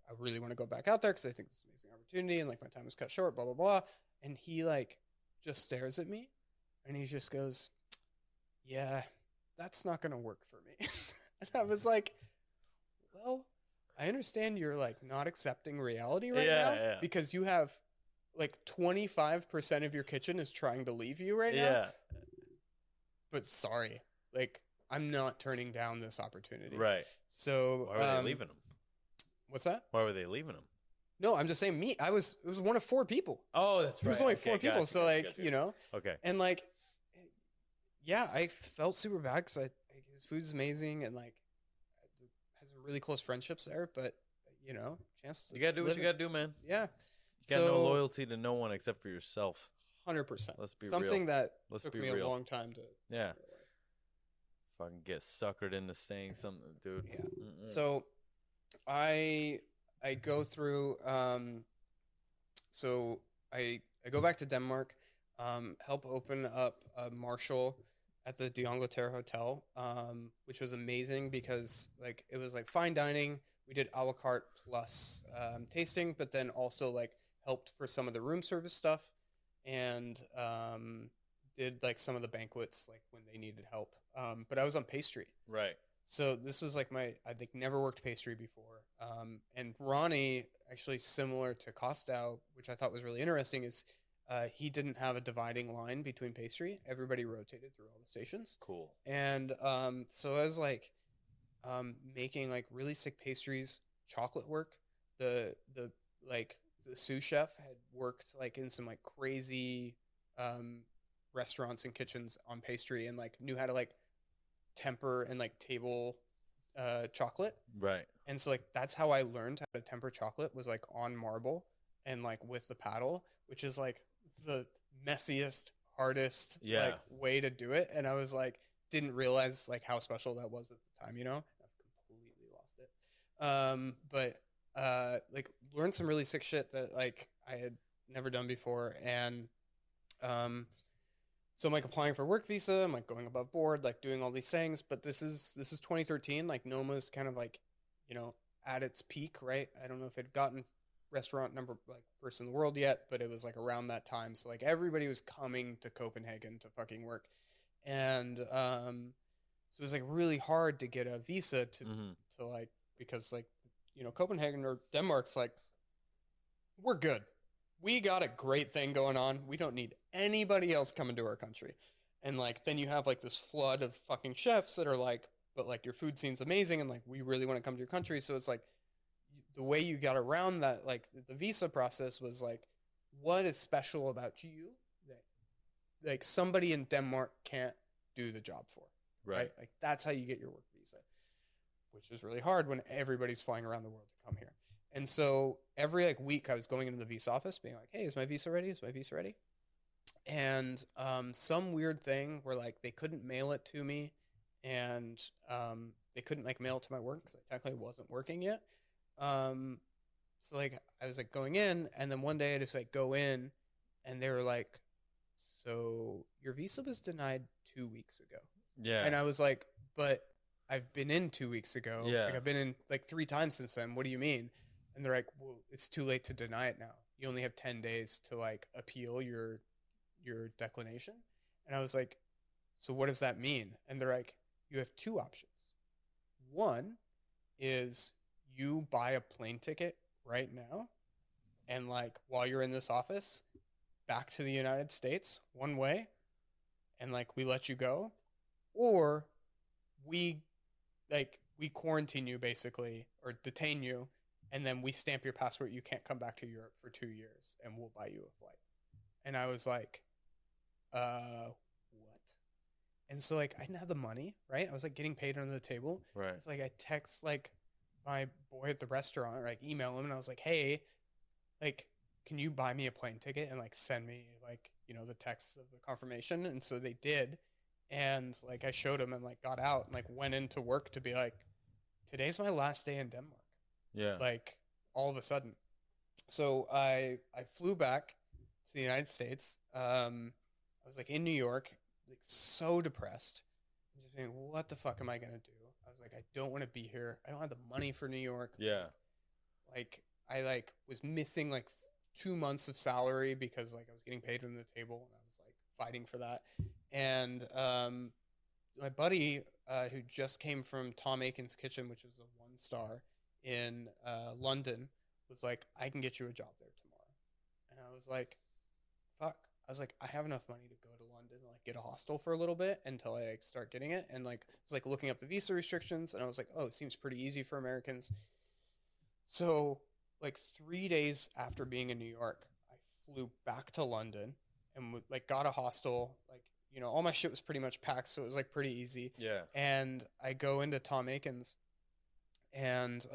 I really want to go back out there because I think this is an amazing opportunity and like my time was cut short, blah, blah, blah. And he like just stares at me and he just goes, yeah, that's not going to work for me. And I was like, well, I understand you're like not accepting reality right now because you have like 25% of your kitchen is trying to leave you right now. But sorry, like I'm not turning down this opportunity. Right. So why were they leaving him? What's that? Why were they leaving him? No, I'm just saying it was one of 4 people. Oh, that's right. It was only 4 people. So like, Okay. And like, yeah, I felt super bad because his food's amazing and like has some really close friendships there, but chances. You gotta do what you gotta do, man. Yeah. You got no loyalty to no one except for yourself. 100%. Let's be something real. that Let's took be me real. a long time to realize. Fucking get suckered into saying something, dude. Yeah. So I go through so I go back to Denmark, help open up a Marshall at the d'Angleterre Hotel, which was amazing because like it was like fine dining. We did a la carte plus tasting, but then also like helped for some of the room service stuff and did like some of the banquets like when they needed help. But I was on pastry. Right. So this was like I think never worked pastry before. And Ronnie, actually similar to Costow, which I thought was really interesting, is he didn't have a dividing line between pastry. Everybody rotated through all the stations. Cool. And so I was like making like really sick pastries, chocolate work. The sous chef had worked like in some like crazy restaurants and kitchens on pastry and like knew how to like temper and like table chocolate. Right. And so like that's how I learned how to temper chocolate was like on marble and like with the paddle, which is like the messiest, hardest like way to do it. And I was like didn't realize like how special that was at the time, I've completely lost it. But like learned some really sick shit that like I had never done before. And so I'm like applying for work visa. I'm like going above board, like doing all these things. But this is 2013. Like Noma's kind of like, at its peak, right? I don't know if it had gotten restaurant number like first in the world yet, but it was like around that time. So like everybody was coming to Copenhagen to fucking work. And so it was like really hard to get a visa to like, because like, Copenhagen or Denmark's like, we're good. We got a great thing going on. We don't need anybody else coming to our country. And like, then you have like this flood of fucking chefs that are like, but like your food scene's amazing. And like, we really want to come to your country. So it's like the way you got around that, like the visa process was like, what is special about you that like somebody in Denmark can't do the job for? Right. Like that's how you get your work visa, which is really hard when everybody's flying around the world to come here. And so every like week I was going into the visa office being like, hey, is my visa ready? Is my visa ready? And some weird thing where like they couldn't mail it to me and they couldn't like mail it to my work because I technically wasn't working yet. So like I was like going in and then one day I just like go in and they were like, so your visa was denied 2 weeks ago. Yeah. And I was like, but I've been in 2 weeks ago. Yeah. Like I've been in like 3 times since then. What do you mean? And they're like, well, it's too late to deny it now. You only have 10 days to like appeal your declination. And I was like, so what does that mean? And they're like, you have 2 options. One, is you buy a plane ticket right now, and like while you're in this office, back to the United States one way, and like we let you go, or we we quarantine you basically or detain you, and then we stamp your passport. You can't come back to Europe for 2 years, and we'll buy you a flight. And I was like, what? And so like I didn't have the money, right? I was like getting paid under the table. Right. It's like I text like my boy at the restaurant, or like email him, and I was like, hey, like, can you buy me a plane ticket and like send me like, you know, the text of the confirmation? And so they did. And like I showed him and like got out and like went into work to be like, today's my last day in Denmark. Yeah. Like all of a sudden. So I flew back to the United States. I was like in New York, like so depressed. Just being, what the fuck am I gonna do? I was like, I don't want to be here. I don't have the money for New York. Yeah. Like I like was missing like 2 months of salary because like I was getting paid under the table, and I was like fighting for that. And my buddy who just came from Tom Aiken's Kitchen, which was a 1-star in London, was like, I can get you a job there tomorrow. And I was like, fuck. I was like, I have enough money to go to London and like get a hostel for a little bit until I like start getting it. And like I was like looking up the visa restrictions, and I was like, oh, it seems pretty easy for Americans. So like 3 days after being in New York, I flew back to London and like got a hostel. Like, you know, all my shit was pretty much packed, so it was like pretty easy. Yeah. And I go into Tom Aiken's, and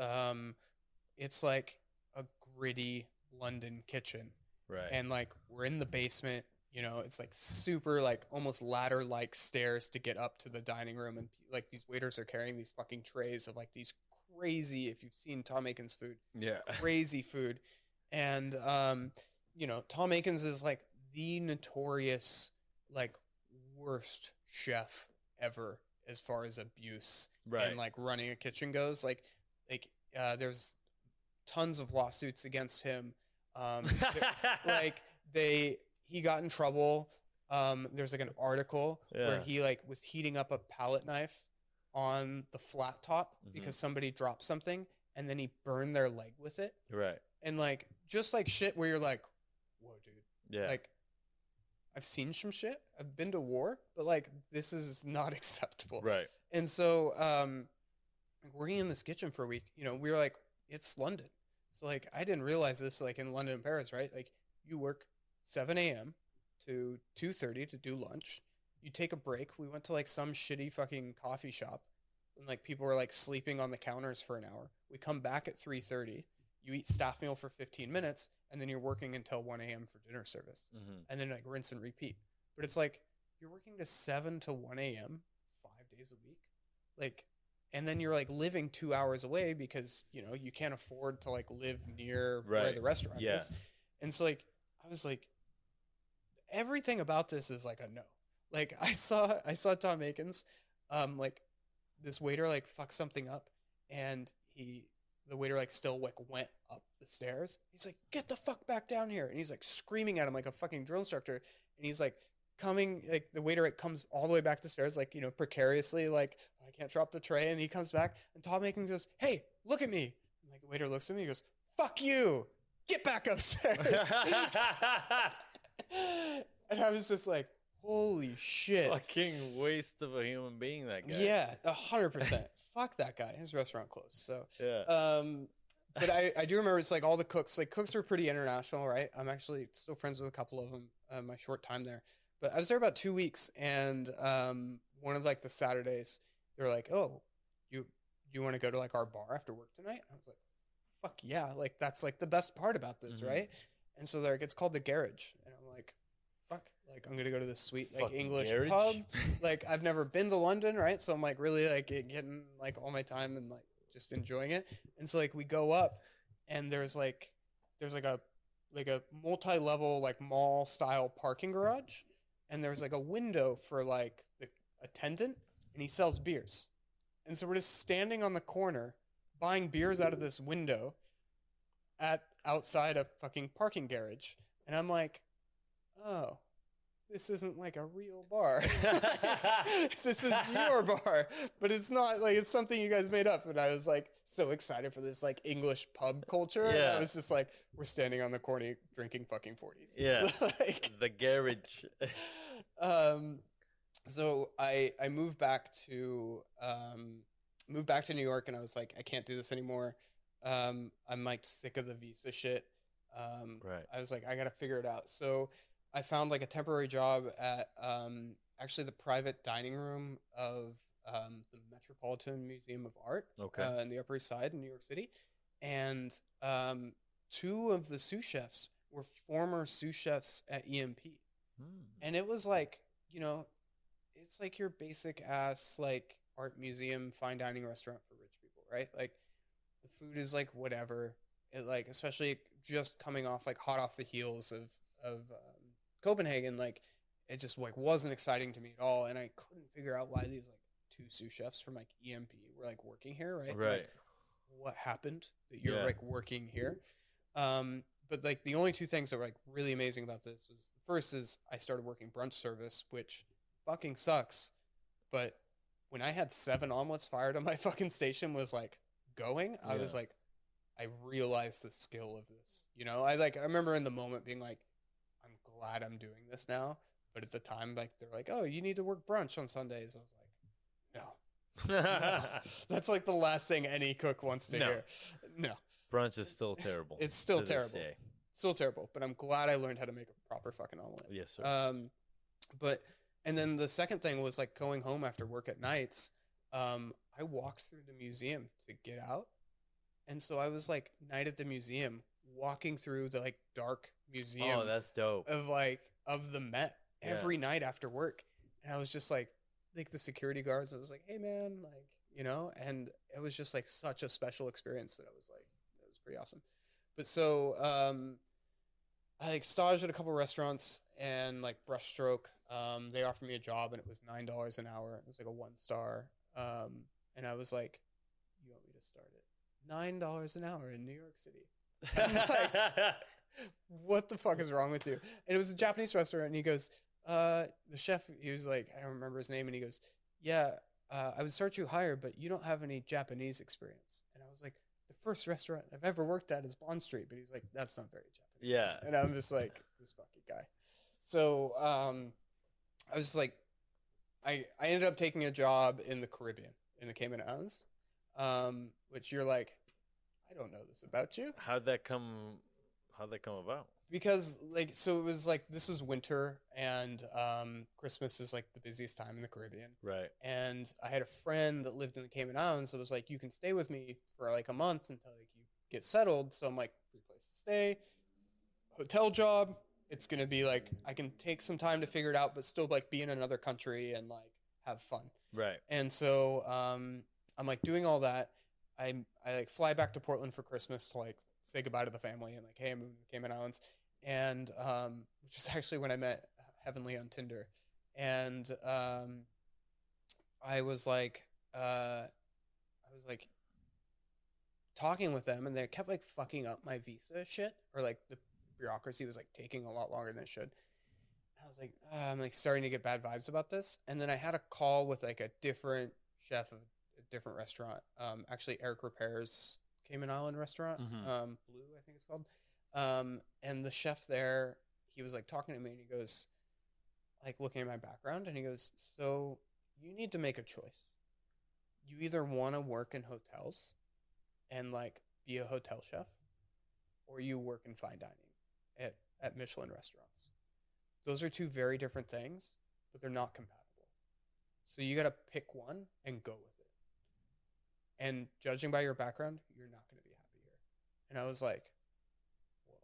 it's like a gritty London kitchen. Right. And like we're in the basement, you know, it's like super like almost ladder like stairs to get up to the dining room, and like these waiters are carrying these fucking trays of like these crazy, if you've seen Tom Aiken's food, yeah, crazy food. And you know, Tom Aiken's is like the notorious like worst chef ever as far as abuse and like running a kitchen goes. Like there's tons of lawsuits against him. Like he got in trouble. There's like an article where he like was heating up a palette knife on the flat top because somebody dropped something, and then he burned their leg with it. Right. And like just like shit where you're like, whoa, dude. Yeah. Like I've seen some shit. I've been to war, but like this is not acceptable. Right. And so working in this kitchen for a week, you know, we were like, it's London. So like I didn't realize this like in London and Paris, right? Like you work 7 a.m. to 2:30 to do lunch. You take a break. We went to like some shitty fucking coffee shop, and like people were like sleeping on the counters for an hour. We come back at 3:30. You eat staff meal for 15 minutes, and then you're working until 1 a.m. for dinner service, and then like rinse and repeat. But it's like you're working to 7 to 1 a.m. 5 days a week, like, and then you're like living 2 hours away because you know you can't afford to like live near where the restaurant is. And so like I was like, everything about this is like a no. Like I saw Tom Aiken's, like this waiter like fucked something up, and the waiter like still like went up the stairs. He's like, get the fuck back down here. And he's like screaming at him like a fucking drill instructor. And he's like coming, like the waiter like comes all the way back the stairs, like, you know, precariously, like, I can't drop the tray. And he comes back, and Tom Aiken goes, hey, look at me. And like the waiter looks at me, he goes, fuck you, get back upstairs. And I was just like, holy shit. Fucking waste of a human being, that guy. Yeah, 100%. Fuck that guy. His restaurant closed. So yeah. But I do remember it's like all the cooks. Like cooks were pretty international, right? I'm actually still friends with a couple of them. My short time there, but I was there about 2 weeks, and one of like the Saturdays, they're like, "Oh, you want to go to like our bar after work tonight?" And I was like, "Fuck yeah!" Like that's like the best part about this, right? And so they're like, it's called the Garage, and I'm like, fuck, like I'm gonna go to this sweet like Fucking English garage? pub. Like I've never been to London, right? So I'm like really like getting like all my time and like just enjoying it. And so like we go up, and there's like a multi-level like mall style parking garage, and there's like a window for like the attendant, and he sells beers. And so we're just standing on the corner buying beers out of this window outside a fucking parking garage. And I'm like, oh, this isn't like a real bar. This is your bar, but it's not like it's something you guys made up. And I was like so excited for this like English pub culture. Yeah. And I was just like, we're standing on the corner drinking fucking 40s. Yeah. Like, the garage. So I moved back to New York, and I was like, I can't do this anymore. I'm like sick of the visa shit. Right. I was like, I gotta figure it out. So I found like a temporary job at actually the private dining room of the Metropolitan Museum of Art in the Upper East Side in New York City. And two of the sous chefs were former sous chefs at EMP. And it was like, you know, it's like your basic ass like art museum, fine dining restaurant for rich people, right? Like the food is like whatever. It like, especially just coming off like hot off the heels of Copenhagen, like it just like wasn't exciting to me at all, and I couldn't figure out why these like two sous chefs from like EMP were like working here, right? Right. Like, what happened that you're like working here? But like the only two things that were like really amazing about this was the first is I started working brunch service, which fucking sucks, but when I had 7 omelets fired on my fucking station was like going, I was like, I realized the skill of this. You know, I remember in the moment being like, I'm glad I'm doing this now. But at the time, like they're like, oh, you need to work brunch on Sundays. I was like, no. That's like the last thing any cook wants to hear. No. Brunch is still terrible. It's still terrible. Still terrible. But I'm glad I learned how to make a proper fucking omelet. Yes, sir. And then the second thing was like going home after work at nights. I walked through the museum to get out. And so I was like night at the museum walking through the like dark museum. Oh, that's dope. Of the Met every night after work. And I was just like the security guards, I was like, hey man, like, you know, and it was just like such a special experience that I was like, it was pretty awesome. But so, I like staged at a couple restaurants and like Brushstroke. They offered me a job and it was $9 an hour. It was like a 1-star. And I was like, you want me to start it? $9 an hour in New York City. Like, what the fuck is wrong with you? And it was a Japanese restaurant, and he goes, the chef, he was like, I don't remember his name, and he goes, yeah, I would start you higher, but you don't have any Japanese experience. And I was like, the first restaurant I've ever worked at is Bond Street. But he's like, that's not very Japanese. Yeah. And I'm just like, this fucking guy. So I was like, I ended up taking a job in the Caribbean, in the Cayman Islands, which you're like, I don't know this about you. How'd that come about? Because like, so it was like, this was winter, and Christmas is like the busiest time in the Caribbean. Right. And I had a friend that lived in the Cayman Islands that was like, you can stay with me for like a month until like you get settled. So I'm like, free place to stay, hotel job. It's going to be like, I can take some time to figure it out, but still like be in another country and like have fun. Right. And so I'm like doing all that. I like fly back to Portland for Christmas to like say goodbye to the family and like, hey, I'm in the Cayman Islands. And which is actually when I met Heavenly on Tinder. And I was like talking with them, and they kept like fucking up my visa shit, or like the bureaucracy was like taking a lot longer than it should. I was like, I'm like starting to get bad vibes about this. And then I had a call with like a different chef of a different restaurant, actually Eric Repair's Cayman Island restaurant, Blue, I think it's called. And the chef there, he was like talking to me, and he goes, like looking at my background, and he goes, so you need to make a choice. You either want to work in hotels and like be a hotel chef, or you work in fine dining at Michelin restaurants. Those are two very different things, but they're not compatible. So you got to pick one and go with it. And judging by your background, you're not going to be happy here. And I was like, whoa,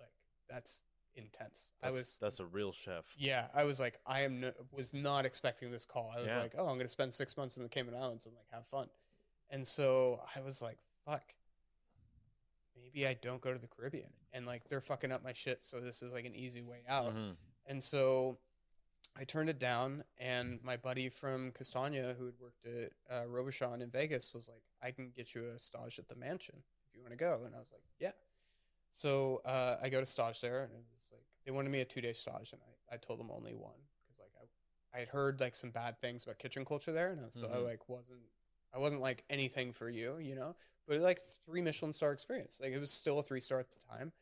like that's intense. That's a real chef. Yeah, I was like, was not expecting this call. I was like, oh, I'm going to spend 6 months in the Cayman Islands and like have fun. And so I was like, fuck, maybe I don't go to the Caribbean, and like they're fucking up my shit. So this is like an easy way out. Mm-hmm. And so I turned it down, and my buddy from Castagna, who had worked at Robichon in Vegas, was like, I can get you a stage at the Mansion if you want to go. And I was like, yeah. So I go to stage there, and it was like, they wanted me a 2-day stage, and I told them only one because like I had heard like some bad things about kitchen culture there, and so I like wasn't like anything for you, you know. But like 3 Michelin star experience, like it was still a 3-star at the time,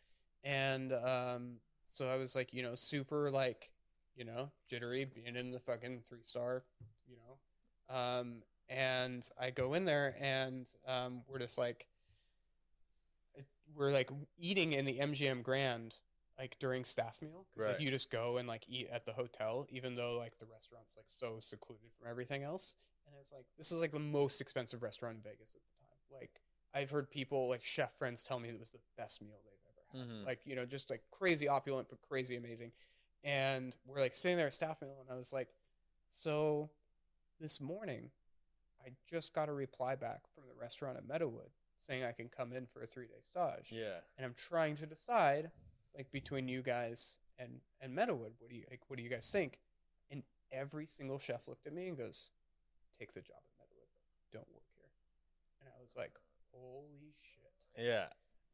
and so I was like, you know, super like, you know, jittery being in the fucking 3-star, you know, and I go in there and we're like eating in the MGM Grand like during staff meal. Right. Like you just go and like eat at the hotel, even though like the restaurant's like so secluded from everything else. And it's like, this is like the most expensive restaurant in Vegas at the time. Like I've heard people like chef friends tell me it was the best meal they've ever had. Like, you know, just like crazy opulent, but crazy amazing. And we're like sitting there at staff meal. And I was like, so this morning I just got a reply back from the restaurant at Meadowood saying I can come in for a 3-day stage. Yeah. And I'm trying to decide, like, between you guys and Meadowood, what do you guys think? And every single chef looked at me and goes, take the job at Meadowood. Don't work here. And I was like, holy shit. Yeah.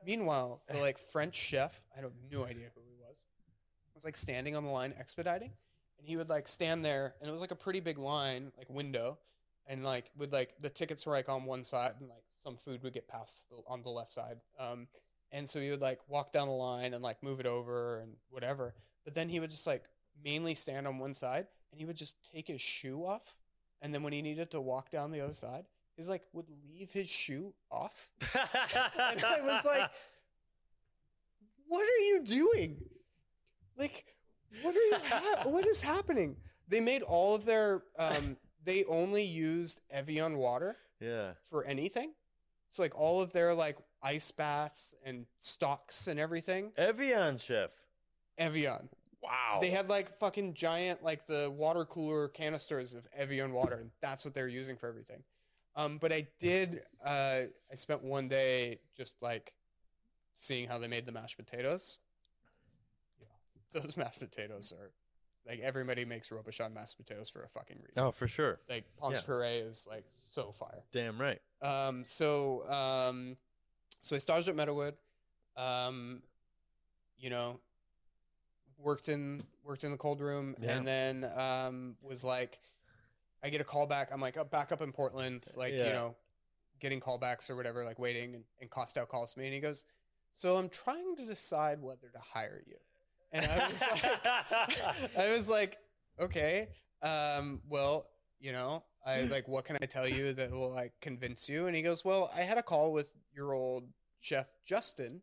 Meanwhile, the like French chef, I have no idea who he was like standing on the line expediting, and he would like stand there, and it was like a pretty big line, like window, and like with like the tickets were like on one side, and like some food would get passed on the left side. And so he would like walk down the line and like move it over and whatever. But then he would just like mainly stand on one side, and he would just take his shoe off. And then when he needed to walk down the other side, he's like would leave his shoe off. And I was like, what are you doing? Like, what is happening? They made all of their, they only used Evian water for anything. So like all of their like ice baths and stocks and everything. Evian, chef. Evian. Wow. They had like fucking giant, like the water cooler canisters of Evian water, and that's what they're using for everything. But I spent one day just like seeing how they made the mashed potatoes. Yeah. Those mashed potatoes are like, everybody makes Robuchon mashed potatoes for a fucking reason. Oh, for sure. Like Ponce Puree is like so fire. Damn right. So I staged at Meadowood, you know, worked in the cold room, and then was like, I get a call back. I'm like, back up in Portland, like, you know, getting callbacks or whatever, like waiting, and Costow calls me and he goes, so I'm trying to decide whether to hire you. And I was like, okay, well, you know, I like, what can I tell you that will like convince you? And he goes, well, I had a call with your old chef, Justin,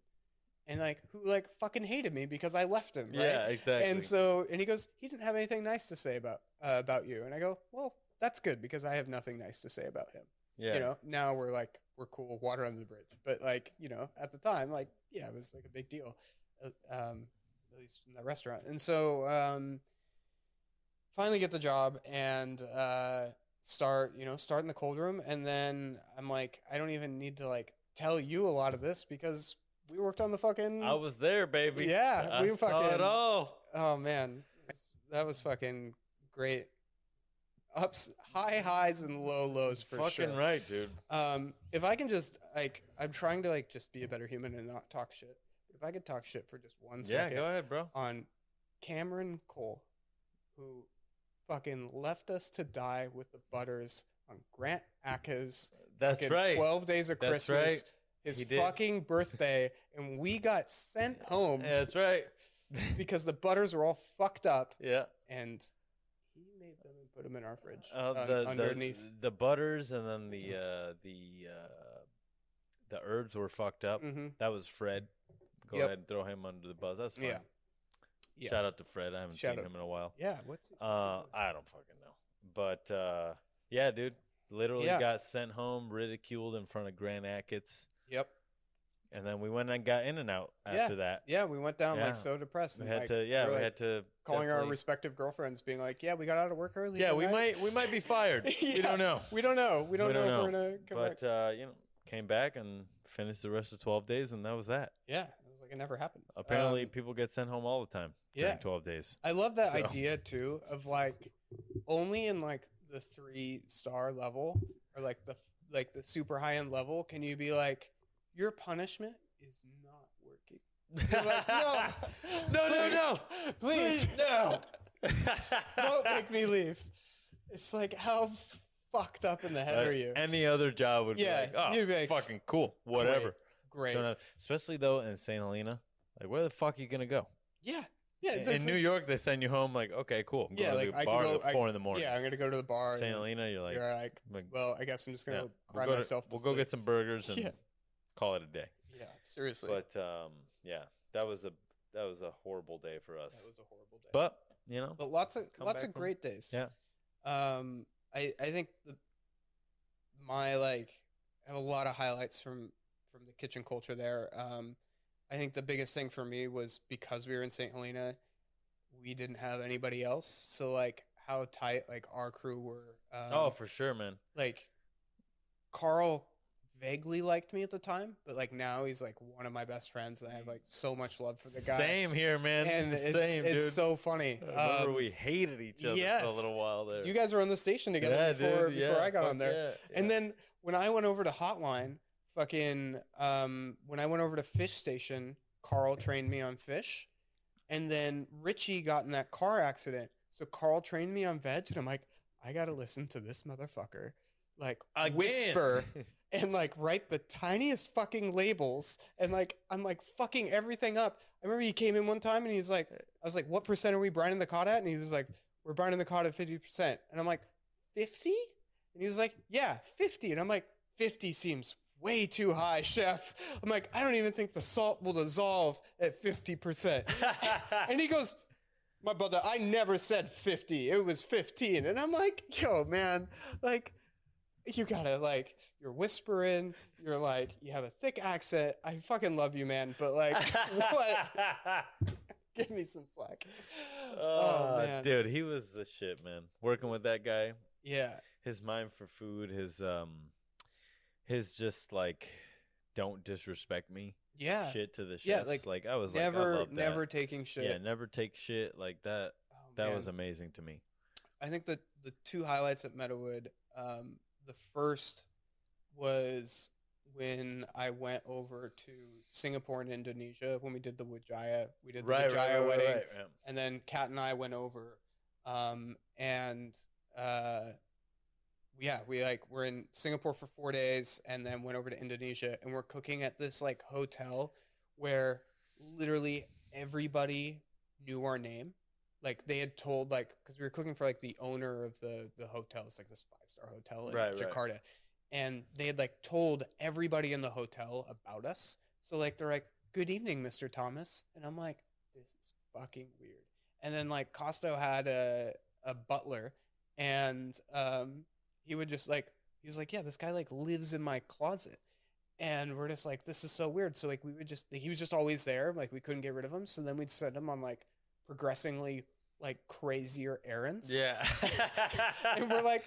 and like, who like fucking hated me because I left him. Right? Yeah, exactly. And he goes, he didn't have anything nice to say about you. And I go, well, that's good because I have nothing nice to say about him. Yeah. You know, now we're cool, water under the bridge. But like, you know, at the time, like, yeah, it was like a big deal. At least in that restaurant. And so finally get the job and start in the cold room. And then I'm like, I don't even need to like tell you a lot of this because we worked on the fucking... I was there, baby. Yeah. We saw it all. Oh, man. That was fucking great. High highs and low lows for sure. Fucking right, dude. If I can just, like, I'm trying to, like, just be a better human and not talk shit. But if I could talk shit for just 1 second. Yeah, go ahead, bro. On Cameron Cole, who fucking left us to die with the butters on Grant Acca's 12 Days of Christmas. Right. His fucking birthday, and we got sent home. Yeah, that's right. Because the butters were all fucked up. Yeah. And he made them and put them in our fridge underneath. The butters and then the herbs were fucked up. Mm-hmm. That was Fred. Go ahead and throw him under the bus. That's fine. Yeah. Shout out to Fred. I haven't seen him in a while. Yeah. I don't fucking know. But yeah, dude. Literally got sent home, ridiculed in front of Grant Achatz. Yep. And then we went and got in and out after that. Yeah, we went down like so depressed. We had to calling our respective girlfriends, being like, "Yeah, we got out of work early." Yeah, we might be fired. We don't know. We don't know if we're gonna come back. But you know, came back and finished the rest of 12 days, and that was that. Yeah, it was like it never happened. Apparently, people get sent home all the time during 12 days. I love that idea too of like only in like the 3-star level or like the super high end level can you be like, your punishment is not working. You're like, no, please, no. Don't make me leave. It's like, how fucked up in the head are you? Any other job would be like, oh, you'd be like, fucking cool, whatever. Great. Especially though in St. Helena, like where the fuck are you gonna go? Yeah. In New York, they send you home like, okay, cool. I'm going to the bar at 4 in the morning. Yeah, I'm gonna go to the bar. St. Helena, you're like, well, I guess I'm just gonna grind myself. We'll go get some burgers and call it a day. Yeah, seriously. But yeah, that was a horrible day for us. That was a horrible day. But you know, lots of great days. Yeah. I think I have a lot of highlights from the kitchen culture there. I think the biggest thing for me was because we were in St. Helena, we didn't have anybody else. So like how tight like our crew were. Oh, for sure, man. Like Carl vaguely liked me at the time, but like now he's like one of my best friends, and I have like so much love for the guy. Same here, man. And Same, it's dude. so funny. I remember we hated each other for a little while there. You guys were on the station together before I got on there. Yeah. And then when I went over to Hotline, when I went over to Fish Station, Carl trained me on fish. And then Richie got in that car accident. So Carl trained me on veg, and I'm like, I got to listen to this motherfucker like whisper and like write the tiniest fucking labels. And like, I'm like fucking everything up. I remember he came in one time and he's like, I was like, what % are we brining the cod at? And he was like, we're brining the cod at 50%. And I'm like, 50? And he was like, yeah, 50. And I'm like, 50 seems way too high, chef. I'm like, I don't even think the salt will dissolve at 50%. And he goes, my brother, I never said 50. It was 15. And I'm like, yo, man, like, you gotta, like, you're whispering. You're like, you have a thick accent. I fucking love you, man. But, like, what? Give me some slack. Oh, man. Dude, he was the shit, man. Working with that guy. Yeah. His mind for food, his just, like, don't disrespect me. Yeah. Shit to the chefs. Like I was never, like, I love that. Never taking shit. Yeah, never take shit like that. Oh, that was amazing to me. I think the two highlights at Meadowood, the first was when I went over to Singapore and Indonesia when we did the Wijaya. We did the Wijaya wedding. Right. And then Kat and I went over. We're in Singapore for 4 days and then went over to Indonesia, and we're cooking at this like hotel where literally everybody knew our name. Like they had told, like, because we were cooking for like the owner of the hotel. It's like this 5-star hotel in Jakarta. Right. And they had like told everybody in the hotel about us. So like they're like, good evening, Mr. Thomas. And I'm like, this is fucking weird. And then like Costo had a butler, and he would just like, he's like, yeah, this guy like lives in my closet. And we're just like, this is so weird. So like he was just always there. Like we couldn't get rid of him. So then we'd send him on like progressively like crazier errands. Yeah. And we're like,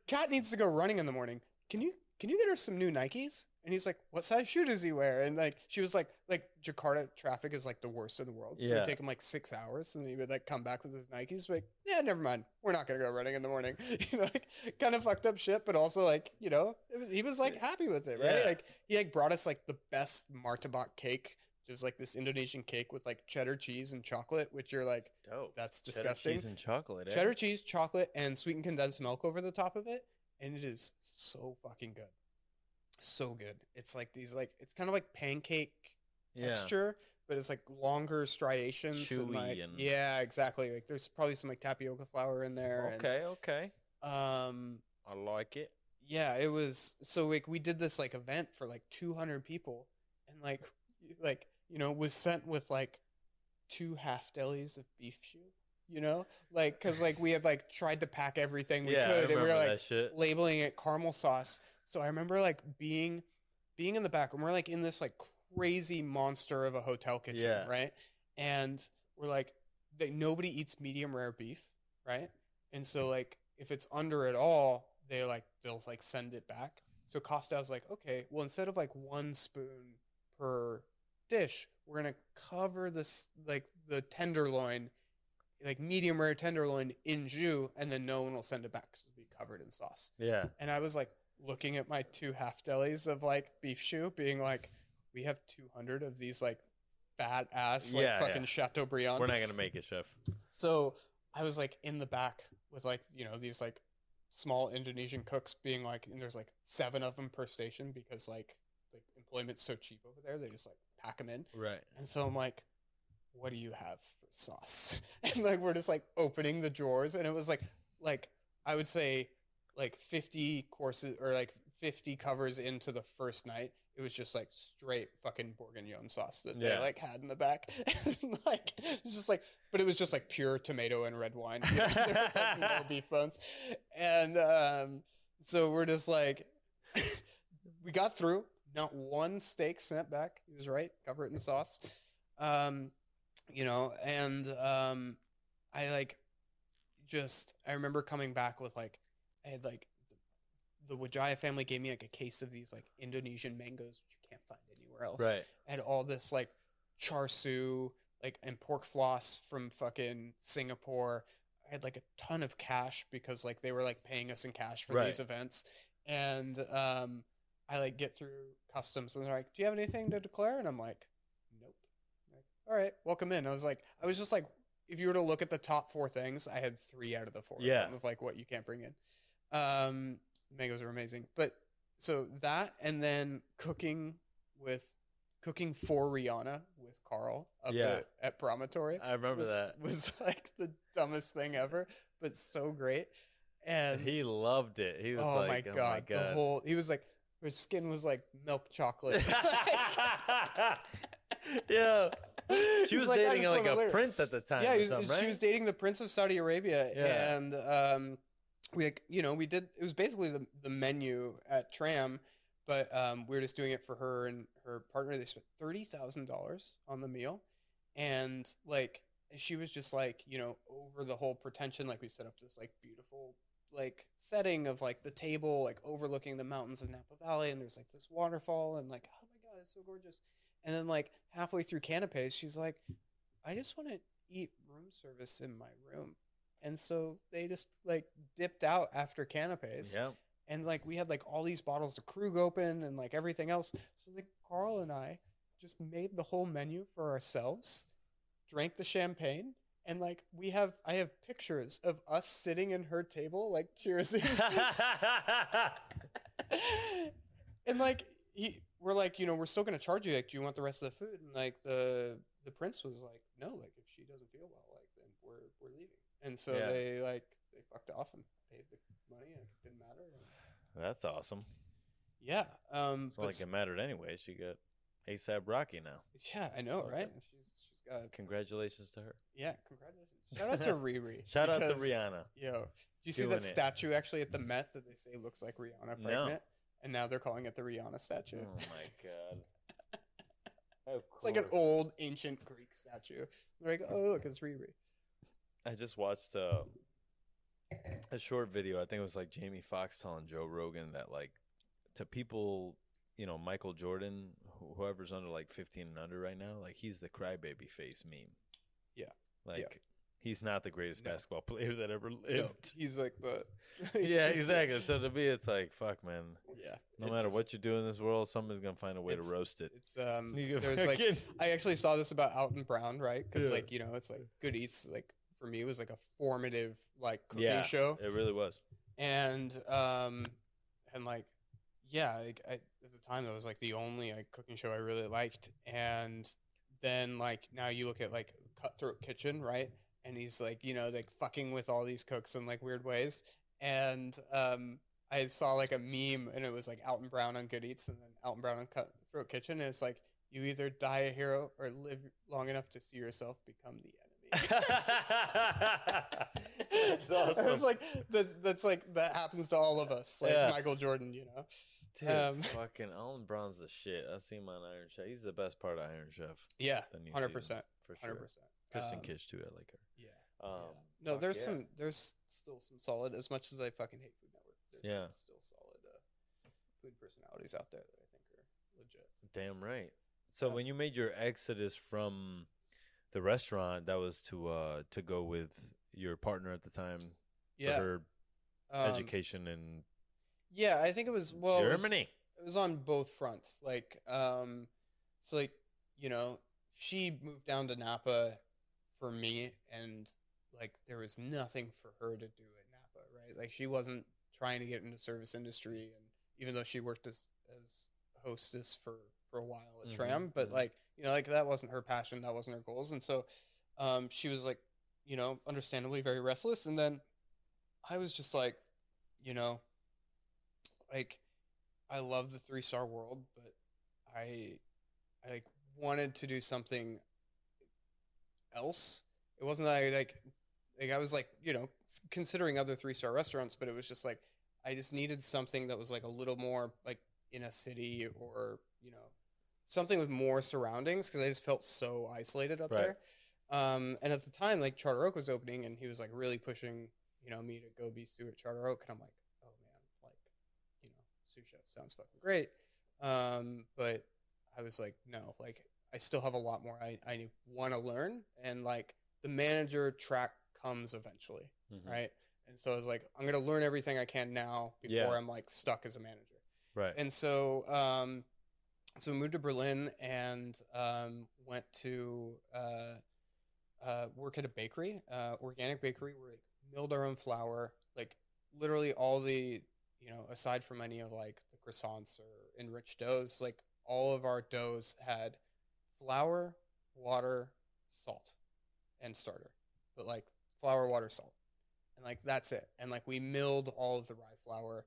Kat needs to go running in the morning. Can you get her some new Nikes? And he's like, what size shoe does he wear? And like, she was like Jakarta traffic is like the worst in the world. So it'd take him like 6 hours, and he would like come back with his Nikes. Like, yeah, never mind. We're not going to go running in the morning. You know, like kind of fucked up shit, but also like, you know, he was like happy with it. Right. Yeah. Like he like brought us like the best martabak cake, which is like this Indonesian cake with like cheddar cheese and chocolate, which you're like, dope. That's disgusting. Cheddar cheese and chocolate. Cheddar cheese, chocolate, and sweetened condensed milk over the top of it. And it is so fucking good. So good. It's like these like, it's kind of like pancake texture, but it's like longer striations. Chewy and yeah, exactly. Like there's probably some like tapioca flour in there. Okay. I like it. Yeah, it was, so like we did this like event for like 200 people, and like, you know, was sent with like 2 half delis of beef stew. You know, like, cause like we had like tried to pack everything we could, and we were like labeling it caramel sauce. So I remember like being in the back, and we're like in this like crazy monster of a hotel kitchen, right? And we're like, nobody eats medium rare beef, right? And so like if it's under it all, they'll like send it back. So Costa's like, okay, well instead of like 1 spoon per dish, we're gonna cover this like the tenderloin, like medium rare tenderloin in jus, and then no one will send it back because it'll be covered in sauce. Yeah. And I was like looking at my 2 half delis of like beef stew, being like, we have 200 of these like fat ass like fucking Chateaubriand. We're not gonna make it, chef. So I was like in the back with like, you know, these like small Indonesian cooks being like, and there's like 7 of them per station because like employment's so cheap over there. They just like pack them in. Right. And so I'm like, what do you have for sauce? And like, we're just like opening the drawers. And it was like, I would say like 50 courses or like 50 covers into the first night. It was just like straight fucking bourguignon sauce that they like had in the back. And like, it was just like, but it was just like pure tomato and red wine. You know? There was like no beef bones. And so we're just like, we got through. Not one steak sent back. He was right. Cover it in sauce. You know, and I like just, I remember coming back with like, I had like, the Wijaya family gave me like a case of these like Indonesian mangoes, which you can't find anywhere else. Right. I had all this like char siu, like, and pork floss from fucking Singapore. I had like a ton of cash because like they were like paying us in cash for these events. And I like get through customs and they're like, do you have anything to declare? And I'm like, nope. Like, all right, welcome in. I was just like, if you were to look at the top 4 things, I had 3 out of the 4 of like what you can't bring in. Mangoes are amazing. But so that, and then cooking for Rihanna with Carl up at Promontory. I remember that. Was like the dumbest thing ever, but so great. And he loved it. He was like, oh my God. He was like, her skin was like milk chocolate. Yeah. She was like, dating like a prince at the time. Yeah, right? She was dating the Prince of Saudi Arabia. Yeah. And we, you know, we did, it was basically the menu at Tram, but we were just doing it for her and her partner. They spent $30,000 on the meal. And like, she was just like, you know, over the whole pretension. Like, we set up this like beautiful like setting of like the table, like overlooking the mountains of Napa Valley. And there's like this waterfall and like, oh my God, it's so gorgeous. And then like halfway through canapes, she's like, I just want to eat room service in my room. And so they just like dipped out after canapes. Yeah. And like we had like all these bottles of Krug open and like everything else. So like Carl and I just made the whole menu for ourselves, drank the champagne, and like I have pictures of us sitting in her table like cheersing. And like we're like, you know, we're still gonna charge you. Like, do you want the rest of the food? And like the prince was like, no, like if she doesn't feel well, like then we're leaving. And so they fucked off and paid the money, and it didn't matter. That's awesome. Yeah. But like it mattered anyway. She got ASAP Rocky now. Yeah, I know, right? She's got. Congratulations to her. Yeah, congratulations. Shout out to Riri. Shout out to Rihanna. Yo, do you see that statue actually at the Met that they say looks like Rihanna pregnant? No. And now they're calling it the Rihanna statue. Oh my God. It's like an old ancient Greek statue. They're like, oh look, it's Riri. I just watched a short video. I think it was like Jamie Foxx telling Joe Rogan that like to people, you know, Michael Jordan, whoever's under like 15 and under right now, like he's the crybaby face meme. Yeah. Like he's not the greatest basketball player that ever lived. No, he's like the yeah, exactly. So to me, it's like, fuck, man. Yeah. No matter what you do in this world, somebody's gonna find a way to roast it. It's there's like I actually saw this about Alton Brown, right? Because like, you know, it's like Good Eats, like for me, it was like a formative like cooking show. It really was. And like like at the time that was like the only like cooking show I really liked. And then like now you look at like Cutthroat Kitchen, right? And he's like, you know, like fucking with all these cooks in like weird ways. And I saw like a meme and it was like Alton Brown on Good Eats and then Alton Brown on Cutthroat Kitchen. And it's like, you either die a hero or live long enough to see yourself become the enemy. That's awesome. It's like that's like that happens to all of us, like Michael Jordan, you know. Dude, fucking Alton Brown's the shit. I see him on Iron Chef. He's the best part of Iron Chef. Yeah, 100%, for sure. 100%. Kristen Kish too. I like her. Yeah. No, there's still some solid. As much as I fucking hate Food Network, there's some still solid food personalities out there that I think are legit. Damn right. So when you made your exodus from the restaurant, that was to go with your partner at the time for her education and I think it was Germany. It was on both fronts. Like so like, you know, she moved down to Napa for me, and like there was nothing for her to do at Napa, right? Like she wasn't trying to get into service industry, and even though she worked as hostess for a while at Tram, but like like that wasn't her passion, that wasn't her goals, and so she was like understandably very restless, and then I was just like you know like I love the 3-star world, but I like wanted to do something else. It wasn't that I was like considering other 3-star restaurants, but it was just like I just needed something that was like a little more like in a city, or something with more surroundings, because I just felt so isolated up there. And at the time, like Charter Oak was opening, and he was like really pushing me to go be Sue at Charter Oak, and I'm like, oh man, like sous chef sounds fucking great. But I was like, no, like I still have a lot more I want to learn, and like the manager track comes eventually, right? And so I was like, I'm gonna learn everything I can now before I'm like stuck as a manager, right? And so so we moved to Berlin, and went to work at a bakery, organic bakery, where we milled our own flour, like literally all the aside from any of like the croissants or enriched doughs, like all of our doughs had flour, water, salt, and starter. But like flour, water, salt. And like that's it. And like we milled all of the rye flour,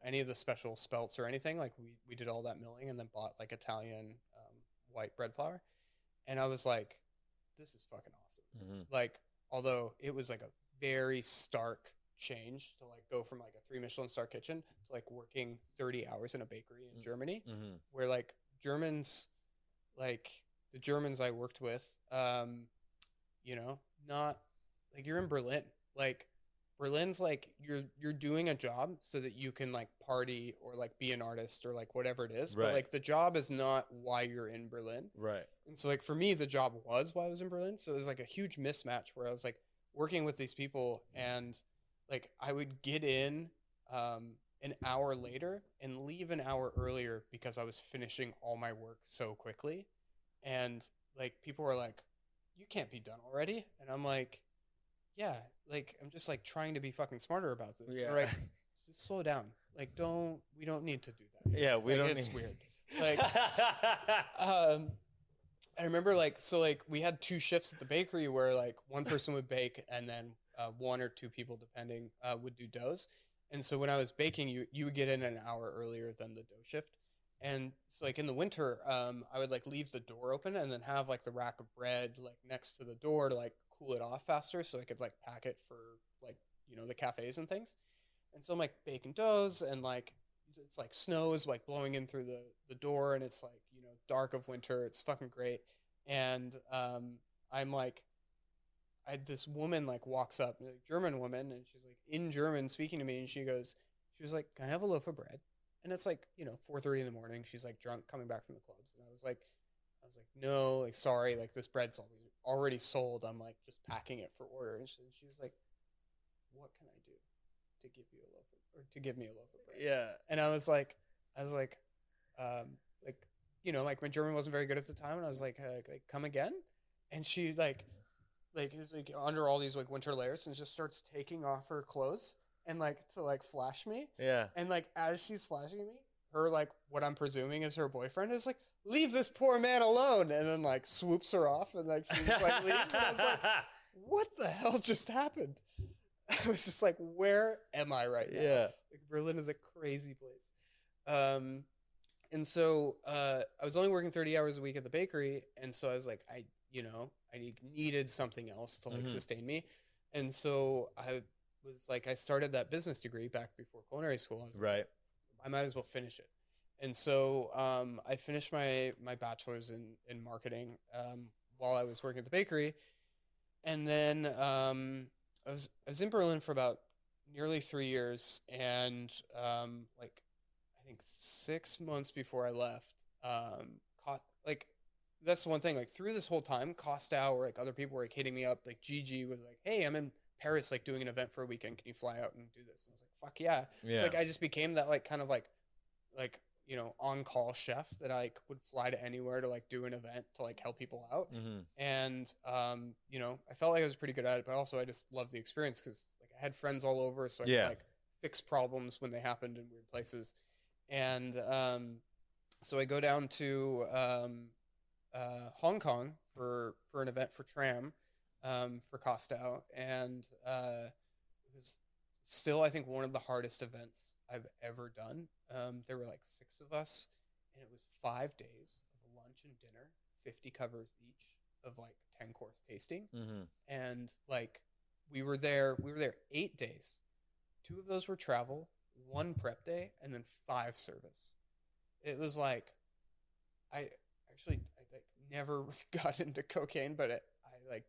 any of the special spelts or anything. Like we did all that milling, and then bought like Italian white bread flour. And I was like, this is fucking awesome. Like, although it was like a very stark change to like go from like a 3 Michelin star kitchen to like working 30 hours in a bakery in Germany, where like Germans, like the Germans I worked with, not like you're in Berlin, like Berlin's like you're doing a job so that you can like party or like be an artist or like whatever it is, but like the job is not why you're in Berlin, right? And so like for me the job was why I was in Berlin, so it was like a huge mismatch where I was like working with these people, and like I would get in an hour later and leave an hour earlier because I was finishing all my work so quickly, and like people were like, you can't be done already, and I'm like, yeah, like I'm just like trying to be fucking smarter about this. Yeah. Like, just slow down. Like, we don't need to do that. Yeah, we don't. It's weird. Like, I remember like we had 2 shifts at the bakery where like one person would bake, and then 1 or 2 people depending would do doughs. And so when I was baking, you would get in an hour earlier than the dough shift. And so like in the winter, I would like leave the door open and then have like the rack of bread like next to the door to like cool it off faster, so I could like pack it for like the cafes and things. And so I'm like baking doughs, and like it's like snow is like blowing in through the door, and it's like dark of winter. It's fucking great. And I'm like, I had this woman like walks up, a German woman, and she's like in German speaking to me, and she was like, can I have a loaf of bread? And it's like 4:30 in the morning. She's like drunk, coming back from the clubs, and I was like, no, like sorry, like this bread's already sold. I'm like just packing it for order. And she was like, what can I do to give you a loaf of, or to give me a loaf of bread? Yeah. And I was like, like my German wasn't very good at the time, and I was like come again? And she like is like under all these like winter layers, and just starts taking off her clothes and like to like flash me. Yeah. And like as she's flashing me, her like what I'm presuming is her boyfriend is like, leave this poor man alone, and then like swoops her off, and like she like leaves, and I was like, what the hell just happened? I was just like, where am I right now? Yeah. Like Berlin is a crazy place. And so I was only working 30 hours a week at the bakery, and so I was like, I needed something else to like sustain me. And so I was like, I started that business degree back before culinary school. I was like, I might as well finish it. And so I finished my bachelor's in marketing while I was working at the bakery. And then I was in Berlin for about nearly 3 years, and like I think 6 months before I left, like that's the one thing, like through this whole time, Costow or like other people were like hitting me up, like Gigi was like, hey, I'm in Paris like doing an event for a weekend, can you fly out and do this? And I was like, fuck yeah. It's like I just became that like kind of like on-call chef that I would fly to anywhere to like do an event to like help people out. And, I felt like I was pretty good at it, but also I just loved the experience because like I had friends all over. So I could like fix problems when they happened in weird places. And, so I go down to, Hong Kong for an event for Tram, for Costco. And, it was still, I think, one of the hardest events I've ever done. There were like 6 of us, and it was 5 days of lunch and dinner, 50 covers each of like 10-course tasting. And like we were there 8 days. 2 of those were travel, 1 prep day, and then 5 service. It was like, I like never got into cocaine, but I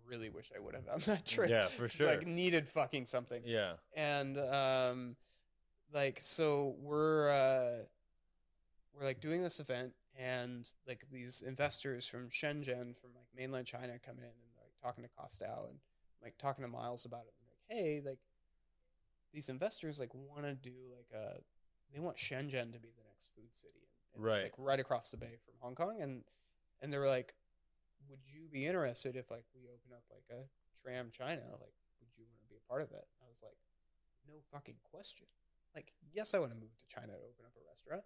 really wish I would have on that trip. Yeah, for sure. Like needed fucking something. Yeah. And like so we're like doing this event, and like these investors from Shenzhen, from like mainland China, come in and like talking to Costco and like talking to Miles about it. And like, hey, like these investors like want to do like they want Shenzhen to be the next food city, and right. It's like right across the bay from Hong Kong, and they were like, would you be interested if like we open up like a Tram China? Like, would you want to be a part of it? I was like, no fucking question. Like, yes, I want to move to China to open up a restaurant.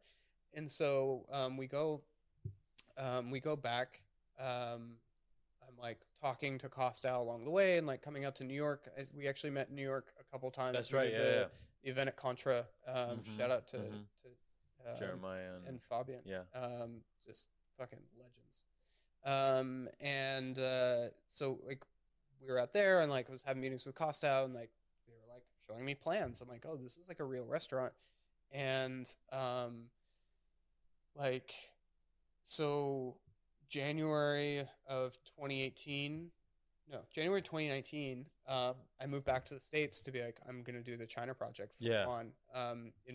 And so we go back. I'm like talking to Costco along the way, and like coming out to New York. We actually met in New York a couple times. That's right. The event at Contra. Shout out to Jeremiah and Fabian. Yeah. Just fucking legends. So like we were out there, and like I was having meetings with Costco, and like they were like showing me plans. I'm like, oh, this is like a real restaurant. And like so January 2019, I moved back to the States to be like, I'm gonna do the China project in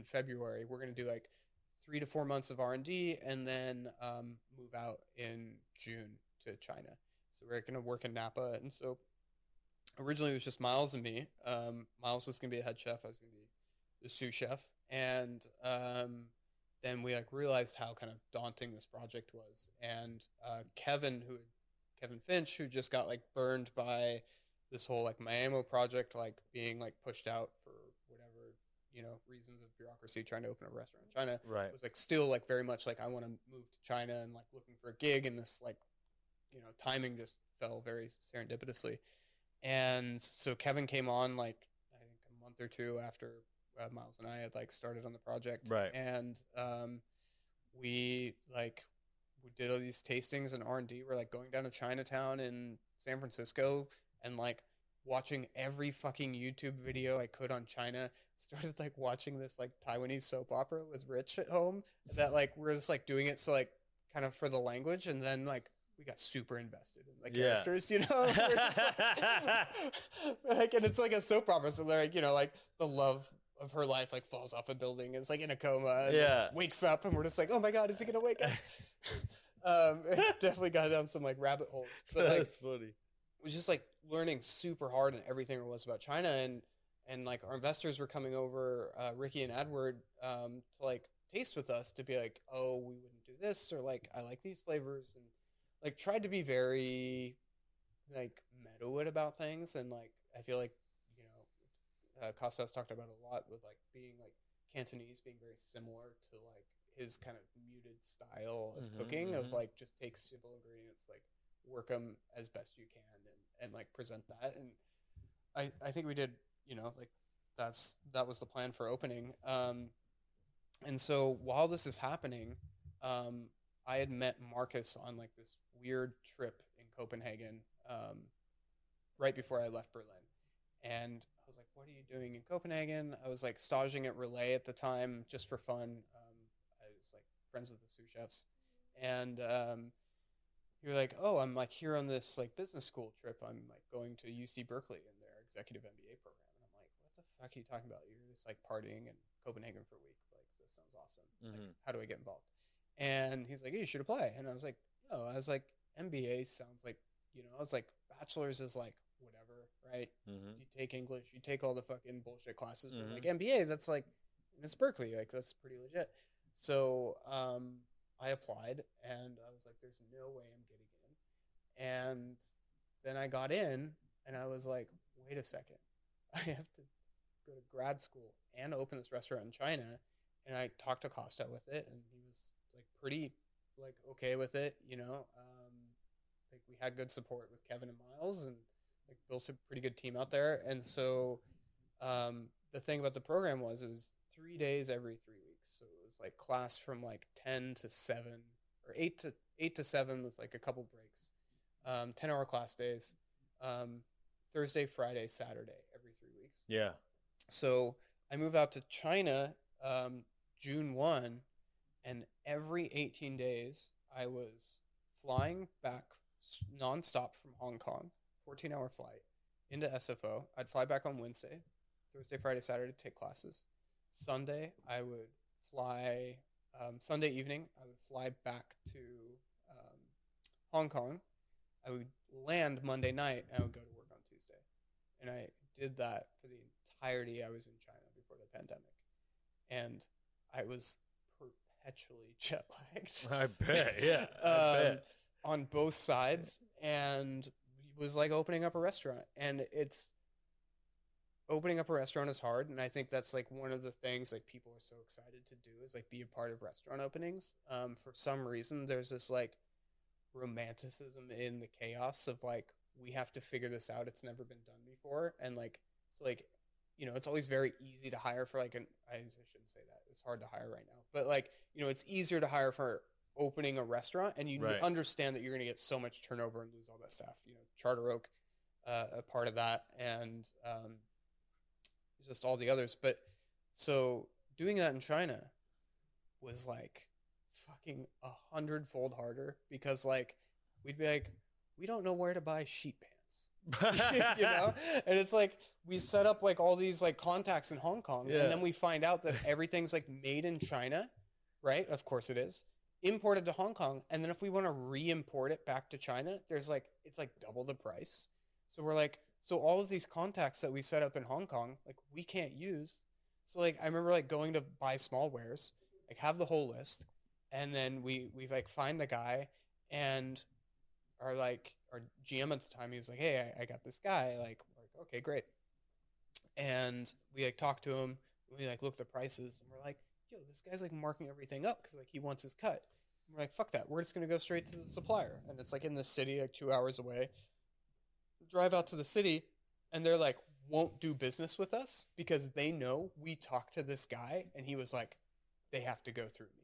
February. We're gonna do like 3 to 4 months of R&D, and then move out in June to China. So we're going to work in Napa. And so originally it was just Miles and me. Miles was going to be a head chef. I was going to be the sous chef. And then we like realized how kind of daunting this project was. And Kevin Finch, who just got like burned by this whole like Miami project, like being like pushed out for whatever, reasons of bureaucracy, trying to open a restaurant in China, right. was like still like very much like, I want to move to China, and like looking for a gig, and this like, timing just fell very serendipitously. And so Kevin came on like, I think a month or 2 after Miles and I had like started on the project. Right. And we did all these tastings and R&D. We're like going down to Chinatown in San Francisco and like watching every fucking YouTube video I could on China. Started like watching this like Taiwanese soap opera with Rich at home, that like we're just like doing it so like kind of for the language, and then like we got super invested in the characters, like, and it's like a soap opera, so they're like, like the love of her life like falls off a building, is like in a coma, and wakes up, and we're just like, oh my god, is he gonna wake up? It definitely got down some like rabbit holes, but like, that's funny. It was just like learning super hard and everything there was about China, and like our investors were coming over, Ricky and Edward, to like taste with us, to be like, oh, we wouldn't do this, or like, I like these flavors, and like tried to be very like Meadowood about things. And like I feel like Costas talked about it a lot, with like being like Cantonese being very similar to like his kind of muted style of cooking, of like just take simple ingredients, like work them as best you can, and like present that. And I think we did, like that was the plan for opening. And so while this is happening, I had met Marcus on like this weird trip in Copenhagen, right before I left Berlin. And I was like, what are you doing in Copenhagen? I was like staging at Relay at the time, just for fun. I was like friends with the sous chefs. And you're like, oh, I'm like here on this like business school trip. I'm like going to UC Berkeley in their executive MBA program. And I'm like, what the fuck are you talking about? You're just like partying in Copenhagen for a week. Like, this sounds awesome. Like, how do I get involved? And he's like, hey, you should apply. And I was like, oh, I was like, MBA sounds like, I was like, bachelor's is like whatever, right? You take English, you take all the fucking bullshit classes, but like MBA, that's like, and it's Berkeley, like that's pretty legit. So I applied, and I was like, "There's no way I'm getting in." And then I got in, and I was like, "Wait a second, I have to go to grad school and open this restaurant in China." And I talked to Costa with it, and he was like pretty like okay with it, like we had good support with Kevin and Miles, and like built a pretty good team out there. And so the thing about the program was it was 3 days every 3 weeks, so it was like class from like 10 to 7 or eight to 7 with like a couple breaks, 10-hour class days, Thursday, Friday, Saturday every 3 weeks. Yeah. So I moved out to China June 1, and every 18 days I was flying back nonstop from Hong Kong, 14-hour flight into SFO. I'd fly back on Wednesday, Thursday, Friday, Saturday to take classes. Sunday, I would fly, Sunday evening, I would fly back to Hong Kong. I would land Monday night, and I would go to work on Tuesday. And I did that for the entirety I was in China before the pandemic. And I was perpetually jet lagged. I bet, yeah. I bet. On both sides, and it was like opening up a restaurant. And it's opening up a restaurant is hard, and I think that's like one of the things like people are so excited to do is like be a part of restaurant openings. For some reason, there's this like romanticism in the chaos of like we have to figure this out. It's never been done before, and like it's like it's always very easy to hire for like I shouldn't say that. It's hard to hire right now, but like it's easier to hire for opening a restaurant, and you Right. understand that you're going to get so much turnover and lose all that staff. Charter Oak, a part of that, and just all the others. But so doing that in China was like fucking 100-fold harder because like we'd be like, we don't know where to buy sheet pans. And it's like we set up like all these like contacts in Hong Kong, and then we find out that everything's like made in China, right? Of course it is. Imported to Hong Kong, and then if we want to re-import it back to China, it's like double the price. So we're like, so all of these contacts that we set up in Hong Kong, like we can't use. So like I remember like going to buy small wares, like have the whole list, and then we like find the guy, and our GM at the time, he was like, "Hey, I got this guy." Like, we're like, okay, great. And we like talk to him. We like look at the prices, and we're like, "Yo, this guy's like marking everything up because like he wants his cut." And we're like, "Fuck that. We're just gonna go straight to the supplier." And it's like in the city, like 2 hours away. Drive out to the city, and they're like, won't do business with us because they know we talked to this guy, and he was like, they have to go through me.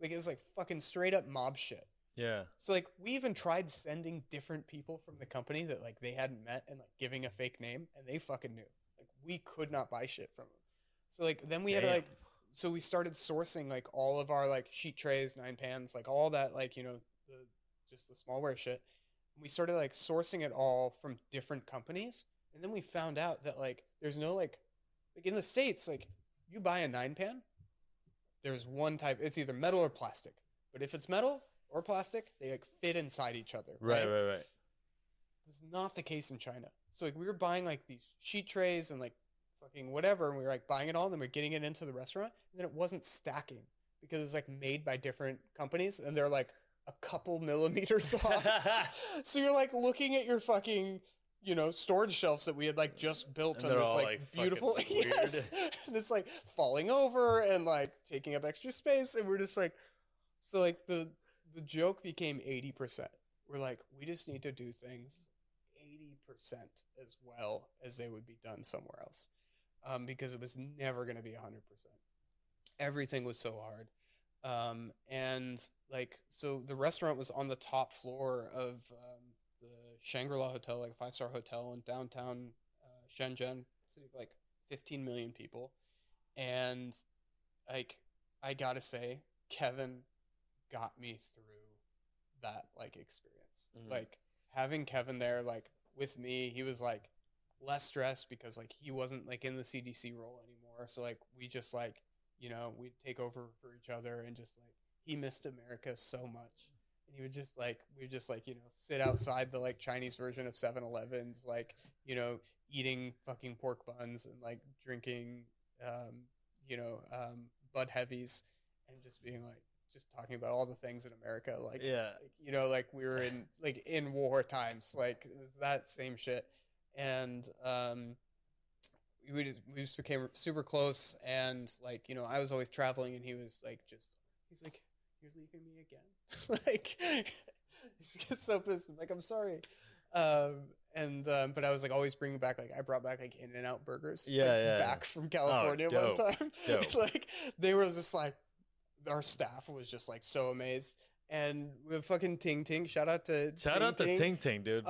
Like it was like fucking straight up mob shit. Yeah. So like we even tried sending different people from the company that like they hadn't met and like giving a fake name, and they fucking knew. Like we could not buy shit from them. So like then we had to like, so we started sourcing like all of our like sheet trays, 9 pans, like all that like just the smallware shit. And we started like sourcing it all from different companies, and then we found out that like there's no like in the States, like you buy a 9 pan, there's one type, it's either metal or plastic. But if it's metal or plastic, they like fit inside each other. Right. This is not the case in China. So like we were buying like these sheet trays and like fucking whatever, and we were like buying it all, and then we're getting it into the restaurant, and then it wasn't stacking because it's like made by different companies, and they're like a couple millimeters off. So you're like looking at your fucking storage shelves that we had like just built and on this like beautiful yes, and it's like falling over and like taking up extra space, and we're just like, so like the joke became 80%. We're like, we just need to do things 80% as well as they would be done somewhere else, because it was never going to be 100%. Everything was so hard. And like, so the restaurant was on the top floor of the Shangri-La Hotel, like a 5-star hotel in downtown Shenzhen, city of like 15 million people. And like, I gotta say, Kevin got me through that like experience. Mm-hmm. Like having Kevin there, like with me, he was like less stressed because like he wasn't like in the CDC role anymore. So like we just like, we'd take over for each other, and just like he missed America so much, and he would just like we'd just like sit outside the like Chinese version of 7-Elevens, like eating fucking pork buns and like drinking Bud Heavies, and just being like, just talking about all the things in America, like, Yeah. like, you know, like we were in war times, like it was that same shit. And we just became super close, and like, you know, I was always traveling, and he was like, he's like, you're leaving me again. Like, he gets so pissed. I'm like, I'm sorry. But I was like always bringing back, like I brought back like In-N-Out burgers, back from California one time. Like they were just like, our staff was just like so amazed. And we fucking Ting Ting, shout out to Ting Ting, dude.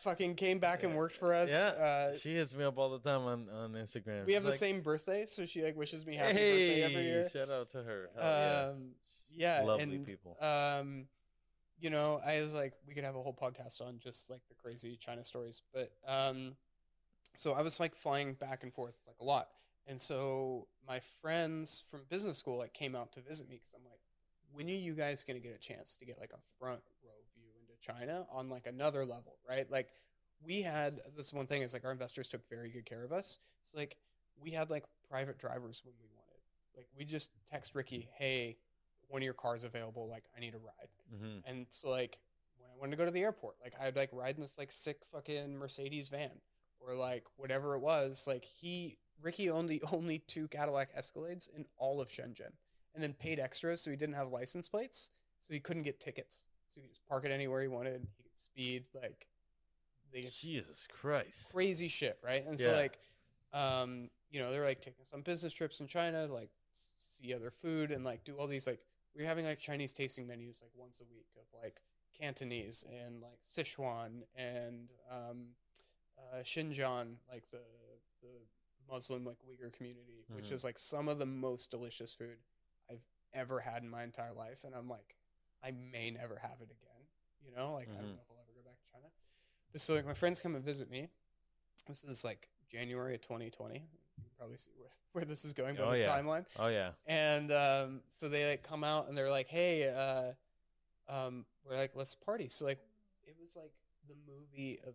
Fucking came back and worked for us. Yeah, she hits me up all the time on Instagram. We have the same birthday, so she like wishes me happy birthday every year. Shout out to her. Yeah, lovely people. You know, I was like, we could have a whole podcast on just like the crazy China stories, but so I was like flying back and forth like a lot, and so my friends from business school like came out to visit me because I'm like, when are you guys going to get a chance to get like a front row view into China on like another level, right? Like we had, this one thing is like our investors took very good care of us. It's like we had like private drivers when we wanted. Like we just text Ricky, hey, one of your cars available, like I need a ride. Mm-hmm. And so like when I wanted to go to the airport, like I'd like ride in this like sick fucking Mercedes van or like whatever it was. Like Ricky owned the only 2 Cadillac Escalades in all of Shenzhen, and then paid extras so he didn't have license plates, so he couldn't get tickets. So he could just park it anywhere he wanted. He could speed, like Jesus Christ, crazy shit, right? And so like, you know, they're like taking us on business trips in China, to, like see other food and like do all these like, we're having like Chinese tasting menus like once a week of like Cantonese and like Sichuan and Xinjiang, like the Muslim like Uyghur community, which is like some of the most delicious food I've ever had in my entire life. And I'm like, I may never have it again, you know, like I don't know if I'll ever go back to China. But so like my friends come and visit me. This is like January of 2020. You can probably see where this is going by the timeline. Oh yeah. And so they like come out and they're like, hey, we're like, let's party. So like it was like the movie of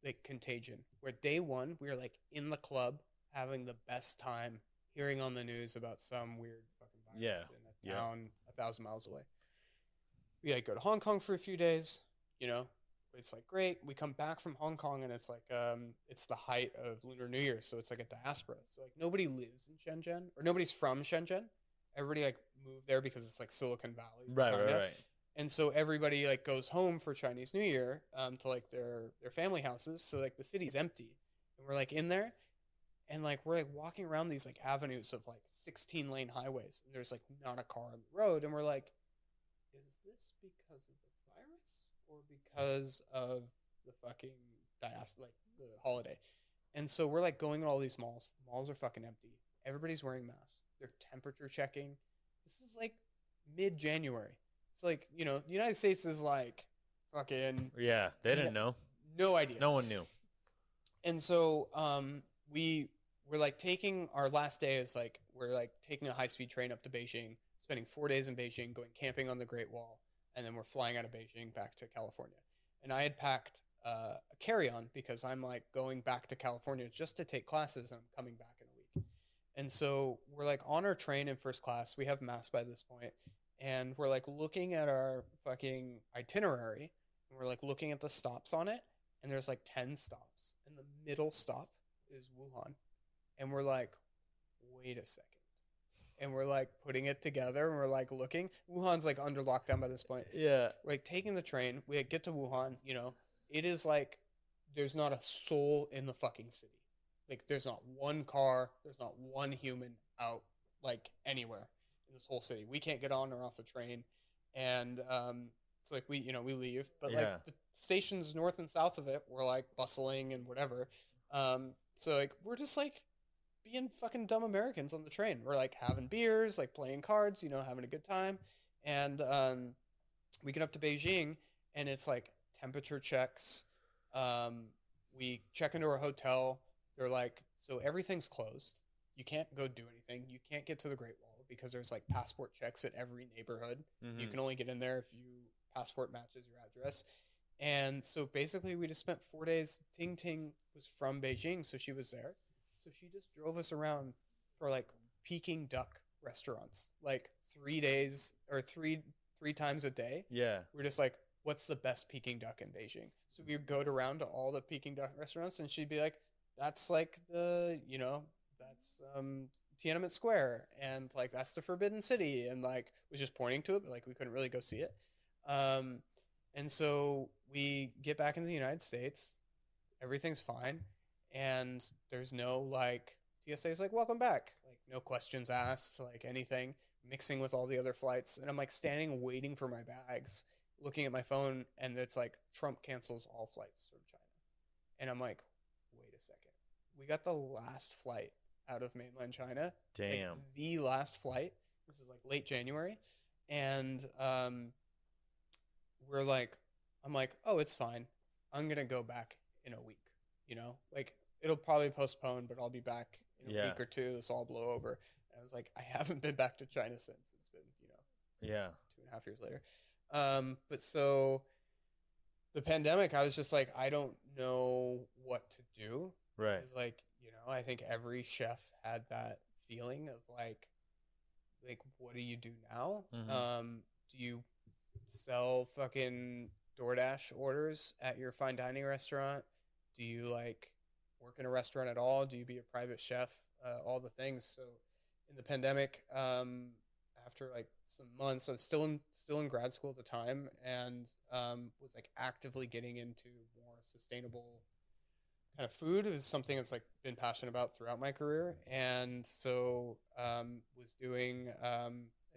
like Contagion, where day one we were like in the club having the best time, hearing on the news about some weird fucking virus in a town 1,000 miles away. We like go to Hong Kong for a few days, you know. It's like great. We come back from Hong Kong and it's like it's the height of Lunar New Year, so it's like a diaspora. So like nobody lives in Shenzhen, or nobody's from Shenzhen. Everybody like moved there because it's like Silicon Valley, right. And so everybody like goes home for Chinese New Year to like their family houses. So like the city's empty, and we're like in there, and like we're like walking around these like avenues of like 16-lane highways, and there's like not a car on the road, and we're like, is this because of the virus or because of the fucking like the holiday? And so we're like going to all these malls. The malls are fucking empty. Everybody's wearing masks. They're temperature checking. This is like mid-January. It's like, you know, the United States is like fucking... Yeah, they didn't know. No idea. No one knew. And so we're like taking... Our last day is like, we're like taking a high-speed train up to Beijing, spending 4 days in Beijing, going camping on the Great Wall, and then we're flying out of Beijing back to California. And I had packed a carry-on because I'm like going back to California just to take classes, and I'm coming back in a week. And so we're like on our train in first class. We have masks by this point. And we're like looking at our fucking itinerary, and we're like looking at the stops on it, and there's like 10 stops, and the middle stop is Wuhan. And we're like, wait a second. And we're like putting it together, and we're like looking. Wuhan's like under lockdown by this point. Yeah. We're like taking the train. We like, get to Wuhan, you know. It is like there's not a soul in the fucking city. Like there's not one car, there's not one human out like anywhere in this whole city. We can't get on or off the train. And it's like we leave. But like the stations north and south of it were like bustling and whatever. So like we're just like being fucking dumb Americans on the train. We're like having beers, like playing cards, you know, having a good time. And we get up to Beijing, and it's like temperature checks. We check into our hotel. They're like, so everything's closed. You can't go do anything. You can't get to the Great Wall because there's like passport checks at every neighborhood. Mm-hmm. You can only get in there if your passport matches your address. And so basically we just spent 4 days. Ting Ting was from Beijing, so she was there. So she just drove us around for like Peking duck, restaurants, like 3 days or three times a day. Yeah. We're just like, what's the best Peking duck in Beijing? So we would go around to all the Peking duck restaurants, and she'd be like, that's like that's Tiananmen Square, and like that's the Forbidden City, and like was just pointing to it, but like we couldn't really go see it. Um, and so we get back into the United States, everything's fine, and there's no like TSA's like welcome back, like no questions asked, like anything, mixing with all the other flights, and I'm like standing waiting for my bags, looking at my phone, and it's like Trump cancels all flights from China, and I'm like, wait a second, we got the last flight out of mainland China. Damn. Like, the last flight. This is like late January. And I'm like, oh, it's fine. I'm going to go back in a week. Like it'll probably postpone, but I'll be back in a week or two. This will all blow over. And I was like, I haven't been back to China since. It's been, 2.5 years later. But so the pandemic, I was just like, I don't know what to do. Right. It's like, I think every chef had that feeling of like, what do you do now? Mm-hmm. Do you sell fucking DoorDash orders at your fine dining restaurant? Do you like work in a restaurant at all? Do you be a private chef? All the things. So in the pandemic, after like some months, I was still in grad school at the time, and was like actively getting into more sustainable kind of food. Is something that's like been passionate about throughout my career, and so was doing I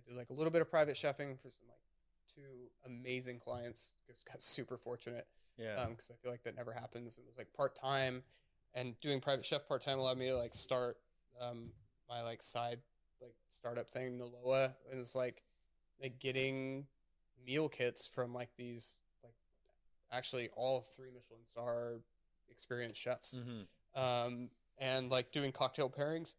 did like a little bit of private chefing for some like 2 amazing clients. Just got super fortunate, because I feel like that never happens. It was like part-time, and doing private chef part-time allowed me to like start my like side like startup thing, Naloa. And it's like getting meal kits from like these like actually all 3 Michelin star experienced chefs. Mm-hmm. And like doing cocktail pairings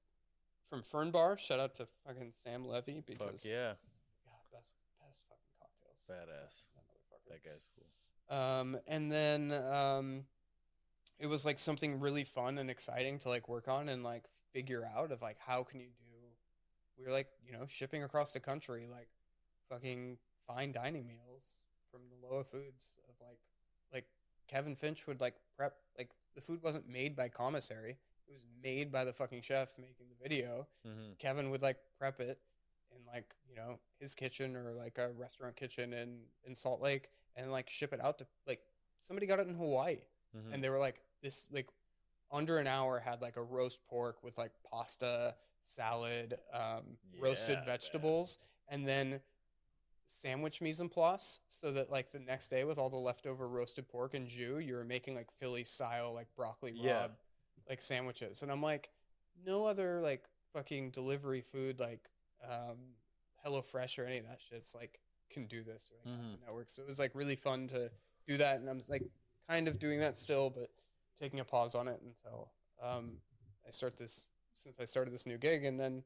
from Fern Bar. Shout out to fucking Sam Levy, because best fucking cocktails. Badass. That guy's cool. And then it was like something really fun and exciting to like work on and like figure out of like how can you do. We were like shipping across the country like fucking fine dining meals from the Loa Foods of like Kevin Finch would like prep, like the food wasn't made by commissary. It was made by the fucking chef making the video. Mm-hmm. Kevin would like prep it in like, his kitchen or like a restaurant kitchen in Salt Lake, and like ship it out to like somebody got it in Hawaii. Mm-hmm. And they were like, this like under an hour had like a roast pork with like pasta, salad, roasted vegetables, man. And then sandwich mise en place, so that like the next day with all the leftover roasted pork and jus, you were making like Philly style like broccoli rabe like sandwiches. And I'm like, no other like fucking delivery food like HelloFresh or any of that shit's like can do this, or like has a network. So it was like really fun to do that, and I'm like kind of doing that still, but taking a pause on it until I started this new gig. And then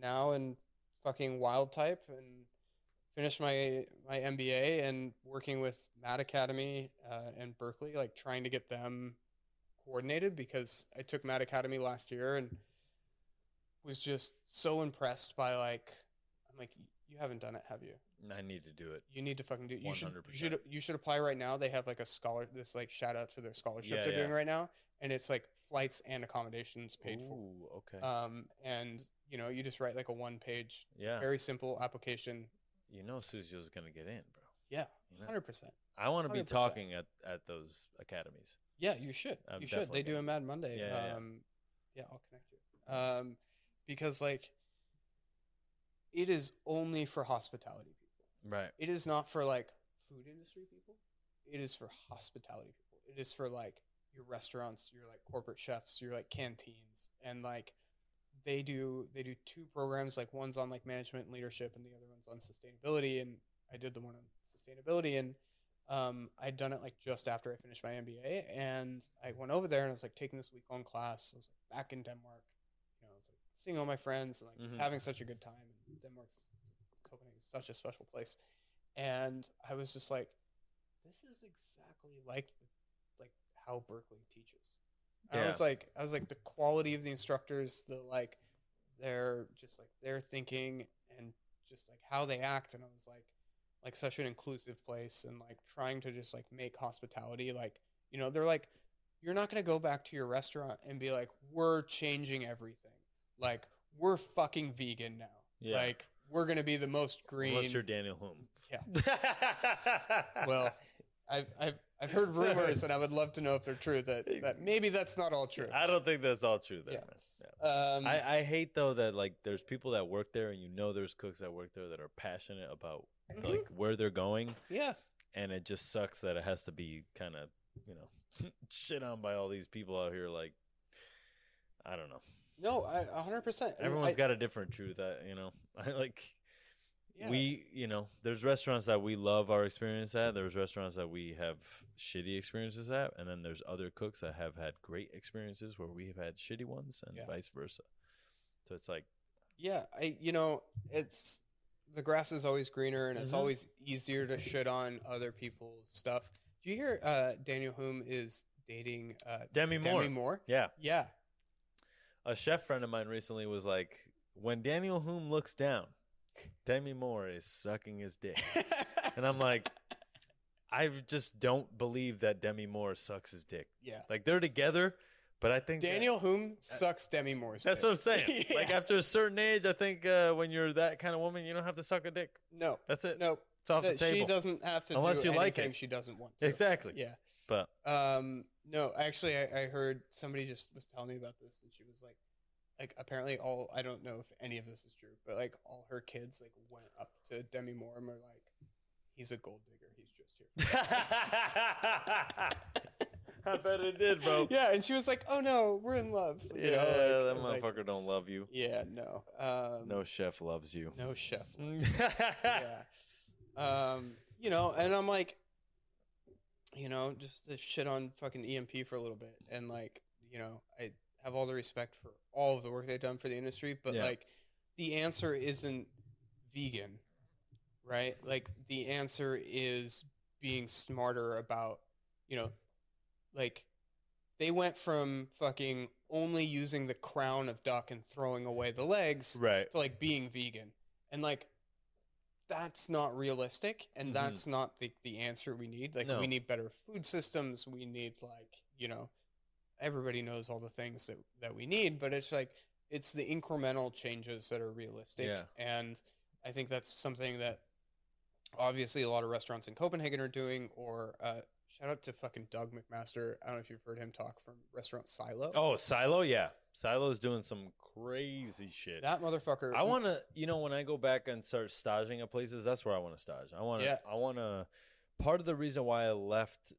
now in fucking Wildtype, and finished my MBA, and working with Matt Academy and Berkeley, like trying to get them coordinated, because I took Matt Academy last year and was just so impressed by like, I'm like, you haven't done it, have you? I need to do it. You need to fucking do it. 100%. You should apply right now. They have like this like shout out to their scholarship they're doing right now, and it's like flights and accommodations paid for. Okay. And you just write like a 1-page, Yeah. very simple application. Sucio's gonna get in, bro. Yeah, 100%. I want to be talking at those academies. Yeah, you should. You should. They do a Mad Monday. Yeah, I'll connect you. Because like, it is only for hospitality people. Right. It is not for like food industry people. It is for hospitality people. It is for like your restaurants, your like corporate chefs, your like canteens, and like they do 2 programs. Like one's on like management and leadership, and the other one's on sustainability. And I did the one on sustainability, and I'd done it like just after I finished my MBA, and I went over there and I was like taking this week-long class. I was like back in Denmark, I was like seeing all my friends and like just having such a good time. And Copenhagen is such a special place, and I was just like, this is exactly like how Berkeley teaches. Yeah. I was like the quality of the instructors, the like their just like their thinking and just like how they act, and it was like such an inclusive place, and like trying to just like make hospitality like, you know, they're like, you're not going to go back to your restaurant and be like, we're changing everything, like we're fucking vegan now, like we're going to be the most green. Unless you're Daniel Hume. Yeah. Well, I've heard rumors, and I would love to know if they're true. That maybe that's not all true. I don't think that's all true. There, yeah. Man. Yeah. I hate though that like there's people that work there, and you know there's cooks that work there that are passionate about like where they're going. Yeah. And it just sucks that it has to be kind of, you know, shit on by all these people out here. Like, I don't know. No, 100%. Everyone's got a different truth. You know, like. Yeah. We, you know, there's restaurants that we love our experience at. There's restaurants that we have shitty experiences at. And then there's other cooks that have had great experiences where we have had shitty ones and vice versa. So it's like. Yeah, you know, it's the grass is always greener, and it's always easier to shit on other people's stuff. Do you hear Daniel Hume is dating Demi Moore? Yeah. Yeah. A chef friend of mine recently was like, when Daniel Hume looks down, Demi Moore is sucking his dick. And I'm like, I just don't believe that Demi Moore sucks his dick. Yeah. Like, they're together, but I think Daniel Hume sucks Demi Moore's dick. That's what I'm saying. Yeah. Like, after a certain age, I think when you're that kind of woman, you don't have to suck a dick. No. That's it. No. It's off the table. She doesn't have to unless do you like anything it. She doesn't want to. Exactly. Yeah. But no, actually, I heard somebody just was telling me about this, and she was like apparently I don't know if any of this is true, but like all her kids like went up to Demi Moore and were like, he's a gold digger, he's just here. I bet it did, bro. Yeah, and she was like, oh no, we're in love. You know, that motherfucker don't love you. Yeah, no. No chef loves you. No chef loves you. Yeah. You know, and I'm like, you know, just to shit on fucking EMP for a little bit, and like, you know, I have all the respect for all of the work they've done for the industry, but like the answer isn't vegan, right? Like the answer is being smarter about, you know, like they went from fucking only using the crown of duck and throwing away the legs to like being vegan. And like, that's not realistic. And that's not the answer we need. Like we need better food systems. We need like, you know, everybody knows all the things that we need, but it's like, it's the incremental changes that are realistic. Yeah. And I think that's something that obviously a lot of restaurants in Copenhagen are doing, or shout out to fucking Doug McMaster. I don't know if you've heard him talk from restaurant Silo. Oh, Silo. Yeah. Silo's doing some crazy shit. That motherfucker. I want to, you know, when I go back and start staging at places, that's where I want to stage. I want to, part of the reason why I left,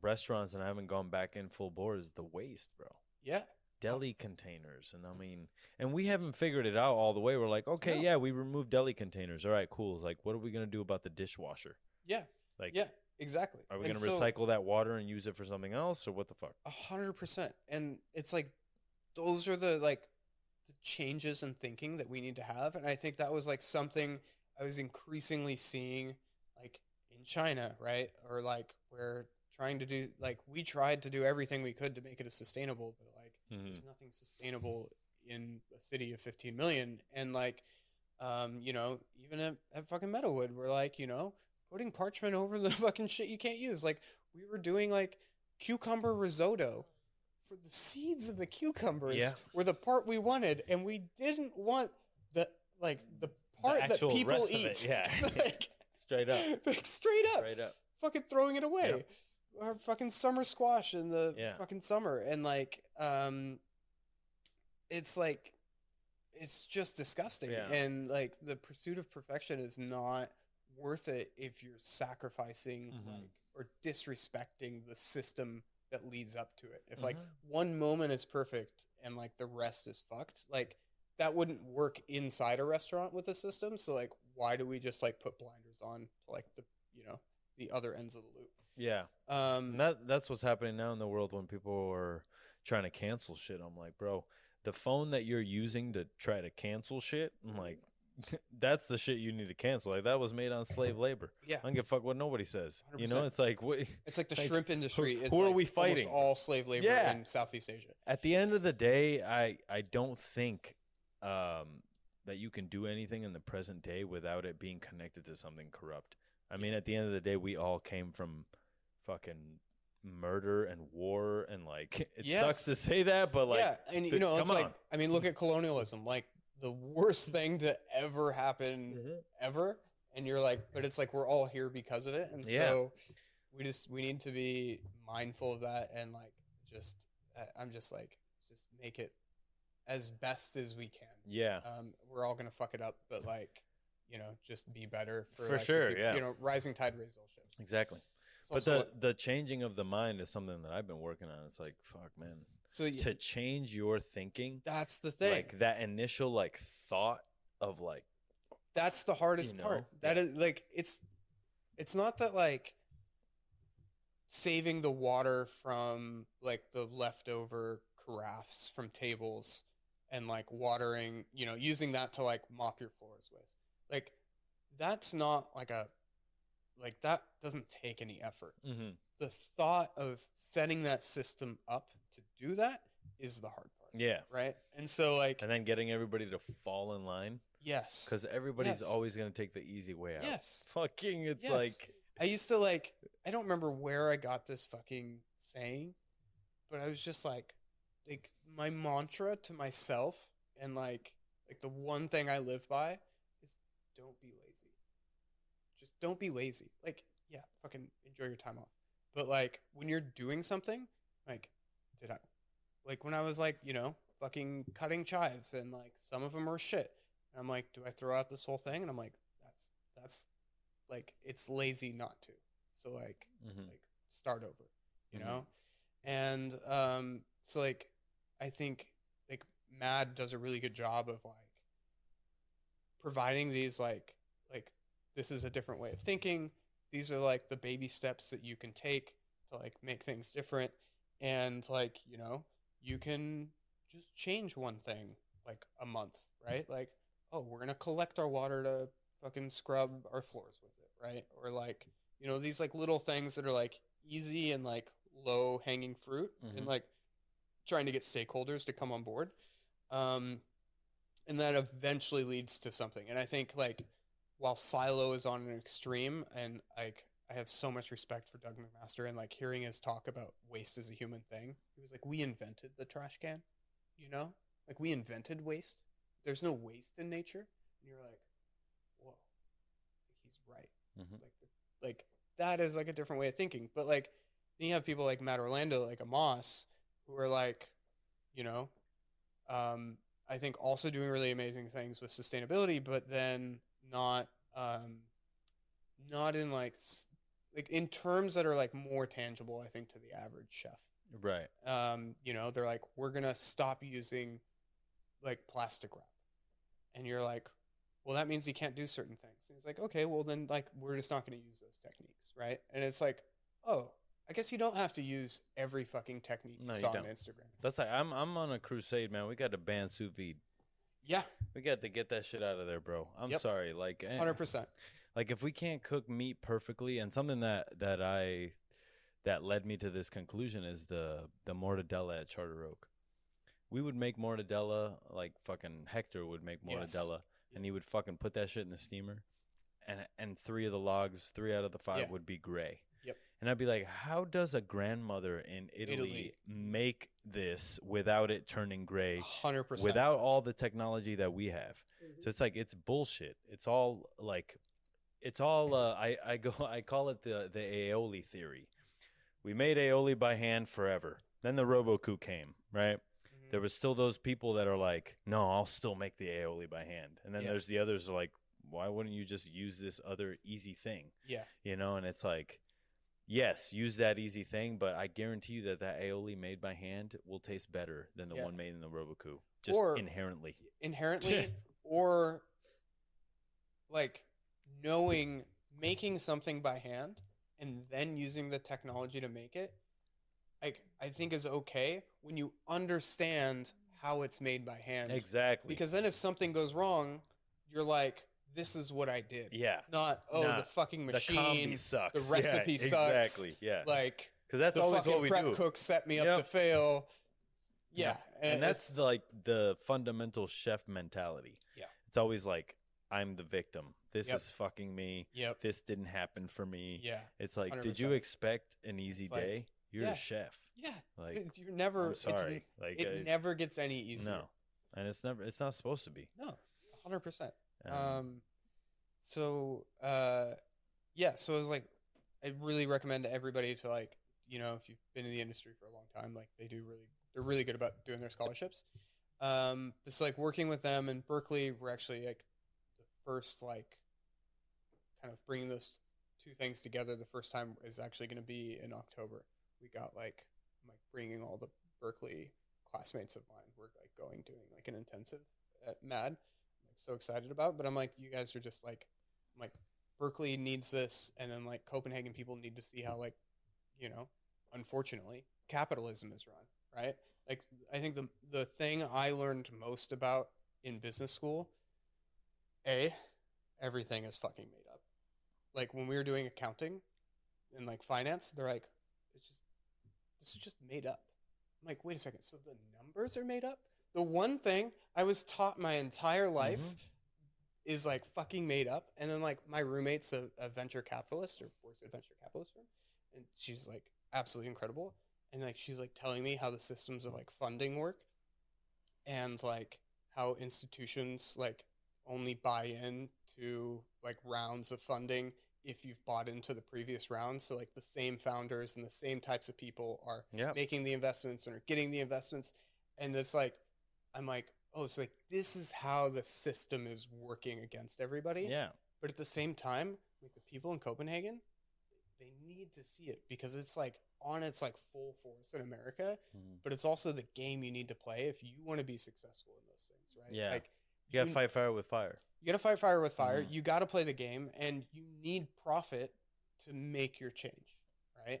restaurants and I haven't gone back in full bore is the waste, bro. Yeah. Deli containers. And I mean, and we haven't figured it out all the way. We're like, okay, yeah, we removed deli containers. All right, cool. Like, what are we going to do about the dishwasher? Yeah. Like, yeah, exactly. Are we going to recycle that water and use it for something else, or what the fuck? 100%. And it's like, those are the changes in thinking that we need to have. And I think that was like something I was increasingly seeing like in China, right? Or like where trying to do, like, we tried to do everything we could to make it as sustainable, but like there's nothing sustainable in a city of 15 million. And like, you know, even at fucking Meadowood, we're like, you know, putting parchment over the fucking shit you can't use. Like, we were doing like cucumber risotto for the seeds of the cucumbers were the part we wanted, and we didn't want the part that people eat. Yeah. Like, straight up. Like, straight up. Fucking throwing it away. Yep. Our fucking summer squash in the fucking summer. And like, it's like, it's just disgusting. Yeah. And like, the pursuit of perfection is not worth it if you're sacrificing like, or disrespecting the system that leads up to it. If like one moment is perfect and like the rest is fucked, like that wouldn't work inside a restaurant with a system. So like, why do we just like put blinders on to like the, you know, the other ends of the loop? Yeah. That's what's happening now in the world when people are trying to cancel shit. I'm like, bro, the phone that you're using to try to cancel shit, I'm like, that's the shit you need to cancel. Like, that was made on slave labor. Yeah. I don't give a fuck what nobody says. 100%. You know, it's like, what, it's like the shrimp industry is who like are we fighting? Almost all slave labor in Southeast Asia. At the end of the day, I don't think that you can do anything in the present day without it being connected to something corrupt. I mean, at the end of the day, we all came from fucking murder and war, and like, it sucks to say that, but like, and you know, it's like, I mean, look at colonialism, like the worst thing to ever happen ever, and you're like, but it's like we're all here because of it, and so we need to be mindful of that, and like, just I'm just like, just make it as best as we can. We're all gonna fuck it up, but like, you know, just be better for like, sure. you know, rising tide raises all ships. Exactly. But the changing of the mind is something that I've been working on. It's like, fuck, man. So to change your thinking, that's the thing. Like that initial like thought of like, that's the hardest part. That is like, it's not that like saving the water from like the leftover carafes from tables and like watering, you know, using that to like mop your floors with. Like, that's not like that doesn't take any effort. The thought of setting that system up to do that is the hard part. Yeah. Right. And so like, and then getting everybody to fall in line. Yes. Because everybody's always going to take the easy way out. Yes. Fucking, it's like, I used to like, I don't remember where I got this fucking saying, but I was just like my mantra to myself, and like the one thing I live by is don't be lazy. Just don't be lazy. Like, yeah, fucking enjoy your time off. But like, when you're doing something, like, like when I was like, you know, fucking cutting chives, and like some of them are shit. And I'm like, do I throw out this whole thing? And I'm like, that's like, it's lazy not to. So like, like start over, you know? And so like, I think like Mad does a really good job of like providing these like this is a different way of thinking. These are like the baby steps that you can take to like make things different. And like, you know, you can just change one thing like a month, right? Like, oh, we're going to collect our water to fucking scrub our floors with it, right? Or like, you know, these like little things that are like easy and like low hanging fruit, and like trying to get stakeholders to come on board. And that eventually leads to something. And I think like, while Silo is on an extreme, and like I have so much respect for Doug McMaster, and like hearing his talk about waste as a human thing, he was like, we invented the trash can, you know, like we invented waste. There's no waste in nature. And you're like, whoa, he's right. Like that is like a different way of thinking. But like, then you have people like Matt Orlando, like Amos, who are like, you know, I think also doing really amazing things with sustainability, but then not in like in terms that are like more tangible, I think, to the average chef. Right. You know, they're like, we're going to stop using like plastic wrap. And you're like, well, that means you can't do certain things. And he's like, okay, well then like, we're just not going to use those techniques. Right. And it's like, oh, I guess you don't have to use every fucking technique you saw on Instagram. That's like, I'm on a crusade, man. We got to ban sous vide. Yeah. We got to get that shit out of there, bro. I'm sorry. Like, 100%. Like, if we can't cook meat perfectly, and something that led me to this conclusion is the mortadella at Charter Oak. We would make mortadella, like fucking Hector would make mortadella, and he would fucking put that shit in the steamer, and 3 out of the 5 would be gray. Yep. And I'd be like, how does a grandmother in Italy make this without it turning gray? 100%. Without all the technology that we have. So it's like, it's bullshit. It's all like, I call it the aioli theory. We made aioli by hand forever. Then the Robocoup came, right? There was still those people that are like, no, I'll still make the aioli by hand. And then there's the others like, why wouldn't you just use this other easy thing? Yeah. You know, and it's like, yes, use that easy thing, but I guarantee you that aioli made by hand will taste better than the one made in the Robocoup. Just inherently. Or like making something by hand and then using the technology to make it, like, I think is okay when you understand how it's made by hand. Exactly. Because then if something goes wrong, you're like, this is what I did. Yeah. Not, the fucking machine, the combi sucks. the recipe sucks. Exactly. Yeah. Like, because that's the always what we prep do. cook set me up to fail. Yeah. And that's the fundamental chef mentality. Yeah. It's always like, I'm the victim. This Yep. is fucking me. Yep. This didn't happen for me. Yeah. It's like, 100%. did you expect an easy It's like, day? You're a chef. Yeah. Like, you're never. I'm sorry. Like, it never gets any easier. No, and it's not supposed to be. No, 100%. So it was like, I really recommend everybody to, like, you know, if you've been in the industry for a long time, like, they're really good about doing their scholarships. It's like working with them in Berkeley. We're actually like the first, like, kind of bringing those two things together. The first time is actually going to be in October. We got like, I'm like bringing all the Berkeley classmates of mine. We're like doing like an intensive at MAD. I'm like so excited about, but I'm like, you guys are just like, I'm like, Berkeley needs this. And then like Copenhagen people need to see how, like, you know, unfortunately capitalism is run, right? Like, I think the thing I learned most about in business school, everything is fucking made up. Like when we were doing accounting and like finance, they're like, this is just made up. I'm like, wait a second. So the numbers are made up? The one thing I was taught my entire life is like fucking made up. And then like my roommate's a venture capitalist, or works at a venture capitalist firm. And she's like absolutely incredible. And like, she's like telling me how the systems of like funding work, and like how institutions like only buy in to like rounds of funding if you've bought into the previous round. So like the same founders and the same types of people are making the investments and are getting the investments. And it's like, I'm like, oh, it's like, this is how the system is working against everybody. Yeah. But at the same time, like the people in Copenhagen, they need to see it because it's like on its like full force in America, but it's also the game you need to play if you want to be successful in those things, right? Yeah. Like, you got to fight fire with fire. You got to fight fire with fire. You got to play the game, and you need profit to make your change, right?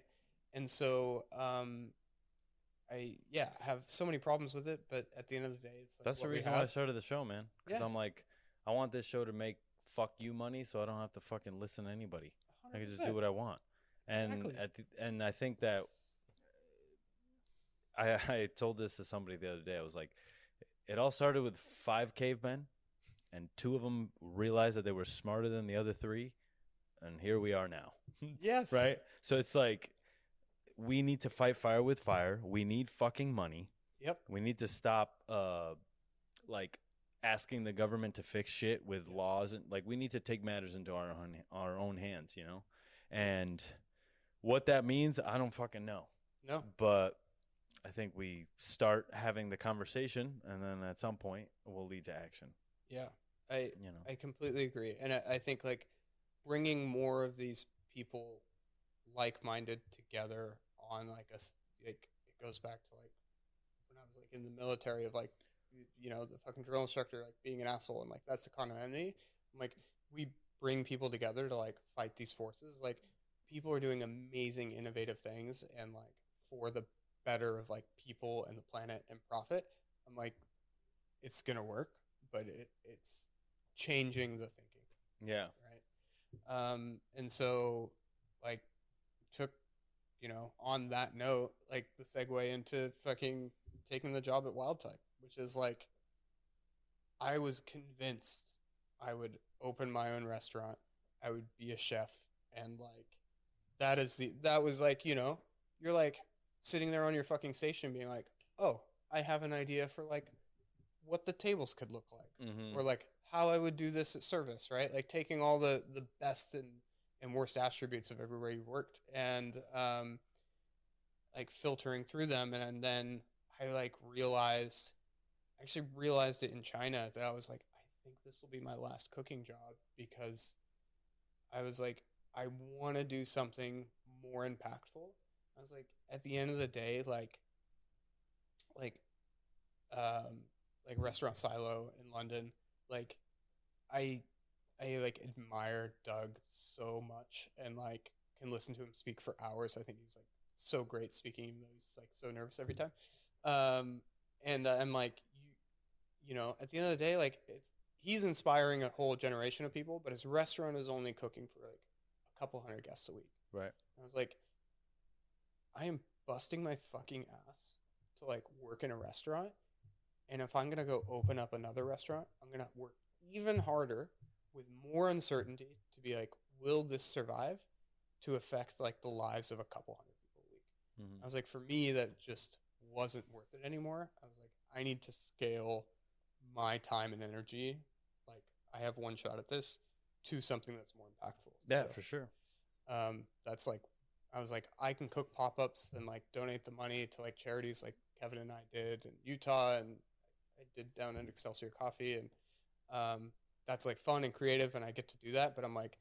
And so, I have so many problems with it, but at the end of the day, it's like that's the reason why I started the show, man. Because I'm like, I want this show to make fuck you money, so I don't have to fucking listen to anybody. 100%. I can just do what I want. And Exactly. and I think that I told this to somebody the other day. I was like, it all started with 5 cavemen, and 2 of them realized that they were smarter than the other 3, and here we are now. Yes. Right? So it's like, we need to fight fire with fire. We need fucking money. Yep. We need to stop like asking the government to fix shit with laws, and like we need to take matters into our own hands, you know? And what that means, I don't fucking know. No. But I think we start having the conversation, and then at some point it will lead to action. Yeah. I completely agree. And I think like bringing more of these people like-minded together on like it goes back to like when I was like in the military of like, you know, the fucking drill instructor like being an asshole, and like that's the economy. I'm like, we bring people together to like fight these forces. Like people are doing amazing innovative things and like for the better of like people and the planet and profit. I'm like, it's gonna work, but it's changing the thinking. Yeah. Right. And so like took, you know, on that note, like the segue into fucking taking the job at Wildtype, which is like, I was convinced I would open my own restaurant. I would be a chef. And like, that was like, you know, you're like sitting there on your fucking station being like, oh, I have an idea for like what the tables could look like, or like how I would do this at service, right? Like taking all the best and worst attributes of everywhere you've worked and like filtering through them. And then I like actually realized it in China that I was like, I think this will be my last cooking job, because I was like, I want to do something more impactful. I was like, at the end of the day, like Restaurant Silo in London, like I like admire Doug so much and like can listen to him speak for hours. I think he's like so great speaking, even though he's like so nervous every time. And I'm like, you know, at the end of the day, like he's inspiring a whole generation of people, but his restaurant is only cooking for like a couple hundred guests a week. Right. I was like, I am busting my fucking ass to like work in a restaurant. And if I'm going to go open up another restaurant, I'm going to work even harder with more uncertainty to be like, will this survive to affect like the lives of a couple hundred people a week? I was like, for me, that just wasn't worth it anymore. I was like, I need to scale my time and energy. Like I have one shot at this to something that's more impactful. Yeah, so, for sure. That's like, I was like, I can cook pop-ups and like donate the money to like charities like Kevin and I did in Utah, and I did down at Excelsior Coffee, and that's like fun and creative, and I get to do that. But I'm like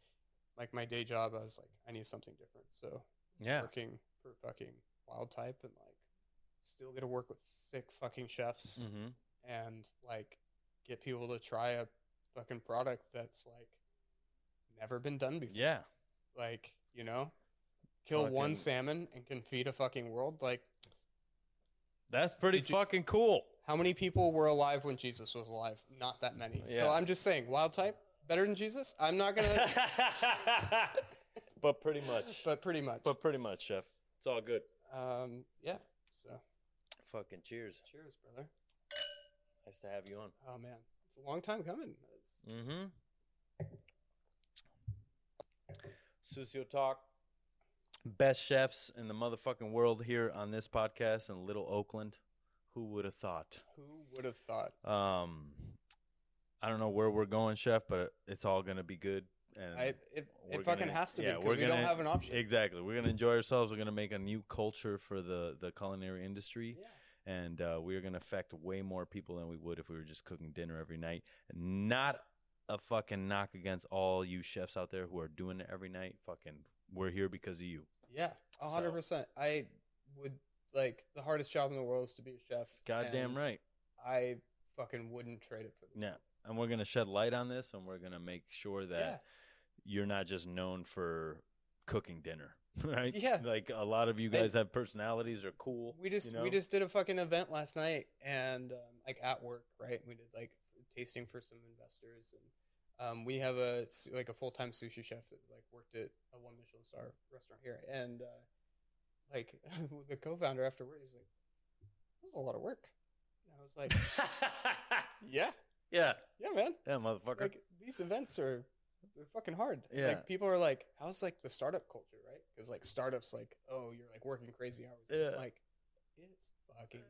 my day job, I was like, I need something different. So yeah, working for fucking Wildtype and like still get to work with sick fucking chefs and like get people to try a fucking product that's like never been done before. Yeah, like, you know, kill one salmon and can feed a fucking world. Like, that's pretty fucking cool. How many people were alive when Jesus was alive? Not that many. Yeah. So I'm just saying, Wildtype, better than Jesus? I'm not going to. But pretty much. But pretty much, chef. It's all good. Yeah. So. Fucking cheers. Cheers, brother. Nice to have you on. Oh, man. It's a long time coming. Sucio Talk. Best chefs in the motherfucking world here on this podcast in Little Oakland. Who would have thought? Who would have thought? I don't know where we're going, chef, but it's all going to be good. And it fucking has to be, because we don't have an option. Exactly. We're going to enjoy ourselves. We're going to make a new culture for the culinary industry. Yeah. And we're going to affect way more people than we would if we were just cooking dinner every night. Not a fucking knock against all you chefs out there who are doing it every night. Fucking, we're here because of you. Yeah, 100%. I would, like, the hardest job in the world is to be a chef. Goddamn right. I fucking wouldn't trade it for the Yeah. And we're going to shed light on this, and we're going to make sure that you're not just known for cooking dinner, right? Yeah. Like, a lot of you guys have personalities, are cool. We just did a fucking event last night, and like at work, right? We did like tasting for some investors, and we have a full-time sushi chef that like worked at a 1 Michelin star restaurant here, and like the co-founder afterwards, he's like, "This is a lot of work." And I was like, "Yeah, man, yeah, motherfucker." Like, these events they're fucking hard. Yeah. Like, people are like, "How's like the startup culture, right?" Because like startups, like, oh, you're like working crazy hours. Yeah. Like, it's fucking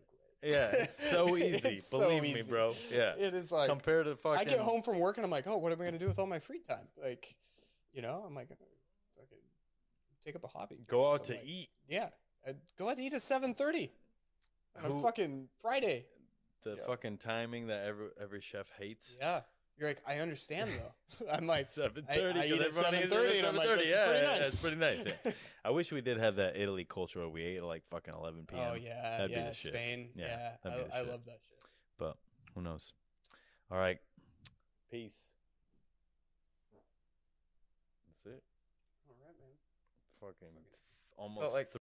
great. Yeah, it's so easy. Believe me, bro. Yeah, it is. Like, compared to fucking. I get home from work and I'm like, oh, what am I gonna do with all my free time? Like, you know, I'm like, fucking take up a hobby. Go out to eat. Yeah, I'd go out to eat at 7:30 on a fucking Friday. The fucking timing that every chef hates. Yeah. You're like, I understand though. I'm like 7:30. I eat at 7:30, and I'm like, that's pretty nice. That's pretty nice. Yeah. I wish we did have that Italy culture where we ate at like fucking 11 p.m. Oh yeah, that'd be the shit. Spain. Yeah, I love that shit. But who knows? All right, peace. That's it. All right, man. Fucking almost like